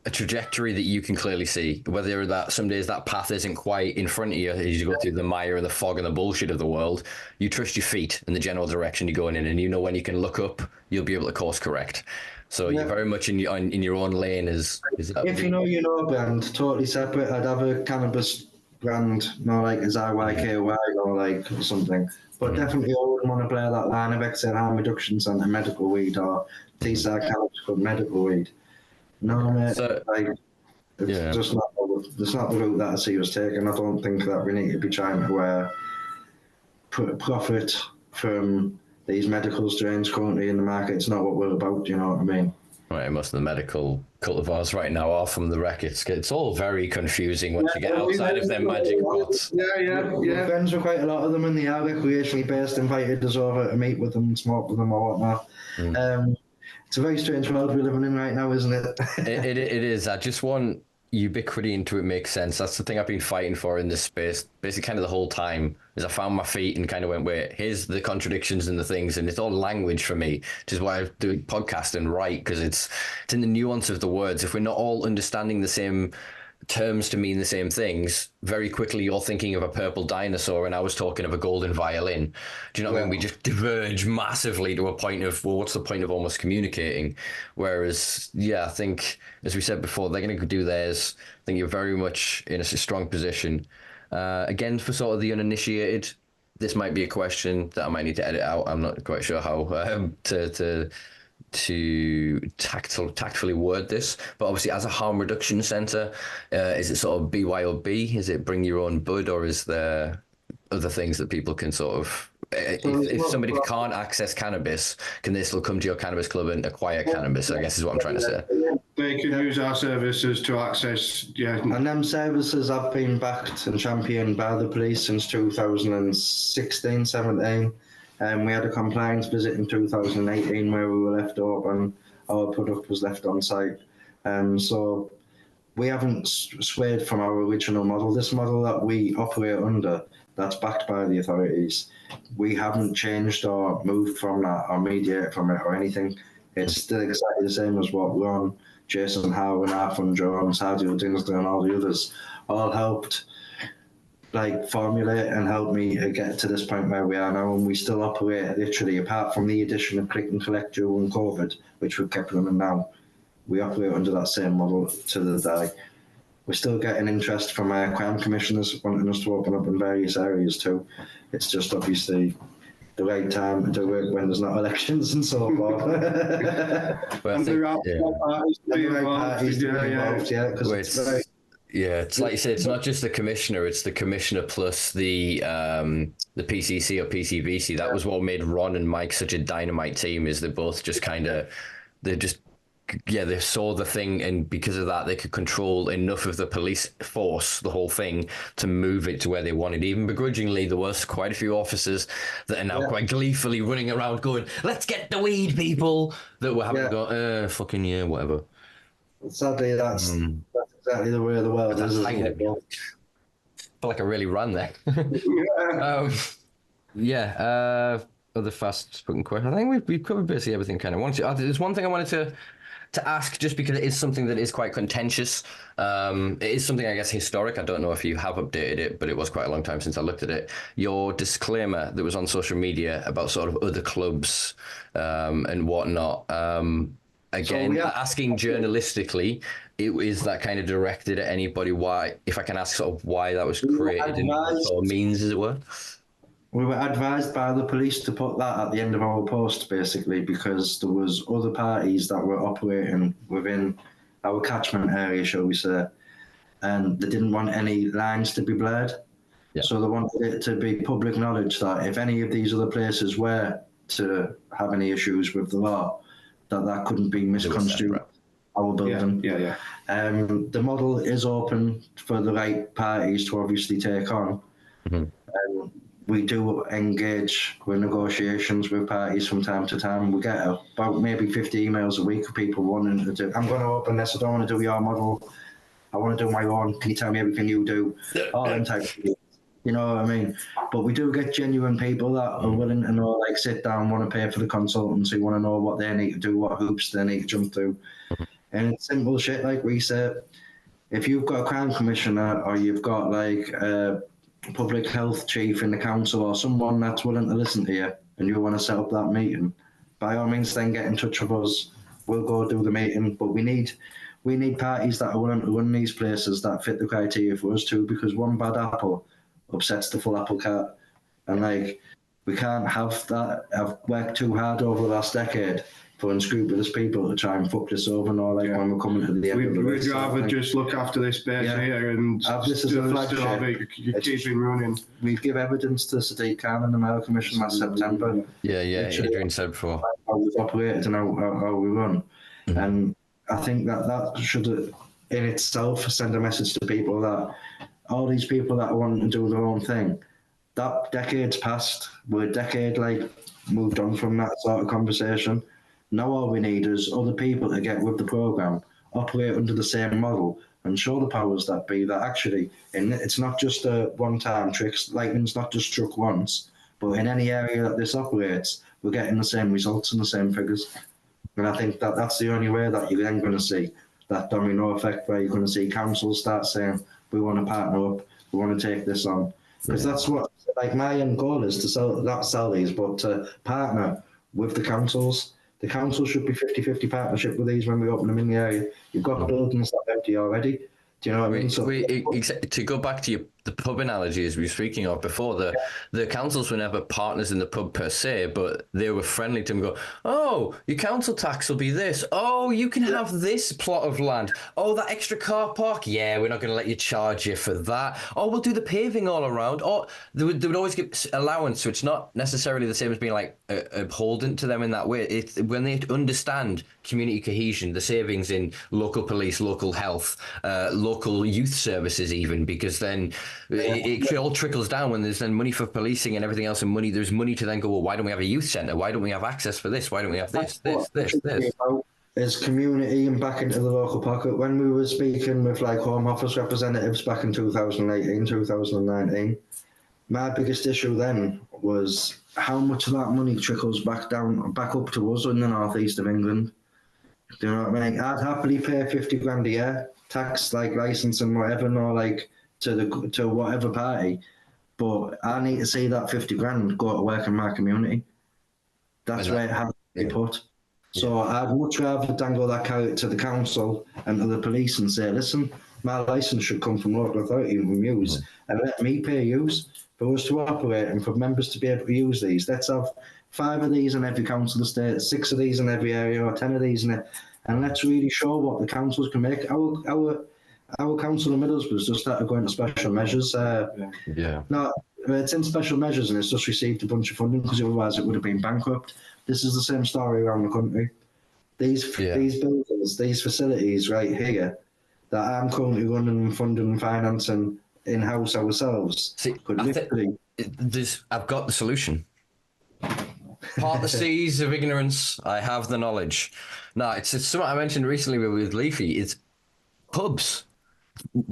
trajectory that you can clearly see. Whether that some days that path isn't quite in front of you as you go through the mire and the fog and the bullshit of the world, you trust your feet in the general direction you're going in, and you know when you can look up, you'll be able to course correct. So you're very much in your own lane. Is that if you know brand, totally separate. I'd have a cannabis brand, like as IYKY or like something. But definitely, I wouldn't want to play that line of Exhale Harm Reduction Centre medical weed or Teesside Cannabis Club medical weed. No, mate. It's just not. It's not the route that I see us taking. I don't think that we need to be trying to profit from these medical strains currently in the market. It's not what we're about. You know what I mean? Right, most of the medical cultivars right now are from the wreck. It's all very confusing once you get outside of them magic pots. Yeah. We're friends with quite a lot of them, and they are recreationally based. Invited us over to meet with them and smoke with them or whatnot. It's a very strange world we're living in right now, isn't it? It is. I just want ubiquity into it makes sense. That's the thing I've been fighting for in this space, basically kind of the whole time, is I found my feet and kind of went, wait, here's the contradictions and the things, and it's all language for me, which is why I do podcast and write, because it's in the nuance of the words. If we're not all understanding the same terms to mean the same things, very quickly you're thinking of a purple dinosaur and I was talking of a golden violin. Do you know what I mean? We just diverge massively to a point of, well, what's the point of almost communicating? Whereas, I think, as we said before, they're going to do theirs. I think you're very much in a strong position. Again, for sort of the uninitiated, this might be a question that I might need to edit out. I'm not quite sure how to tactfully word this, but obviously as a harm reduction centre, is it sort of BYOB? Is it bring your own bud, or is there other things that people can sort of, if somebody can't access cannabis, can they still come to your cannabis club and acquire cannabis, I guess is what I'm trying to say. They can use our services to access, And them services have been backed and championed by the police since 2016, 17. We had a compliance visit in 2018 where we were left open. Our product was left on site. So we haven't swayed from our original model. This model that we operate under, that's backed by the authorities. We haven't changed or moved from that or mediated from it or anything. It's still exactly the same as what Ron, Jason Howe and Arthur Jones, Hardy Dinsdale and all the others all helped formulate and help me get to this point where we are now, and we still operate literally, apart from the addition of click and collect during COVID, which we've kept running now, we operate under that same model to the day. We're still getting interest from our crime commissioners wanting us to open up in various areas too. It's just obviously the right time to do it when there's not elections and so forth. And the right parties to be involved, because it's very... Yeah, it's like you said, it's not just the commissioner, it's the commissioner plus the PCC or PCVC. That was what made Ron and Mike such a dynamite team, is they're both just kind of they saw the thing, and because of that, they could control enough of the police force, the whole thing, to move it to where they wanted. Even begrudgingly, there was quite a few officers that are now quite gleefully running around going, "Let's get the weed, people!" That were having to go, fucking yeah, whatever. Sadly, that's exactly the way of the world is. I feel like I really ran there. Other fast-spoken question. I think we've covered basically everything kind of wanted. There's one thing I wanted to ask, just because it is something that is quite contentious. It is something, I guess, historic. I don't know if you have updated it, but it was quite a long time since I looked at it. Your disclaimer that was on social media about sort of other clubs and whatnot. Again, asking journalistically, is that kind of directed at anybody? Why, if I can ask, sort of why that was created and what sort of means, as it were? We were advised by the police to put that at the end of our post, basically, because there was other parties that were operating within our catchment area, shall we say, and they didn't want any lines to be blurred. Yeah. So they wanted it to be public knowledge that if any of these other places were to have any issues with the law, that couldn't be misconstrued. Our building. The model is open for the right parties to obviously take on. We do engage with negotiations with parties from time to time. We get about maybe 50 emails a week of people wanting to do, I'm going to open this, I don't want to do your model, I want to do my own, can you tell me everything you do? All them type of things. You know what I mean? But we do get genuine people that are willing to know, like, sit down, want to pay for the consultants, who want to know what they need to do, what hoops they need to jump through. And it's simple shit, like we said. If you've got a crime commissioner, or you've got like a public health chief in the council, or someone that's willing to listen to you, and you want to set up that meeting, by all means then get in touch with us. We'll go do the meeting. But we need parties that are willing to run these places that fit the criteria for us too, because one bad apple upsets the full apple cart. And like, we can't have that. I've worked too hard over the last decade for unscrupulous people to try and fuck this over, or like when we're coming to the end of the race. We'd rather just look after this base here and this is a flagship. Keep it running. We give evidence to Teesside Cannabis and the Mayor Commission last September. Adrian said before. How we've operated and how we run. And I think that should, in itself, send a message to people that all these people that want to do their own thing, that decade's passed. We're a decade moved on from that sort of conversation. Now all we need is other people to get with the programme, operate under the same model, and show the powers that be that actually, it's not just a one-time trick. Lightning's not just struck once, but in any area that this operates, we're getting the same results and the same figures. And I think that's the only way that you're then going to see that domino effect, where you're going to see councils start saying, we want to partner up, we want to take this on. Because that's what, like, my end goal is to not sell these, but to partner with the councils. The council should be 50-50 partnership with these when we open them in the area. You've got buildings that are empty already. Do you know what I mean? So, to go back to the pub analogy as we were speaking of before, the councils were never partners in the pub per se, but they were friendly to them. Go, oh, your council tax will be this. Oh, you can have this plot of land. Oh, that extra car park. Yeah, we're not going to let you charge you for that. Oh, we'll do the paving all around. Oh, they would always give allowance, so it's not necessarily the same as being like abhorrent to them in that way. It's when they understand community cohesion, the savings in local police, local health, local youth services, even, because then it all trickles down when there's then money for policing and everything else, and there's money to then go, well, why don't we have a youth centre? Why don't we have access for this? Why don't we have this? Is community and back into the local pocket. When we were speaking with like Home Office representatives back in 2018, 2019, my biggest issue then was how much of that money trickles back up to us in the northeast of England. Do you know what I mean? I'd happily pay 50 grand a year tax, like license and whatever, or like to whatever party, but I need to see that 50 grand go to work in my community. That's where it has to be put. So I'd much rather dangle that carrot to the council and to the police and say, listen, my license should come from local authority and from yous, and let me pay yous for us to operate and for members to be able to use these. Let's have 5 of these in every council estate, 6 of these in every area, or 10 of these in it, and let's really show what the councils can make. Our council in Middlesbrough's just started going to special measures. No, it's in special measures and it's just received a bunch of funding because otherwise it would have been bankrupt. This is the same story around the country. These buildings, these facilities right here that I'm currently running and funding and financing in-house ourselves. See, could literally... I've got the solution. Part the seas of ignorance, I have the knowledge. No, it's something I mentioned recently with Leafy. It's pubs.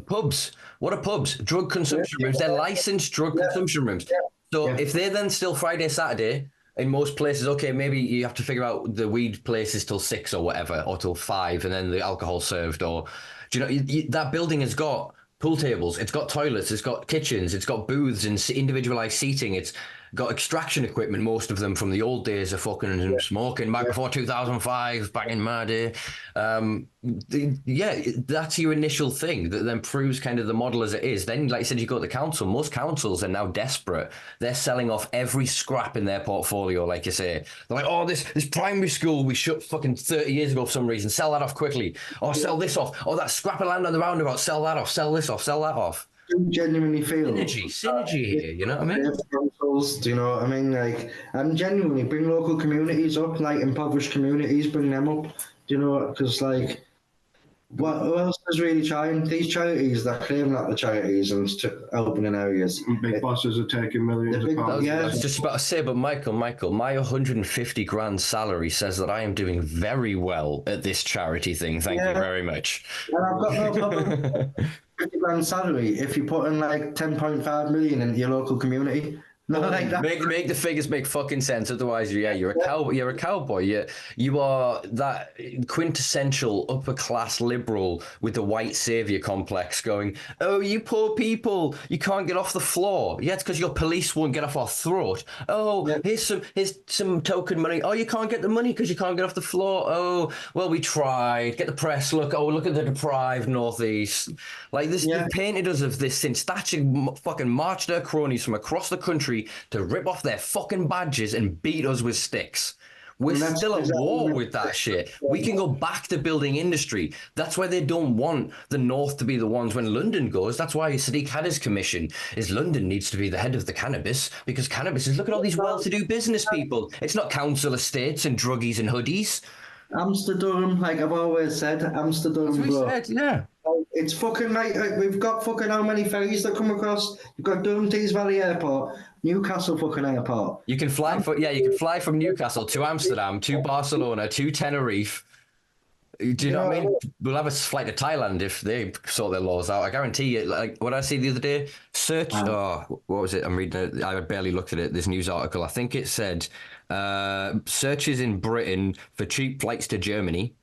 Pubs. What are pubs? Drug consumption rooms. They're licensed drug consumption rooms. So if they're then still Friday, Saturday, in most places, okay, maybe you have to figure out the weed places till 6 or whatever, or till 5, and then the alcohol served. Or, do you know, that building has got pool tables, it's got toilets, it's got kitchens, it's got booths and individualized seating, it's got extraction equipment, most of them from the old days of fucking smoking back before 2005, back in my day. That's your initial thing that then proves kind of the model as it is. Then, like I said, you go to the council. Most councils are now desperate. They're selling off every scrap in their portfolio, like you say. They're like, oh, this primary school we shut fucking 30 years ago for some reason. Sell that off quickly. Or sell this off. Oh, that scrap of land on the roundabout. Sell that off. Sell this off. Sell that off. Genuinely feel synergy here, you know what I mean? Do you know what I mean? Like, I'm genuinely bring local communities up, like impoverished communities, bring them up. Do you know? Because like, who else is really trying? These charities that claim that the charities and helping in areas. Big bosses are taking millions of pounds. I was just about to say, but Michael, my 150 grand salary says that I am doing very well at this charity thing. Thank you very much. And I've got no problem. 50 grand salary if you put in like 10.5 million into your local community. No, like that. Make the figures make fucking sense. Otherwise, you're a cowboy. You're a cowboy. You are that quintessential upper class liberal with the white savior complex. Going, oh, you poor people, you can't get off the floor. Yeah, it's because your police won't get off our throat. Oh, here's some token money. Oh, you can't get the money because you can't get off the floor. Oh, well, we tried. Get the press. Look at the deprived northeast. Like this, they've painted us of this since Thatcher fucking marched their cronies from across the country to rip off their fucking badges and beat us with sticks. We're still at war with that shit. We can go back to building industry. That's why they don't want the North to be the ones when London goes. That's why Sadiq had his commission, is London needs to be the head of the cannabis, because cannabis is, look at all these well-to-do business people. It's not council estates and druggies and hoodies. Amsterdam, like I've always said, Amsterdam, bro. It's fucking like we've got fucking how many ferries that come across? You've got Durham Tees Valley Airport, Newcastle fucking airport. You can fly from Newcastle to Amsterdam, to Barcelona, to Tenerife. Do you know what I mean? We'll have a flight to Thailand if they sort their laws out. I guarantee you. Like what I see the other day, what was it? I'm reading it. I barely looked at it. This news article. I think it said searches in Britain for cheap flights to Germany.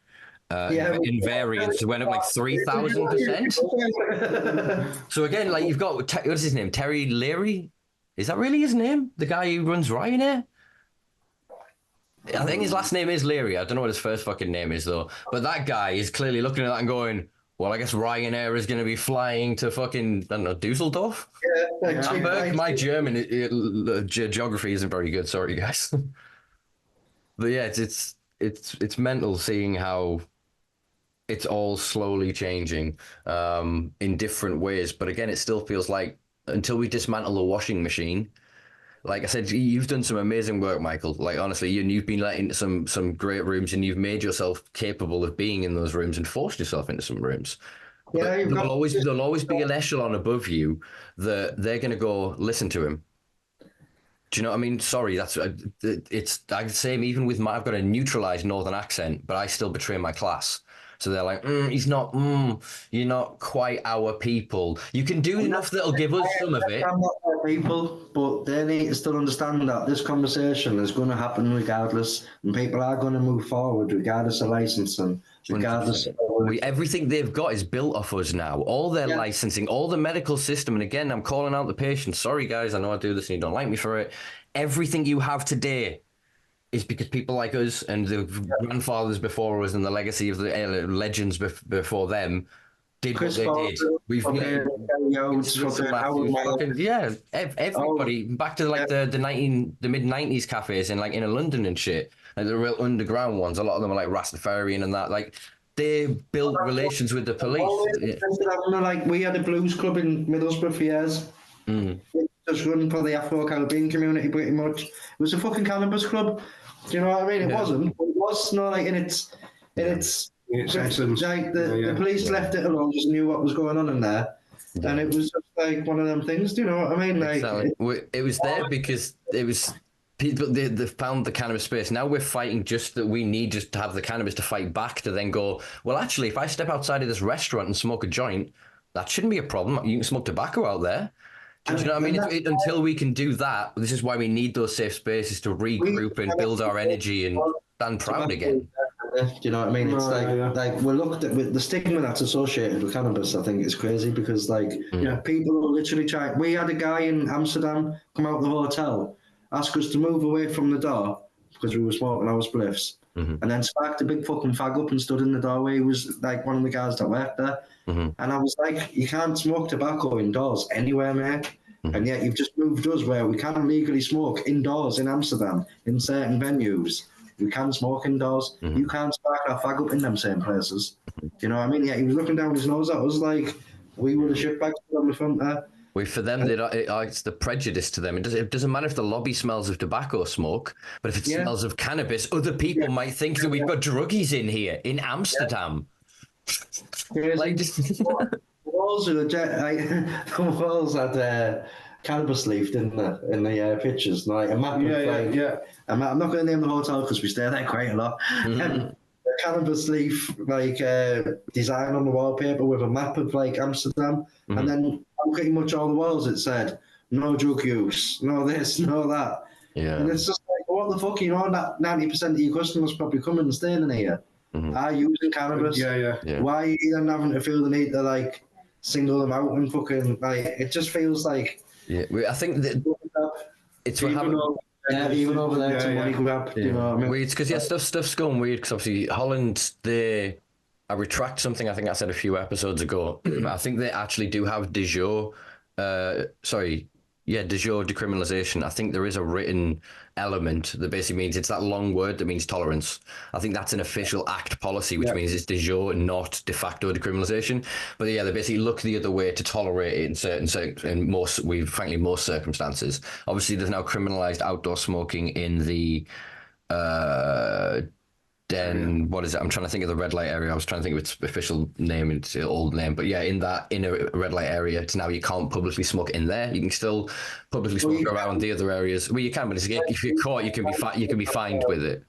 In variance went up like 3,000%. So again, like you've got what's his name? Terry Leary? Is that really his name? The guy who runs Ryanair? I think his last name is Leary. I don't know what his first fucking name is though. But that guy is clearly looking at that and going, well, I guess Ryanair is going to be flying to fucking, I don't know, Dusseldorf? Yeah. Hamburg? My German geography isn't very good. Sorry, guys. But yeah, it's mental seeing how it's all slowly changing in different ways. But again, it still feels like until we dismantle the washing machine, like I said, you've done some amazing work, Michael. Like honestly, you've been let into some great rooms, and you've made yourself capable of being in those rooms and forced yourself into some rooms. Yeah, there'll always be an echelon above you that they're going to go listen to him. Do you know what I mean? Sorry, it's the same. Even with I've got a neutralized northern accent, but I still betray my class. So they're like, he's not, you're not quite our people. You can do enough that'll give us some of it. I'm not our people, but they need to still understand that this conversation is going to happen regardless, and people are going to move forward regardless of licensing, regardless of everything they've got is built off us now. All their licensing, all the medical system. And again, I'm calling out the patients. Sorry, guys, I know I do this and you don't like me for it. Everything you have today is because people like us and the grandfathers before us and the legacy of the legends before them did what they did. Everybody back to like the mid-90s cafes in a London and shit, like the real underground ones. A lot of them are like Rastafarian and that. Like they built relations with the police. Like we had a blues club in Middlesbrough for years. Just run for the Afro-Caribbean community pretty much. It was a fucking cannabis club. Do you know what I mean? It wasn't. It was not like, and It's excellent. like the police left it alone, just knew what was going on in there. Yeah. And it was just like one of them things, do you know what I mean? Like it was there because it was people they found the cannabis space. Now we're fighting just that we need just to have the cannabis to fight back to then go, well, actually, if I step outside of this restaurant and smoke a joint, that shouldn't be a problem. You can smoke tobacco out there. Do you know what I mean? Until we can do that, this is why we need those safe spaces to regroup and build our energy and stand proud again. Do you know what I mean? It's like we're looked at with the stigma that's associated with cannabis. I think is crazy because people are literally trying. We had a guy in Amsterdam come out of the hotel, ask us to move away from the door because we were smoking our spliffs, and then sparked a big fucking fag up and stood in the doorway. He was like one of the guys that worked there, and I was like, you can't smoke tobacco indoors anywhere, mate. And yet you've just moved us where we can legally smoke indoors in Amsterdam in certain venues. We can smoke indoors. You can't spark our fag up in them same places. Do you know what I mean? Yeah, he was looking down his nose at us like we were the shitbags on the front there. Well, for them, it's the prejudice to them. It doesn't matter if the lobby smells of tobacco smoke, but if it smells of cannabis, other people might think that we've got druggies in here in Amsterdam. Like the walls are the walls had cannabis leaf, didn't they, in the pictures? Like a map of I'm not going to name the hotel because we stay there quite a lot. A cannabis leaf design on the wallpaper with a map of like Amsterdam, and then on pretty much all the walls it said no drug use, no this, no that. Yeah, and it's just like, what the fuck, you know, that 90% of your customers probably coming and staying in here are using cannabis. Yeah. Why are you then having to feel the need to like single them out and fucking like? It just feels like I think that it's what happened. Even over there to money grab. You know what I mean? It's because stuff's going weird because obviously Holland, I retract something I think I said a few episodes ago. I think they actually do have de jure decriminalisation. I think there is a written element that basically means it's that long word that means tolerance. I think that's an official act policy, which means it's de jure, not de facto decriminalisation. But they basically look the other way to tolerate it in most circumstances. Obviously, there's now criminalised outdoor smoking in the what is it? I'm trying to think of the red light area. I was trying to think of its official name, its old name. But in that inner red light area, it's now you can't publicly smoke in there. You can still publicly smoke around the other areas. Well, you can, but if you're caught, you can be fined with it.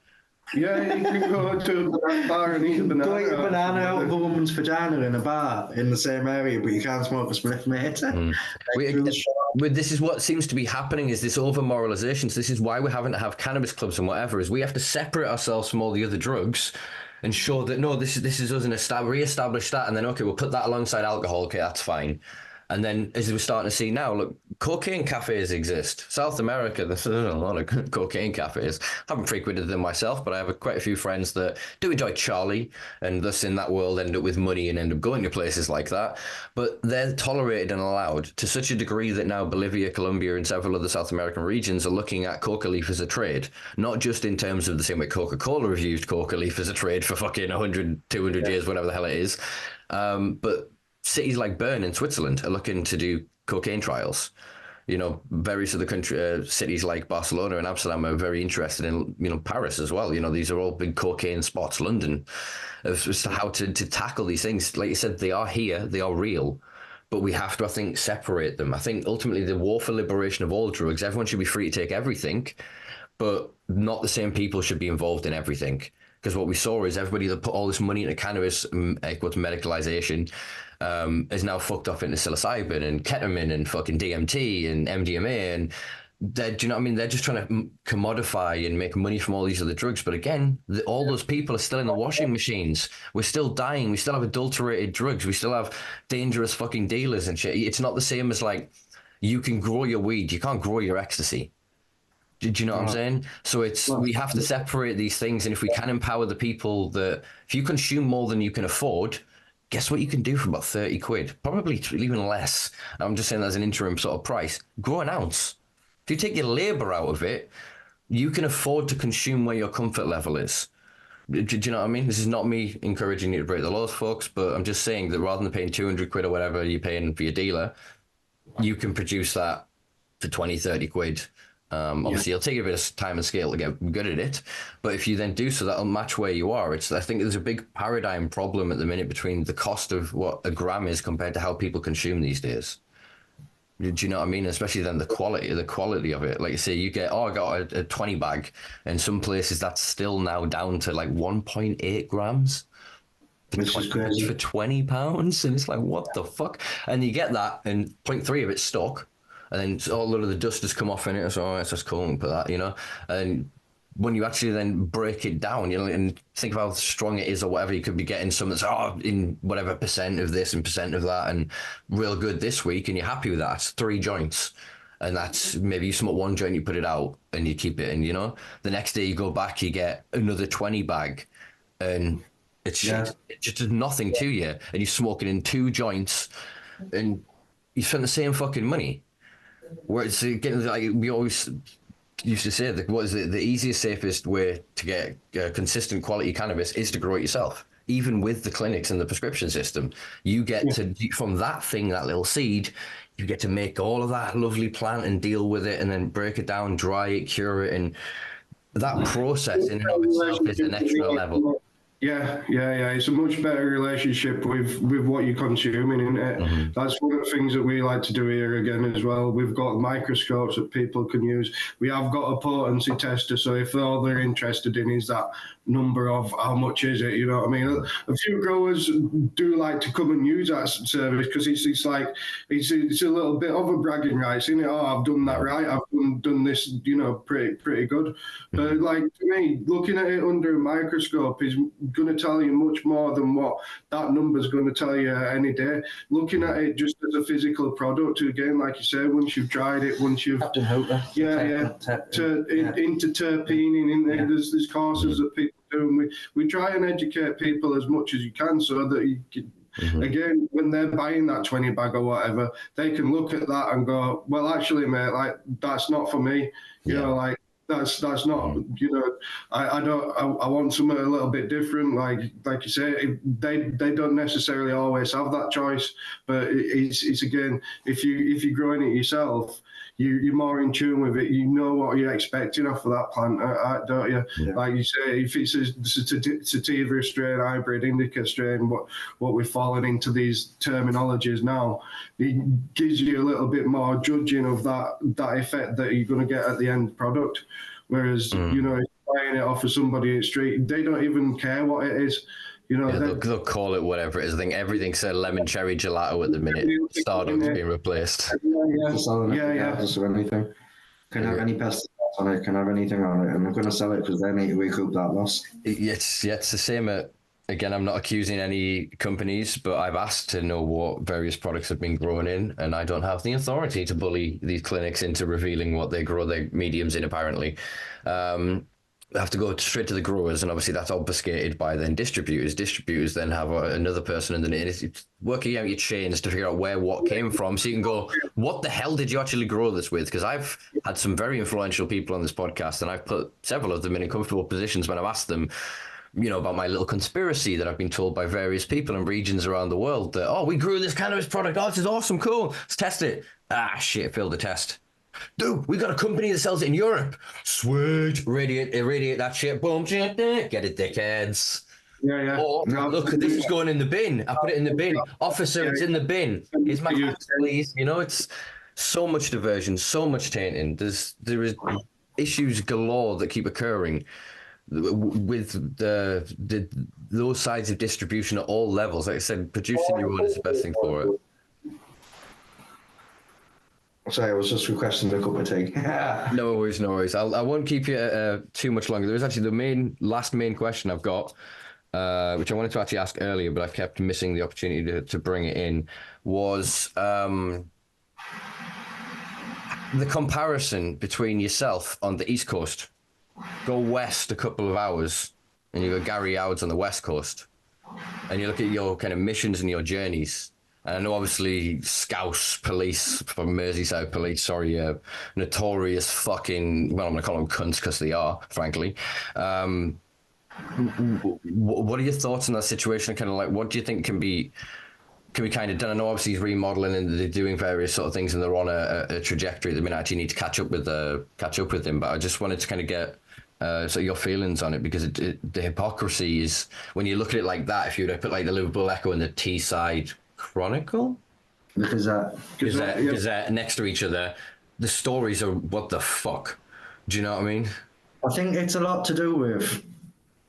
Yeah, you can go to a bar and eat a banana. Go eat a banana out of a woman's vagina in a bar in the same area, but you can't smoke a spliff, mate. This is what seems to be happening, is this over-moralization. So this is why we're having to have cannabis clubs and whatever, is we have to separate ourselves from all the other drugs and show that, no, this is us, and re-establish that, and then, okay, we'll put that alongside alcohol, okay, that's fine. And then, as we're starting to see now, look, cocaine cafes exist. South America, there's a lot of cocaine cafes. I haven't frequented them myself, but I have quite a few friends that do enjoy Charlie, and thus in that world end up with money and end up going to places like that. But they're tolerated and allowed to such a degree that now Bolivia, Colombia, and several other South American regions are looking at coca leaf as a trade. Not just in terms of the same way Coca-Cola have used coca leaf as a trade for fucking 100, 200 years, whatever the hell it is. But cities like Bern in Switzerland are looking to do cocaine trials. You know, various other cities like Barcelona and Amsterdam are very interested in, Paris as well. You know, these are all big cocaine spots, London, as to how to tackle these things. Like you said, they are here, they are real, but we have to, I think, separate them. I think ultimately the war for liberation of all drugs, everyone should be free to take everything, but not the same people should be involved in everything. Because what we saw is everybody that put all this money into cannabis, equal to medicalization, is now fucked off into psilocybin and ketamine and fucking DMT and MDMA, and do you know what I mean? They're just trying to commodify and make money from all these other drugs. But again, all those people are still in the washing machines. We're still dying. We still have adulterated drugs. We still have dangerous fucking dealers and shit. It's not the same as like you can grow your weed, you can't grow your ecstasy. Do you know what I'm saying? So we have to separate these things, and if we can empower the people that if you consume more than you can afford, guess what you can do for about 30 quid? Probably even less. I'm just saying that's an interim sort of price. Grow an ounce. If you take your labor out of it, you can afford to consume where your comfort level is. Do you know what I mean? This is not me encouraging you to break the laws, folks, but I'm just saying that rather than paying 200 quid or whatever you're paying for your dealer, you can produce that for 20, 30 quid Obviously, it'll take you a bit of time and scale to get good at it, but if you then do so, that'll match where you are. I think there's a big paradigm problem at the minute between the cost of what a gram is compared to how people consume these days. Do you know what I mean? Especially then the quality of it. Like you say, you get, I got a 20 bag, and some places that's still now down to like 1.8 grams. Which is crazy. For £20, and it's like, what the fuck? And you get that, and 0.3 of it's stuck, and then all of the dust has come off in it. So, oh, it's just cool, and put that, And when you actually then break it down, and think of how strong it is or whatever, you could be getting some that's in whatever percent of this and percent of that, and real good this week, and you're happy with that. It's 3 joints. And that's maybe you smoke 1 joint, you put it out, and you keep it. And the next day you go back, you get another 20 bag, and it just does nothing to you, and you're smoking in 2 joints, and you spend the same fucking money. Whereas getting, like we always used to say, that what is it? The easiest, safest way to get consistent quality cannabis is to grow it yourself. Even with the clinics and the prescription system, you get to, from that thing, that little seed, you get to make all of that lovely plant and deal with it, and then break it down, dry it, cure it, and that process in and of itself is an extra level. Yeah. It's a much better relationship with what you're consuming, isn't it? Mm-hmm. That's one of the things that we like to do here again as well. We've got microscopes that people can use. We have got a potency tester, so if all they're interested in is that number of how much is it, you know what I mean? A few growers do like to come and use that service because it's like it's a little bit of a bragging rights, isn't it? Oh, I've done that right. I've done this, pretty good. But like to me, looking at it under a microscope is going to tell you much more than what that number is going to tell you any day. Looking at it just as a physical product, again, like you say, once you've tried it, once you've into terpening in there, there's courses that people do, and we try and educate people as much as you can, so that you can, again, when they're buying that 20 bag or whatever, they can look at that and go, well, actually, mate, like that's not for me, you know, like. That's not, I want something a little bit different. Like you say, they don't necessarily always have that choice, but it's again, if you're growing it yourself, you're more in tune with it. You know what you're expecting off of that plant, don't you? Yeah. Like you say, if it's a sativa strain, hybrid, indica strain, what we're falling into these terminologies now, it gives you a little bit more judging of that effect that you're going to get at the end product. Whereas, buying it off of somebody in the street, they don't even care what it is. They'll call it whatever it is. I think everything's a lemon cherry gelato at the minute. Stardom's being replaced. Regardless of anything. Can have any pesticides on it, can have anything on it. And I'm going to sell it because they need to recoup that loss. It's the same again, I'm not accusing any companies, but I've asked to know what various products have been grown in, and I don't have the authority to bully these clinics into revealing what they grow their mediums in, apparently. I have to go straight to the growers, and obviously that's obfuscated by then distributors. Distributors then have another person in the name. It's working out your chains to figure out where what came from, so you can go, what the hell did you actually grow this with? Because I've had some very influential people on this podcast, and I've put several of them in uncomfortable positions when I've asked them, about my little conspiracy that I've been told by various people in regions around the world that, oh, we grew this cannabis product. Oh, this is awesome, cool. Let's test it. Ah, shit, failed the test. Dude, we got a company that sells it in Europe. Sweet. Irradiate that shit. Boom, get it, dickheads. Yeah. Or, look, this is going in the bin. I put it in the bin. Officer, it's in the bin. Here's my hands, please. It's so much diversion, so much tainting. There is issues galore that keep occurring with those sides of distribution at all levels. Like I said, producing your own is the best thing for it. Sorry, I was just requesting a cup of tea. No worries. I won't keep you too much longer. There was actually the last main question I've got, which I wanted to actually ask earlier, but I've kept missing the opportunity to bring it in, was the comparison between yourself on the East Coast. Go west a couple of hours, and you got Gary Howard's on the West Coast, and you look at your kind of missions and your journeys. And I know, obviously, Scouse police from Merseyside police, notorious fucking, well, I'm going to call them cunts because they are, frankly. What are your thoughts on that situation? Kind of like, what do you think can can we kind of, I know obviously he's remodeling and they're doing various sort of things and they're on a trajectory at the minute. I actually need to catch up with him, but I just wanted to kind of get so your feelings on it, because the hypocrisy is, when you look at it like that, if you were to put like the Liverpool Echo and the Teesside Chronicle, because they're next to each other, the stories are what the fuck. Do you know what I mean? I think it's a lot to do with,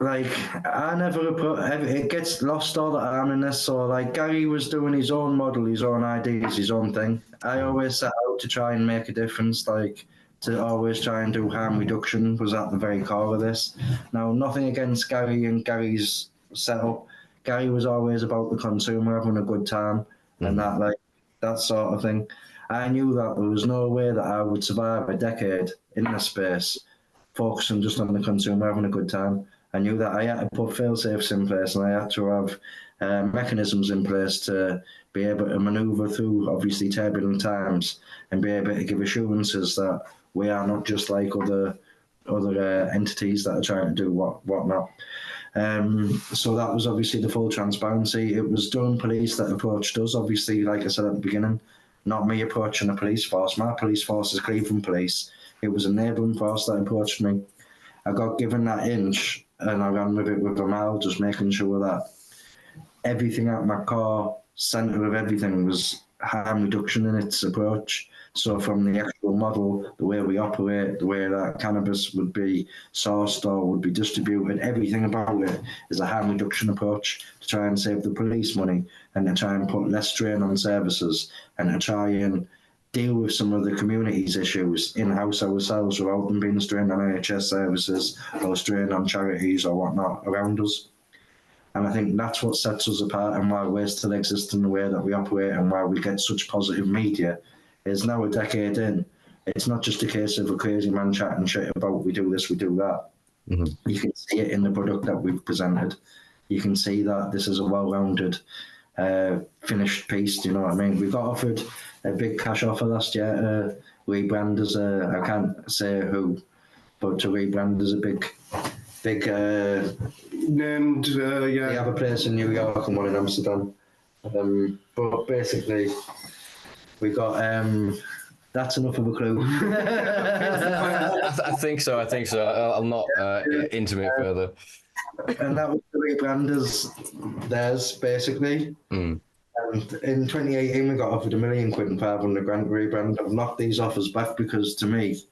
like, I never put, it gets lost all the time in this. So, like, Gary was doing his own model, his own ideas, his own thing. I always set out to try and make a difference, like, to always try and do harm reduction was at the very core of this. Now, nothing against Gary and Gary's setup. Gary was always about the consumer having a good time and that sort of thing. I knew that there was no way that I would survive a decade in this space focusing just on the consumer having a good time. I knew that I had to put fail-safes in place, and I had to have mechanisms in place to be able to manoeuvre through, obviously, turbulent times and be able to give assurances that we are not just like other entities that are trying to do whatnot. So that was obviously the full transparency. It was Durham Police that approached us, obviously, like I said at the beginning, not me approaching a police force. My police force is Cleveland Police. It was a neighbouring force that approached me. I got given that inch and I ran with it with a mile, just making sure that everything at my core, centre of everything, was harm reduction in its approach. So from the actual model, the way we operate, the way that cannabis would be sourced or would be distributed, everything about it is a harm reduction approach to try and save the police money and to try and put less strain on services and to try and deal with some of the community's issues in-house ourselves without them being strained on NHS services or strained on charities or whatnot around us. And I think that's what sets us apart and why we still exist in the way that we operate and why we get such positive media. Is now a decade in, it's not just a case of a crazy man chatting shit about we do this, we do that. Mm-hmm. You can see it in the product that we've presented. You can see that this is a well-rounded, finished piece, do you know what I mean? We got offered a big cash offer last year, rebrand as I can't say who, but to rebrand as a big named, They have a place in New York and one in Amsterdam. But basically, we got that's enough of a clue. I think so. I'll not intimate further. And that was the rebrand as theirs, basically. And in 2018, we got offered £1 million and 500 grand rebrand. I've knocked these offers back because, to me,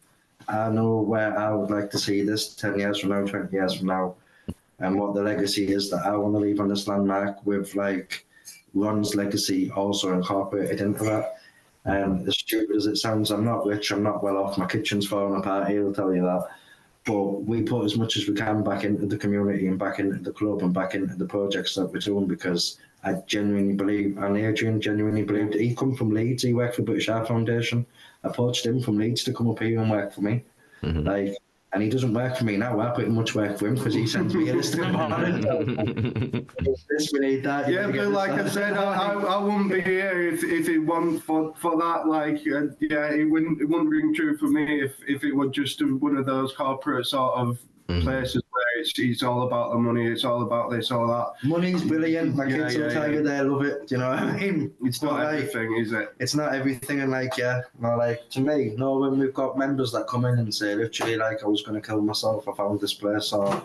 I know where I would like to see this 10 years from now, 20 years from now, and what the legacy is that I want to leave on this landmark with, like, Ron's legacy also incorporated into that. As stupid as it sounds, I'm not rich, I'm not well off, my kitchen's falling apart, he'll tell you that. But we put as much as we can back into the community and back into the club and back into the projects that we're doing, because I genuinely believe, and Adrian genuinely believed, he come from Leeds, he worked for British Art Foundation. I poached him from Leeds to come up here and work for me. Like, and he doesn't work for me now. I pretty much work for him because he sends me a list in the morning. This, we need that. Yeah, but like I said, I wouldn't be here if it wasn't for that. Like, it wouldn't ring true for me if it were just one of those corporate sort of places where it's all about the money, it's all about this, all that. Money's brilliant. My kids will tell you they love it. Do you know what I mean? It's not everything, is it? It's not everything, and like, to me, when we've got members that come in and say, literally, like, I was going to kill myself, I found this place, or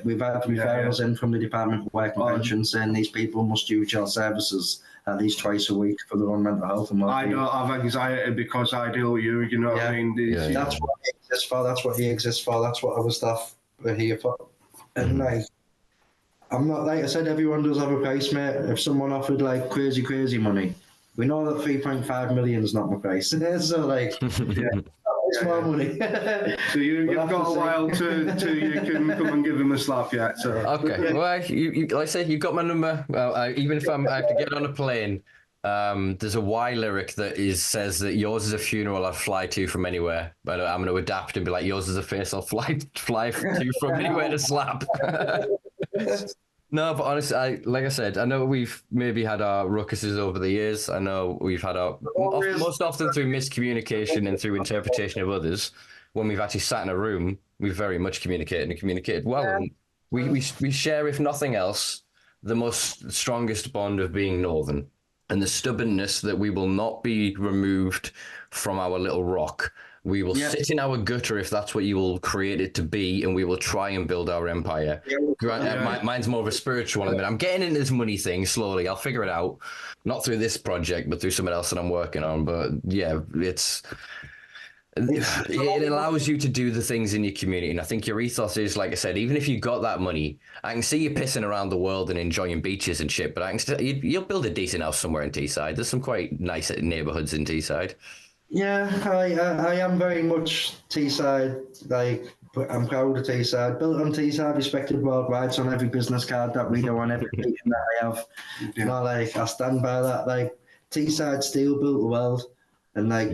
we've had referrals in from the Department of Work and Pension saying these people must use your services at least twice a week for their own mental health and well-being. I don't have anxiety because I deal with you, you know what I mean? That's what he exists for, that's what he exists for, that's what our staff are here for. And like, I'm not, like I said, everyone does have a price, mate. If someone offered like crazy money, we know that 3.5 million is not my price. So like, it's more money. So you've got a while till you can come and give him a slap yet. So. Okay, well, you like I say, you've got my number. Even if I have to get on a plane, there's a Y lyric that says that yours is a funeral I'd fly to from anywhere, but I'm going to adapt and be like, yours is a face I'll fly to from anywhere to slap. No, but honestly, like I said, I know we've maybe had our ruckuses over the years. I know we've had our most often through miscommunication and through interpretation of others. When we've actually sat in a room, we've very much communicated well. And we share, if nothing else, the strongest bond of being Northern. and the stubbornness that we will not be removed from our little rock. We will sit in our gutter if that's what you will create it to be, and we will try and build our empire. Mine's more of a spiritual one. I'm getting into this money thing slowly. I'll figure it out. Not through this project, but through something else that I'm working on. But yeah, it allows you to do the things in your community. And I think your ethos is, like I said, even if you got that money, I can see you pissing around the world and enjoying beaches and shit, but I can still, you'll build a decent house somewhere in Teesside. There's some quite nice neighborhoods in Teesside. Yeah, I am very much Teesside. Like, I'm proud of Teesside. Built on Teesside, respected worldwide. It's on every business card that we know, on every meeting that I have. You know, like, I stand by that. Like, Teesside Steel built the world, and like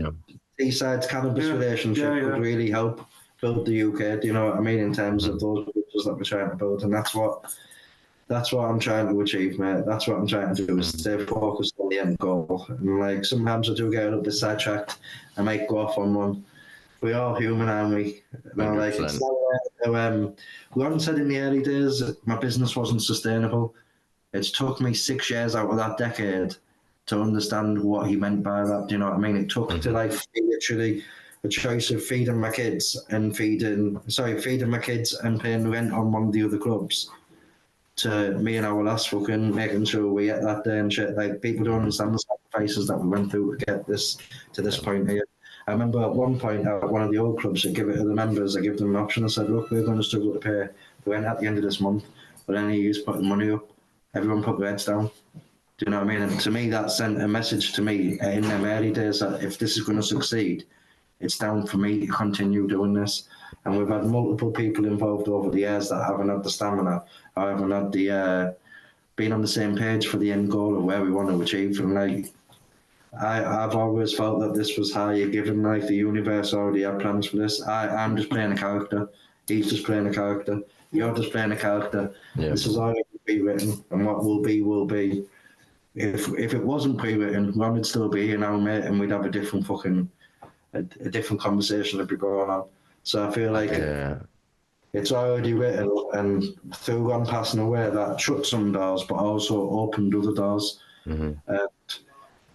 Teesside's cannabis relationship would really help build the UK. Do you know what I mean? In terms of those bridges that we're trying to build, and that's what I'm trying to achieve, mate. That's what I'm trying to do, is stay focused on the end goal. And like, sometimes I do get a little bit sidetracked. I might go off on one. We're all human, aren't we? You know, like, it's like, Ron said in the early days that my business wasn't sustainable. It's took me 6 years out of that decade to understand what he meant by that. Do you know what I mean? It took to like literally a choice of feeding my kids and feeding my kids and paying rent on one of the other clubs, to me and our last fucking making sure we ate that day and shit. Like, people don't understand the sacrifices that we went through to get this to this point here. I remember at one point at one of the old clubs, I give it to the members, I give them an option. I said, look, we're going to struggle to pay the rent at the end of this month, but any of you putting money up, everyone put their heads down. Do you know what I mean? And to me, that sent a message to me in them early days that if this is going to succeed, it's down for me to continue doing this. And we've had multiple people involved over the years that haven't had the stamina, or haven't had the been on the same page for the end goal of where we want to achieve. And like, I've always felt that this was higher given. Like, the universe already had plans for this. I'm just playing a character. He's just playing a character. You're just playing a character. Yeah. This is already pre-written, and what will be will be. If it wasn't pre-written, Ron would still be here now, mate, and we'd have a different fucking a different conversation would be going on. So I feel like it's already written, and through Ron passing away, that shut some doors, but also opened other doors. And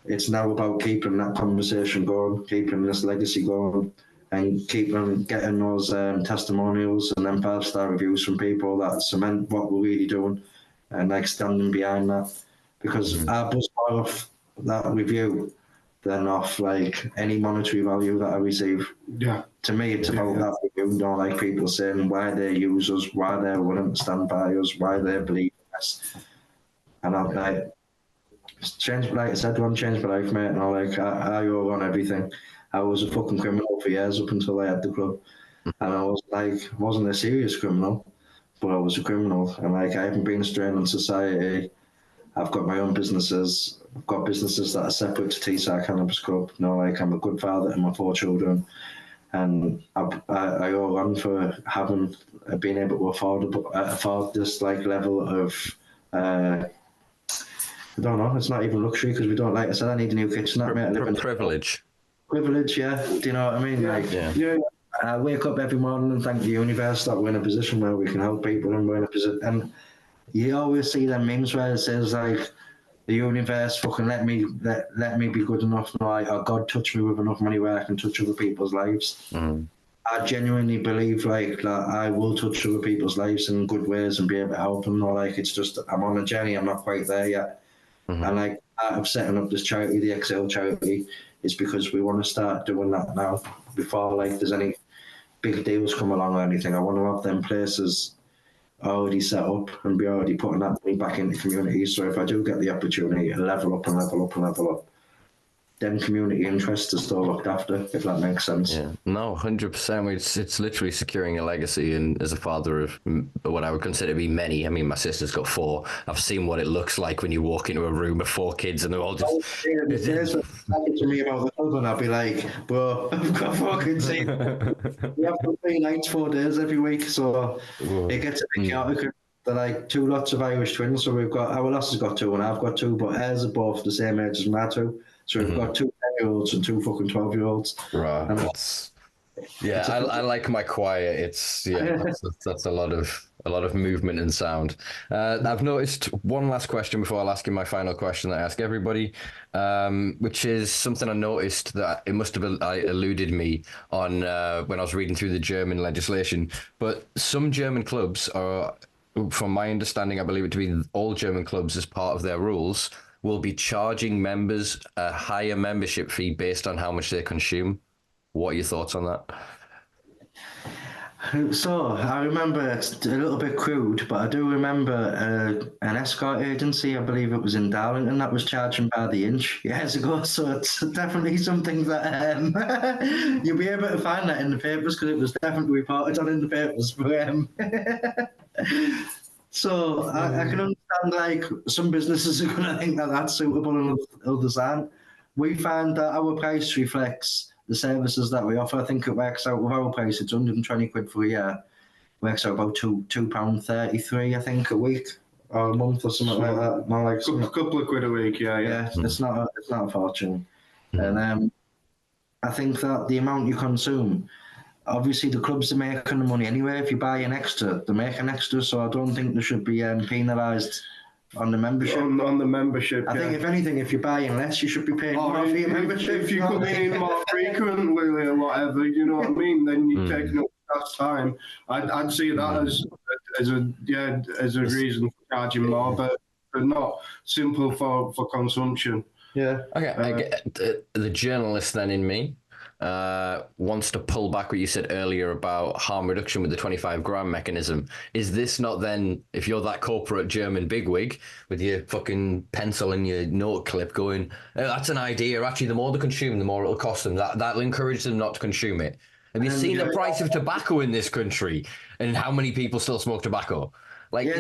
it's now about keeping that conversation going, keeping this legacy going, and keeping getting those testimonials and then 5-star reviews from people that cement what we're really doing, and like standing behind that. Because I buzz more off that review than off like any monetary value that I receive. Yeah. To me, it's about that review, you know, like people saying why they use us, why they're willing to stand by us, why they believe in us. And I'm like, changed, like I said, one changed my life, mate. And I'm like, I owe on everything. I was a fucking criminal for years up until I had the club. And I was like, wasn't a serious criminal, but I was a criminal. And like, I haven't been a strain on society. I've got my own businesses. I've got businesses that are separate to Teesside Cannabis Club. You know, like, I'm a good father to my 4 children, and I owe on for having been able to afford this like level of I don't know. It's not even luxury, because we don't, like I said, I need a new kitchen. Privilege. Privilege, yeah. Do you know what I mean? I wake up every morning and thank the universe that we're in a position where we can help people, and we're in a position. And you always see them memes where it says like, the universe fucking let me be good enough, like, or God touch me with enough money where I can touch other people's lives. I genuinely believe like that I will touch other people's lives in good ways and be able to help them. Or like, it's just, I'm on a journey, I'm not quite there yet. And like, part of setting up this charity, the Excel charity, is because we want to start doing that now before like there's any big deals come along or anything. I want to have them places already set up and be already putting that money back into communities. So if I do get the opportunity to level up and level up and level up, then community interests are still looked after, if that makes sense. Yeah, no, 100%. It's literally securing a legacy. And as a father of what I would consider to be many, I mean, my sister's got 4. I've seen what it looks like when you walk into a room of 4 kids and they're all just. There's what happened to me about the club, and I'll be like, bro, I've got 4 kids here. We have to 3 nights, 4 days every week, so it gets a bit chaotic. They're like 2 lots of Irish twins, so we've got, our lass has got 2 and I've got 2, but ours are both the same age as my 2. So we've got 2 10-year-olds and 2 fucking 12-year-olds. Right. I like my quiet. It's that's a lot of A lot of movement and sound. I've noticed one last question before I'll ask you my final question that I ask everybody, which is something I noticed that it must have eluded me on when I was reading through the German legislation. But some German clubs are, from my understanding, I believe it to be all German clubs as part of their rules, will be charging members a higher membership fee based on how much they consume. What are your thoughts on that? So I remember it's a little bit crude, but I do remember an escort agency, I believe it was in Darlington, that was charging by the inch years ago. So it's definitely something that you'll be able to find that in the papers because it was definitely reported on in the papers. But, so I can understand like some businesses are going to think that that's suitable and others aren't. We find that our price reflects the services that we offer. I think it works out with our price. It's 120 quid for a year. Works out about £2.33, I think, a week or a month or something like that. More like a couple of quid a week. Yeah. It's not a fortune. And I think that the amount you consume, obviously the clubs are making the money anyway. If you buy an extra, they make an extra. So I don't think they should be penalised on the membership. On the membership, I think if anything, if you're buying less, you should be paying more for your membership. If you come in more frequently or whatever, you know what I mean, then you're taking up that time. I'd see that as a reason for charging more, but not simple for consumption. Yeah. Okay, I get the journalist then in me wants to pull back what you said earlier about harm reduction with the 25 gram mechanism. Is this not then, if you're that corporate German bigwig with your fucking pencil and your note clip going, that's an idea, actually the more they consume, the more it'll cost them, that'll encourage them not to consume it. Have you seen the price of tobacco in this country and how many people still smoke tobacco? Like,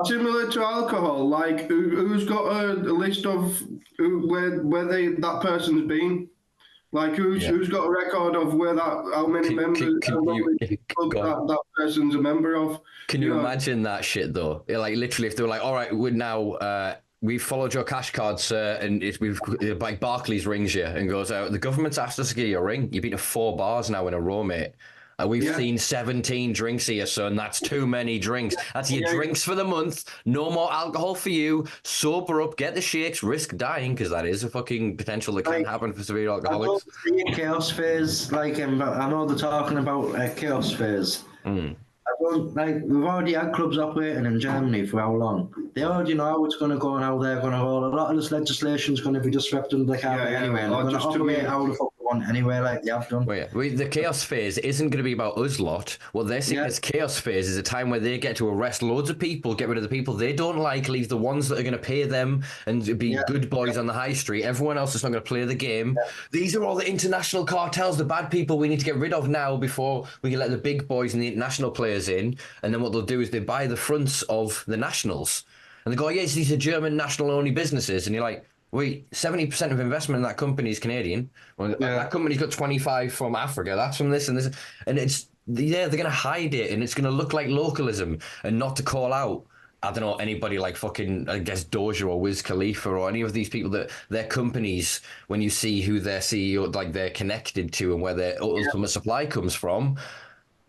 similar to alcohol. Like, who's got a list of where that person's been? Like, who's got a record of where how many members that person's a member of? Can you imagine that shit though? Like, literally, if they were like, all right, we're now we've followed your cash card, sir, and we've like Barclays rings you and goes out. The government's asked us to give you a ring. You've been to 4 bars now in a row, mate. We've seen 17 drinks here, son. That's too many drinks. That's your drinks for the month. No more alcohol for you. Sober up, get the shakes, risk dying, because that is a fucking potential that can happen for severe alcoholics. I don't see a chaos phase, like, I know they're talking about a chaos phase. I don't, like, we've already had clubs operating in Germany for how long? They already know how it's going to go and how they're going to roll. A lot of this legislation is going to be just swept under the carpet anyway. And they're going to operate how the fuck they want anyway, like they have done. The chaos phase isn't going to be about us lot. What they're seeing as chaos phase is a time where they get to arrest loads of people, get rid of the people they don't like, leave the ones that are going to pay them and be good boys on the high street. Everyone else is not going to play the game. These are all the international cartels, the bad people we need to get rid of now before we can let the big boys and the international players in. And then what they'll do is they buy the fronts of the nationals. And they go, yes, these are German national-only businesses. And you're like, wait, 70% of investment in that company is Canadian. Well, that company's got 25 from Africa. That's from this and this. And it's, they're going to hide it. And it's going to look like localism and not to call out, I don't know, anybody like fucking, I guess, Doja or Wiz Khalifa or any of these people that their companies, when you see who their CEO, like they're connected to and where their ultimate supply comes from,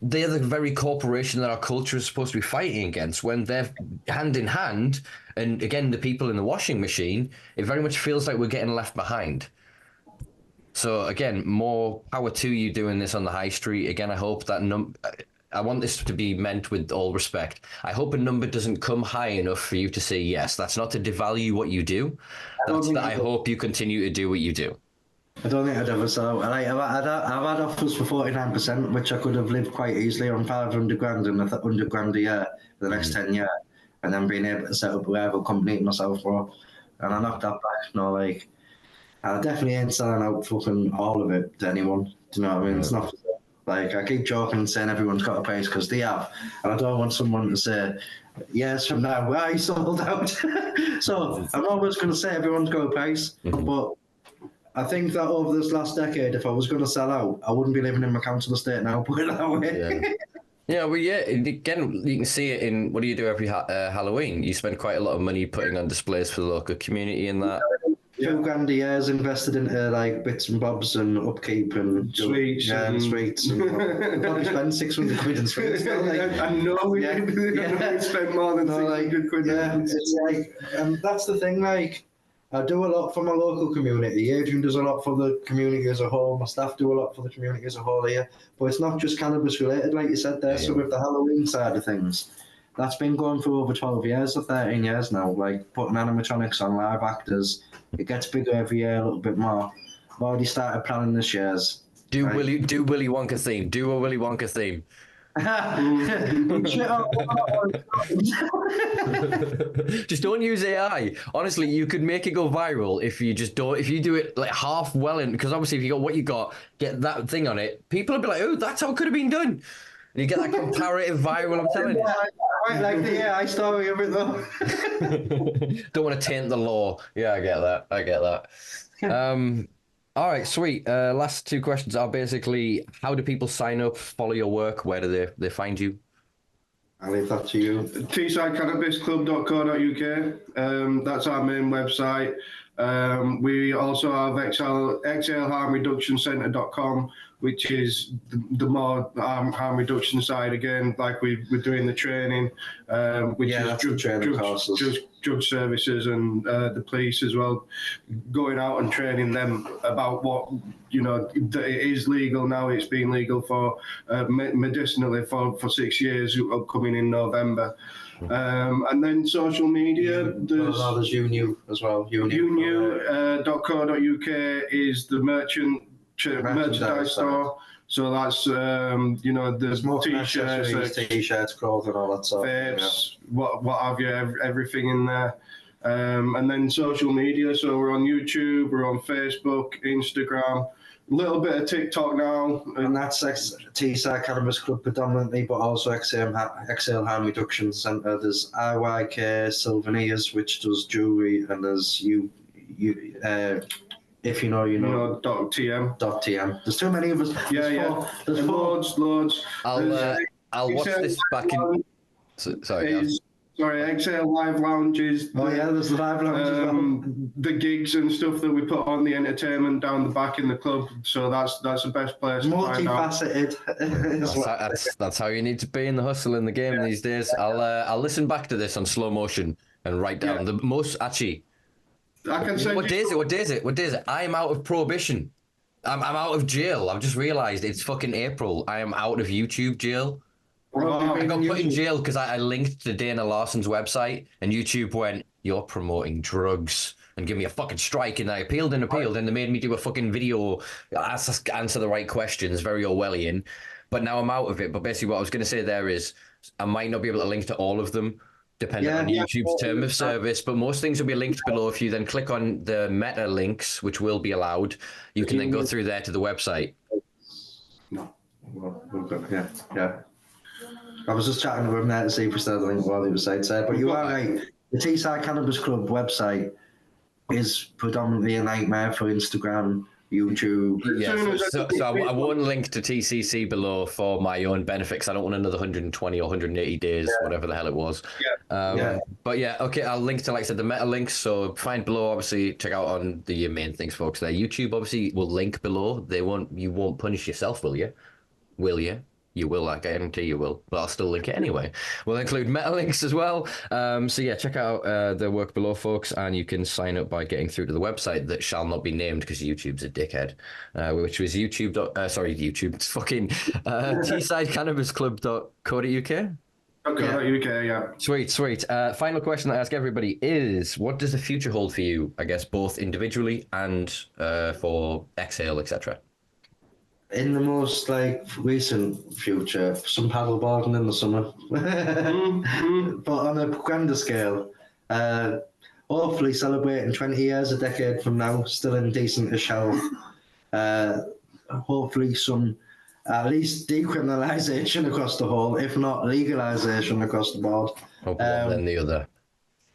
they're the very corporation that our culture is supposed to be fighting against. When they're hand in hand, and again, the people in the washing machine, it very much feels like we're getting left behind. So again, more power to you doing this on the high street. Again, I hope that I want this to be meant with all respect. I hope a number doesn't come high enough for you to say yes. That's not to devalue what you do. I hope you continue to do what you do. I don't think I'd ever sell. I've had offers for 49%, which I could have lived quite easily on 500 grand and 100 grand a year for the next 10 years, and then being able to set up a rival company myself for. And I knocked that back. No, like, I definitely ain't selling out fucking all of it to anyone. Do you know what I mean? It's not like I keep joking and saying everyone's got a price because they have, and I don't want someone to say, yes, from now I sold out. So I'm always going to say everyone's got a price, but I think that over this last decade, if I was going to sell out, I wouldn't be living in my council estate now, put it that way. Again, you can see it in, what do you do every Halloween? You spend quite a lot of money putting on displays for the local community and that. $2,000 a year's invested into like bits and bobs and upkeep and sweets. And sweets. And probably spend 600 quid in sweets. I know we spent more than 600 quid. Yeah, it's like, and that's the thing. Like, I do a lot for my local community. Adrian does a lot for the community as a whole. My staff do a lot for the community as a whole here. But it's not just cannabis related, like you said there. So with the Halloween side of things, that's been going for over 12 years or 13 years now. Like putting animatronics on live actors, it gets bigger every year a little bit more. I've already started planning this year's. Do Willy Wonka theme. Do a Willy Wonka theme. Just don't use AI. Honestly, you could make it go viral if you do it like half well, because obviously if you got what you got, get that thing on it, people will be like, oh, that's how it could have been done. And you get that comparative viral, I'm telling you. I like the AI story of it though. Don't want to taint the law. Yeah, I get that. All right, sweet. Last two questions are basically, how do people sign up, follow your work? Where do they find you? I'll leave that to you. Teesside Cannabis Club.co.uk. That's our main website. We also have Exhale Harm Reduction Centre.com, which is the more harm reduction side again, like we're doing the training, which is drug services and the police as well, going out and training them about what, it is legal now. It's been legal for medicinally for 6 years, upcoming in November. And then social media, there's UNU as well. UNU.co.uk is the merchandise store. So that's there's more t-shirts, clothes, and all that stuff. Vapes, what have you, everything in there. And then social media. So we're on YouTube, we're on Facebook, Instagram. A little bit of TikTok now. And that's Teesside Cannabis Club predominantly, but also Exhale Harm Reduction Centre. There's IYK Souvenirs, which does jewellery, and there's if you know, .tm. There's too many of us. There's loads. I'll watch this back in. Sorry, Exhale Live Lounges. There's the live lounges. The gigs and stuff that we put on, the entertainment down the back in the club. So that's the best place. Multifaceted. That's how you need to be in the hustle in the game these days. I'll listen back to this on slow motion and write down the most. Actually, I can say. What day is it? I'm out of prohibition. I'm out of jail. I've just realised it's fucking April. I am out of YouTube jail. I got put in jail because I linked to Dana Larson's website, and YouTube went, "You're promoting drugs," and give me a fucking strike. And I appealed, and they made me do a fucking video, answer the right questions, very Orwellian. But now I'm out of it. But basically, what I was going to say there is, I might not be able to link to all of them, depending on YouTube's term of service. But most things will be linked below. If you then click on the meta links, which will be allowed, you can then go through there to the website. No, yeah. I was just chatting with him there to see if we still had a link while he was outside. But you are right. The Teesside Cannabis Club website is predominantly a nightmare for Instagram, YouTube. Yeah, so I won't link to TCC below for my own benefit, because I don't want another 120 or 180 days, whatever the hell it was. But okay, I'll link to, like I said, the meta links. So find below, obviously, check out on the main things, folks. There, YouTube obviously will link below. You won't punish yourself, will you? Will you? You will, I guarantee you will, but I'll still link it anyway. We'll include meta links as well. So yeah, check out the work below, folks, and you can sign up by getting through to the website that shall not be named because YouTube's a dickhead, which was YouTube. It's fucking teessidecannabisclub.co.uk. .co.uk, yeah. Sweet. Final question that I ask everybody is, what does the future hold for you, I guess, both individually and for Exhale, etc.? In the most recent future, some paddleboarding in the summer, but on a grander scale. Hopefully, celebrating 20 years, a decade from now, still in decent-ish health. Hopefully, some at least decriminalisation across the whole, if not legalisation across the board. Hope one then the other.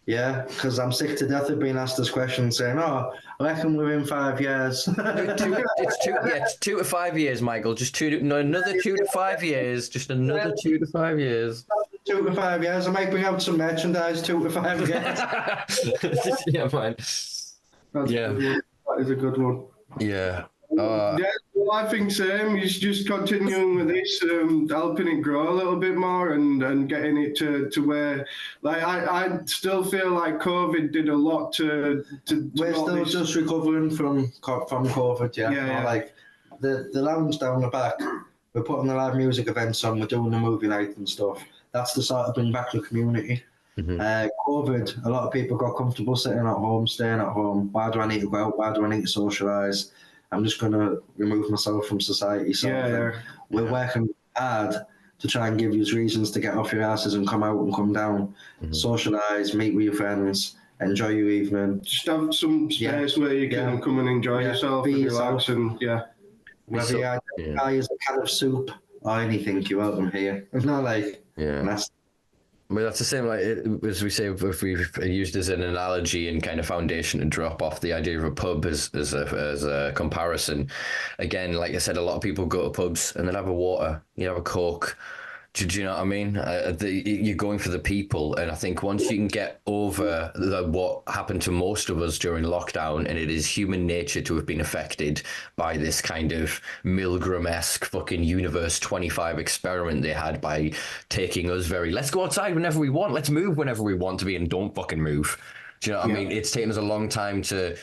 Yeah, because I'm sick to death of being asked this question, saying, I reckon within 5 years. It's 2 to 5 years, Michael. Just another 2 to 5 years. Just another 2 to 5 years. 2 to 5 years. I might bring out some merchandise 2 to 5 years. Yeah, fine. That's a good one. That is a good one. Yeah. Yeah, well, I think same. He's just continuing with this, helping it grow a little bit more and getting it to where, like, I still feel like COVID did a lot to We're still just recovering from COVID, yeah. Like the lounge down the back, we're putting the live music events on, we're doing the movie night and stuff. That's to sort of bring back the community. COVID, a lot of people got comfortable sitting at home, staying at home. Why do I need to go out? Why do I need to socialise? I'm just going to remove myself from society. We're working hard to try and give you reasons to get off your asses and come out and come down, socialise, meet with your friends, enjoy your evening. Just have some space where you can come and enjoy yourself and relax and whether you identify as a can of soup or anything, you're welcome here. It's not like nasty. But that's the same, like as we say, if we've used as an analogy and kind of foundation to drop off the idea of a pub as a comparison. Again, like I said, a lot of people go to pubs and they'll have a water, you have a Coke. Do you know what I mean? You're going for the people, and I think once you can get over what happened to most of us during lockdown, and it is human nature to have been affected by this kind of Milgram-esque fucking Universe 25 experiment they had by taking us let's go outside whenever we want, let's move whenever we want to be, and don't fucking move. Do you know what I mean? It's taken us a long time to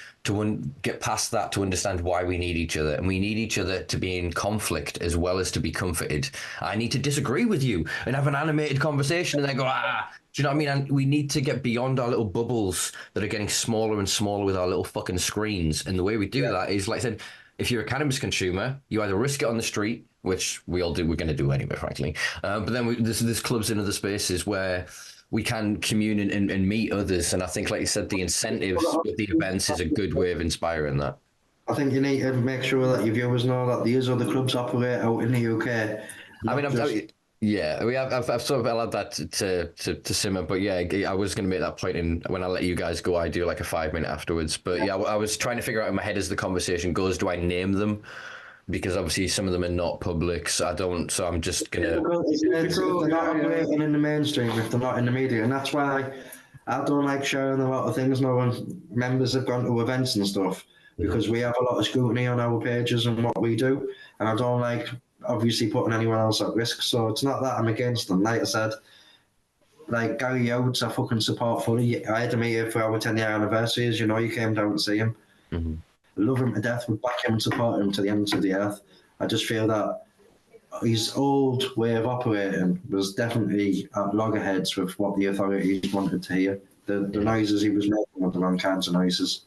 get past that, to understand why we need each other. And we need each other to be in conflict as well as to be comforted. I need to disagree with you and have an animated conversation and then go, do you know what I mean? And we need to get beyond our little bubbles that are getting smaller and smaller with our little fucking screens. And the way we do that is, like I said, if you're a cannabis consumer, you either risk it on the street, which we all do, we're going to do anyway, frankly. But then there's clubs in other spaces where we can commune and meet others. And I think, like you said, the incentives with the events is a good way of inspiring that. I think you need to make sure that your viewers know that these other clubs operate out in the UK. I've sort of allowed that to simmer, but I was going to make that point in when I let you guys go. I do like a 5 minute afterwards, but I was trying to figure out in my head as the conversation goes, do I name them? Because obviously some of them are not public, so I don't. So I'm just gonna. If they're not operating in the mainstream, if they're not in the media, and that's why I don't like sharing a lot of things now when members have gone to events and stuff, because we have a lot of scrutiny on our pages and what we do, and I don't like obviously putting anyone else at risk. So it's not that I'm against them. Like I said, like Gary Oates, I fucking support fully. I had to meet him for our 10-year anniversary, as you know. You came down to see him. Love him to death, would back him and support him to the ends of the earth. I just feel that his old way of operating was definitely at loggerheads with what the authorities wanted to hear. The noises he was making were the wrong kinds of noises.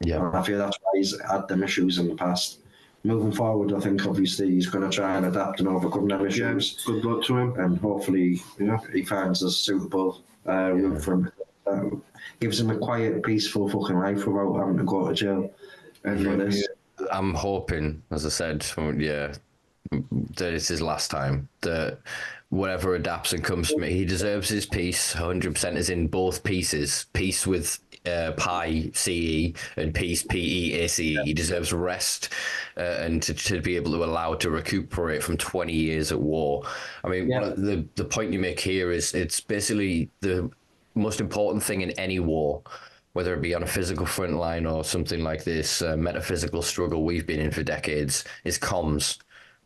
Yeah, and I feel that's why he's had them issues in the past. Moving forward, I think obviously he's going to try and adapt and overcome them issues. Good luck to him. And hopefully he finds a suitable route for him. Gives him a quiet, peaceful fucking life without having to go to jail. I'm hoping, as I said, that it's his last time. That whatever adapts and comes from it, he deserves his peace. 100% is in both pieces. Peace with Pi CE and peace PEACE. He deserves rest and to be able to allow to recuperate from 20 years at war. I mean, the point you make here is it's basically the most important thing in any war, whether it be on a physical front line or something like this metaphysical struggle we've been in for decades, is comms,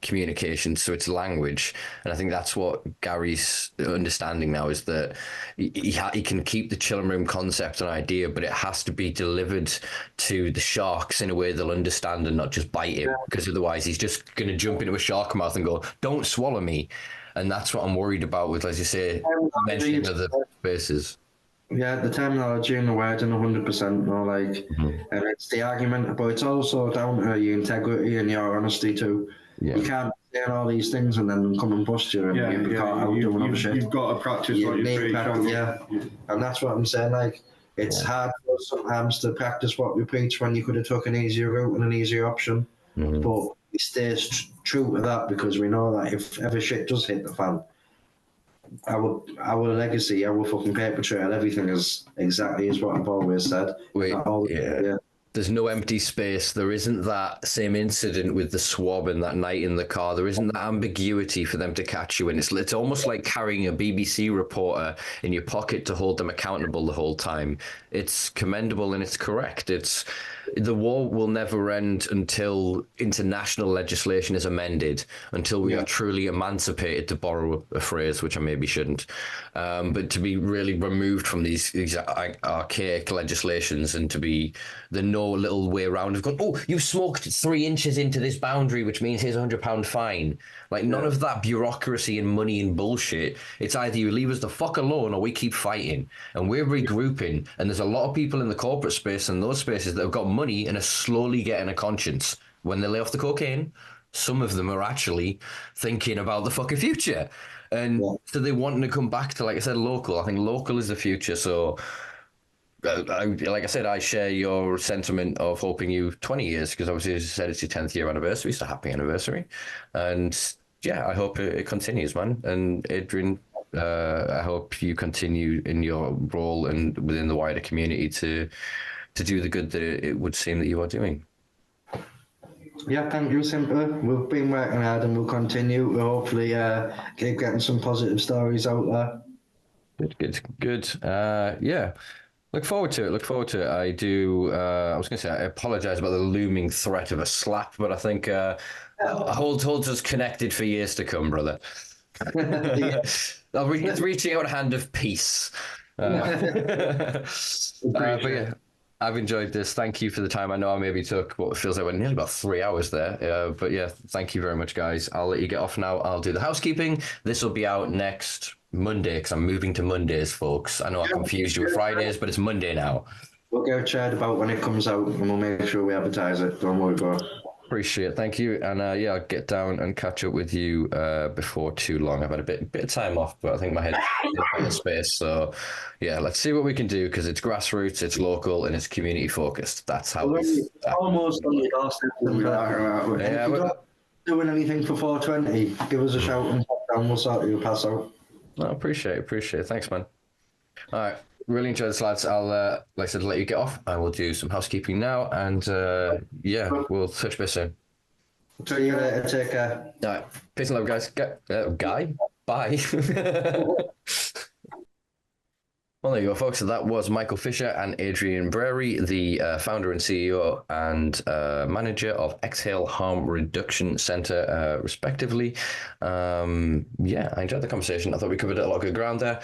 communication. So it's language. And I think that's what Gary's understanding now, is that he can keep the chilling room concept and idea, but it has to be delivered to the sharks in a way they'll understand and not just bite him, because otherwise he's just going to jump into a shark mouth and go, don't swallow me. And that's what I'm worried about with, as you say, mentioning other spaces. Yeah, the terminology and the wording 100%, and it's the argument, but it's also down to your integrity and your honesty too. Yeah. You can't say all these things and then come and bust you and be caught out doing other shit. You've got to practice what you preach. And that's what I'm saying, like, it's hard for us sometimes to practice what we preach when you could have took an easier route and an easier option, but we stay true to that, because we know that if ever shit does hit the fan, our legacy, our fucking paper trail, everything is exactly as what I've always said. There's no empty space. There isn't that same incident with the swab and that night in the car. There isn't that ambiguity for them to catch you in. It's almost like carrying a BBC reporter in your pocket to hold them accountable the whole time. It's commendable and it's correct. The war will never end until international legislation is amended, until we are truly emancipated, to borrow a phrase, which I maybe shouldn't. But to be really removed from these archaic legislations and to be the no little way around of going, oh, you smoked 3 inches into this boundary, which means here's £100 fine. Like, none of that bureaucracy and money and bullshit. It's either you leave us the fuck alone or we keep fighting. And we're regrouping. And there's a lot of people in the corporate space and those spaces that have got money and are slowly getting a conscience. When they lay off the cocaine, some of them are actually thinking about the fucking future. And so they wanting to come back to, like I said, local. I think local is the future. So, like I said, I share your sentiment of hoping you 20 years, because obviously, as you said, it's your 10th year anniversary. So happy anniversary. And yeah, I hope it continues, man. And Adrian, I hope you continue in your role and within the wider community to do the good that it would seem that you are doing. Yeah, thank you, Simpa. We've been working hard and we'll continue. We'll hopefully keep getting some positive stories out there. Good. Yeah. Look forward to it. I do. I was going to say, I apologize about the looming threat of a slap, but I think holds us connected for years to come, brother. I'll reaching out a hand of peace. But yeah, I've enjoyed this. Thank you for the time. I know I maybe took what feels like nearly about 3 hours there. But yeah, thank you very much, guys. I'll let you get off now. I'll do the housekeeping. This will be out next Monday, because I'm moving to Mondays, folks. I know I confused you with Fridays, but it's Monday now. We'll get chat about when it comes out, and we'll make sure we advertise it. Don't worry about it. Appreciate it. Thank you. And yeah, I'll get down and catch up with you before too long. I've had a bit of time off, but I think my head's in the space. So yeah, let's see what we can do, because it's grassroots, it's local, and it's community focused. That's how it's almost on the doorstep. Yeah, if you're not doing anything for 420, give us a shout and we'll sort you pass out. I appreciate it. Thanks, man. All right. Really enjoyed this, lads. I'll, like I said, let you get off. I will do some housekeeping now. And yeah, we'll touch base soon. See you later. Take care. All right. Peace and love, guys. Guy? Bye. Well, there you go, folks. So that was Michael Fisher and Adrian Brearay, the founder and CEO and manager of Exhale Harm Reduction Centre, respectively. Yeah, I enjoyed the conversation. I thought we covered a lot of good ground there.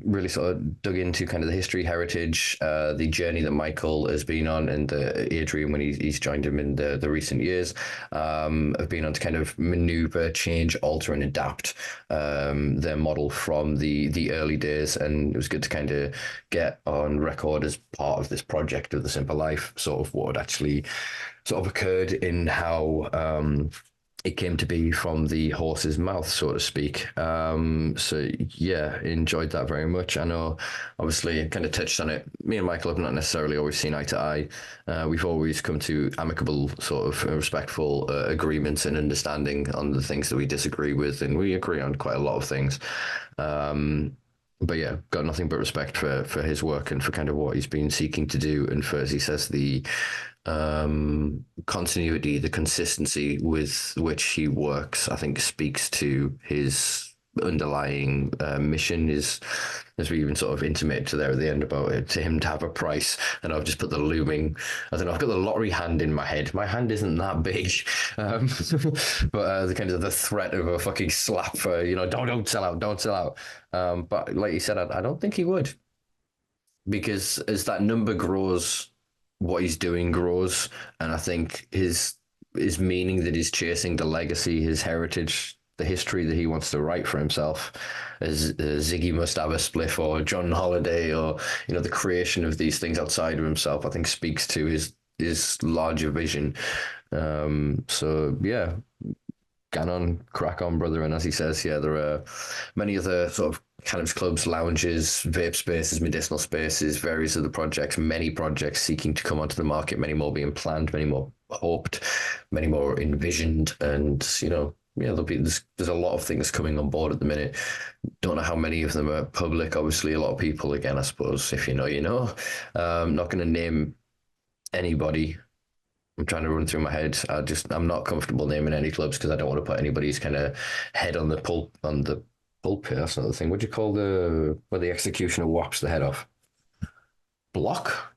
Really sort of dug into kind of the history, heritage, the journey that Michael has been on, and Adrian, when he's joined him in the recent years, have been on to kind of maneuver, change, alter, and adapt their model from the early days. And it was good to kind of get on record as part of this project of the Simpa Life, sort of what had actually sort of occurred in how it came to be from the horse's mouth, so to speak. So yeah, enjoyed that very much. I know, obviously, kind of touched on it. Me and Michael have not necessarily always seen eye to eye. We've always come to amicable, sort of respectful agreements and understanding on the things that we disagree with, and we agree on quite a lot of things. But yeah, got nothing but respect for his work and for kind of what he's been seeking to do. And for, as he says, the continuity, the consistency with which he works, I think speaks to his underlying mission. Is, as we even sort of intimated to there at the end about it, to him to have a price. And I've just put the looming, I don't know, I've got the lottery hand in my head. My hand isn't that big. But the kind of the threat of a fucking slap for, you know, don't sell out. But like you said, I don't think he would. Because as that number grows, what he's doing grows. And I think his meaning that he's chasing, the legacy, his heritage, the history that he wants to write for himself, as Ziggy must have a spliff, or John Holiday, or, you know, the creation of these things outside of himself, I think speaks to his larger vision. So yeah, crack on, brother. And as he says, yeah, there are many other sort of cannabis clubs, lounges, vape spaces, medicinal spaces, various other projects, many projects seeking to come onto the market, many more being planned, many more hoped, many more envisioned. And, you know, yeah, there's a lot of things coming on board at the minute. Don't know how many of them are public. Obviously, a lot of people, again, I suppose, if you know, you know. Not going to name anybody. I'm trying to run through my head. I'm not comfortable naming any clubs because I don't want to put anybody's kind of head on the pulpit. That's another thing. What do you call where the executioner whops the head off?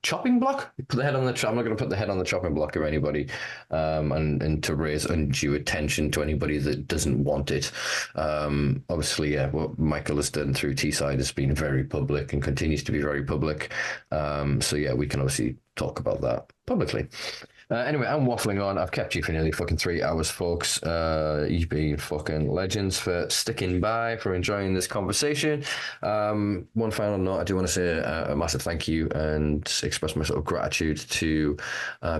Chopping block. Put the head on the. I'm not going to put the head on the chopping block of anybody, and to raise undue attention to anybody that doesn't want it. Obviously, yeah, what Michael has done through Teesside has been very public and continues to be very public. So yeah, we can obviously talk about that publicly. Anyway, I'm waffling on. I've kept you for nearly fucking 3 hours, folks. You've been fucking legends for sticking by, for enjoying this conversation. One final note, I do want to say a massive thank you and express my sort of gratitude to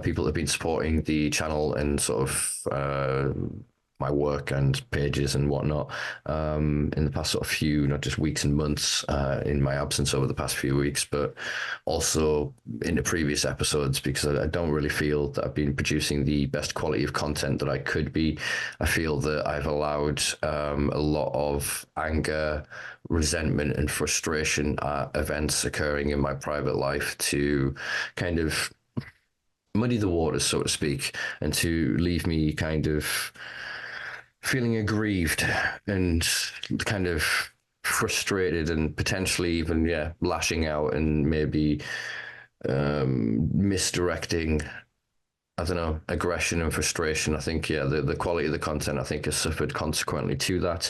people that have been supporting the channel and sort of my work and pages and whatnot in the past sort of few, not just weeks and months in my absence over the past few weeks, but also in the previous episodes, because I don't really feel that I've been producing the best quality of content that I could be. I feel that I've allowed a lot of anger, resentment and frustration at events occurring in my private life to kind of muddy the waters, so to speak, and to leave me kind of feeling aggrieved and kind of frustrated and potentially even lashing out and maybe misdirecting, I don't know, aggression and frustration. I think the quality of the content I think has suffered consequently to that.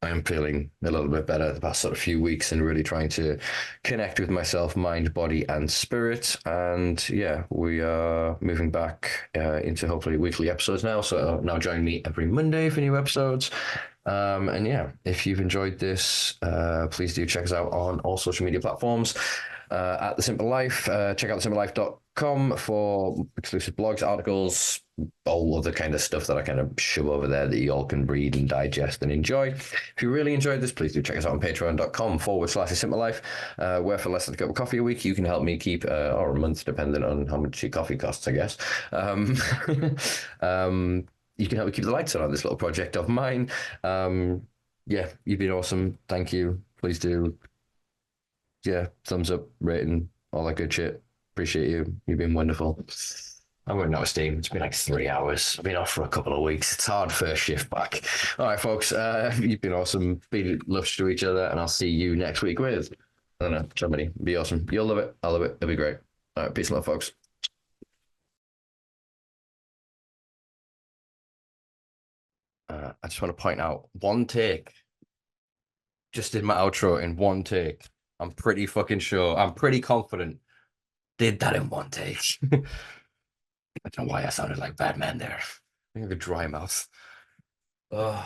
I am feeling a little bit better the past sort of few weeks and really trying to connect with myself, mind, body, and spirit. And yeah, we are moving back into hopefully weekly episodes now. So now join me every Monday for new episodes. And yeah, if you've enjoyed this, please do check us out on all social media platforms. At The Simpa Life, check out thesimpalife.com for exclusive blogs, articles, all other kind of stuff that I kind of shove over there that you all can read and digest and enjoy. If you really enjoyed this, please do check us out on patreon.com/Simpa Life, where for less than a cup of coffee a week, you can help me keep, or a month, depending on how much your coffee costs, I guess. You can help me keep the lights on this little project of mine. Yeah, you've been awesome. Thank you. Please do. Yeah, thumbs up, rating, all that good shit. Appreciate you. You've been wonderful. I'm running out of steam. It's been like 3 hours. I've been off for a couple of weeks. It's hard first shift back. All right, folks. You've been awesome. Be loved to each other, and I'll see you next week with, I don't know, somebody. Be awesome. You'll love it. I'll love it. It'll be great. All right, peace and love, folks. I just want to point out one take. Just did my outro in one take. I'm pretty fucking sure. I'm pretty confident. Did that in one take. I don't know why I sounded like Batman there. I have a dry mouth. Ugh.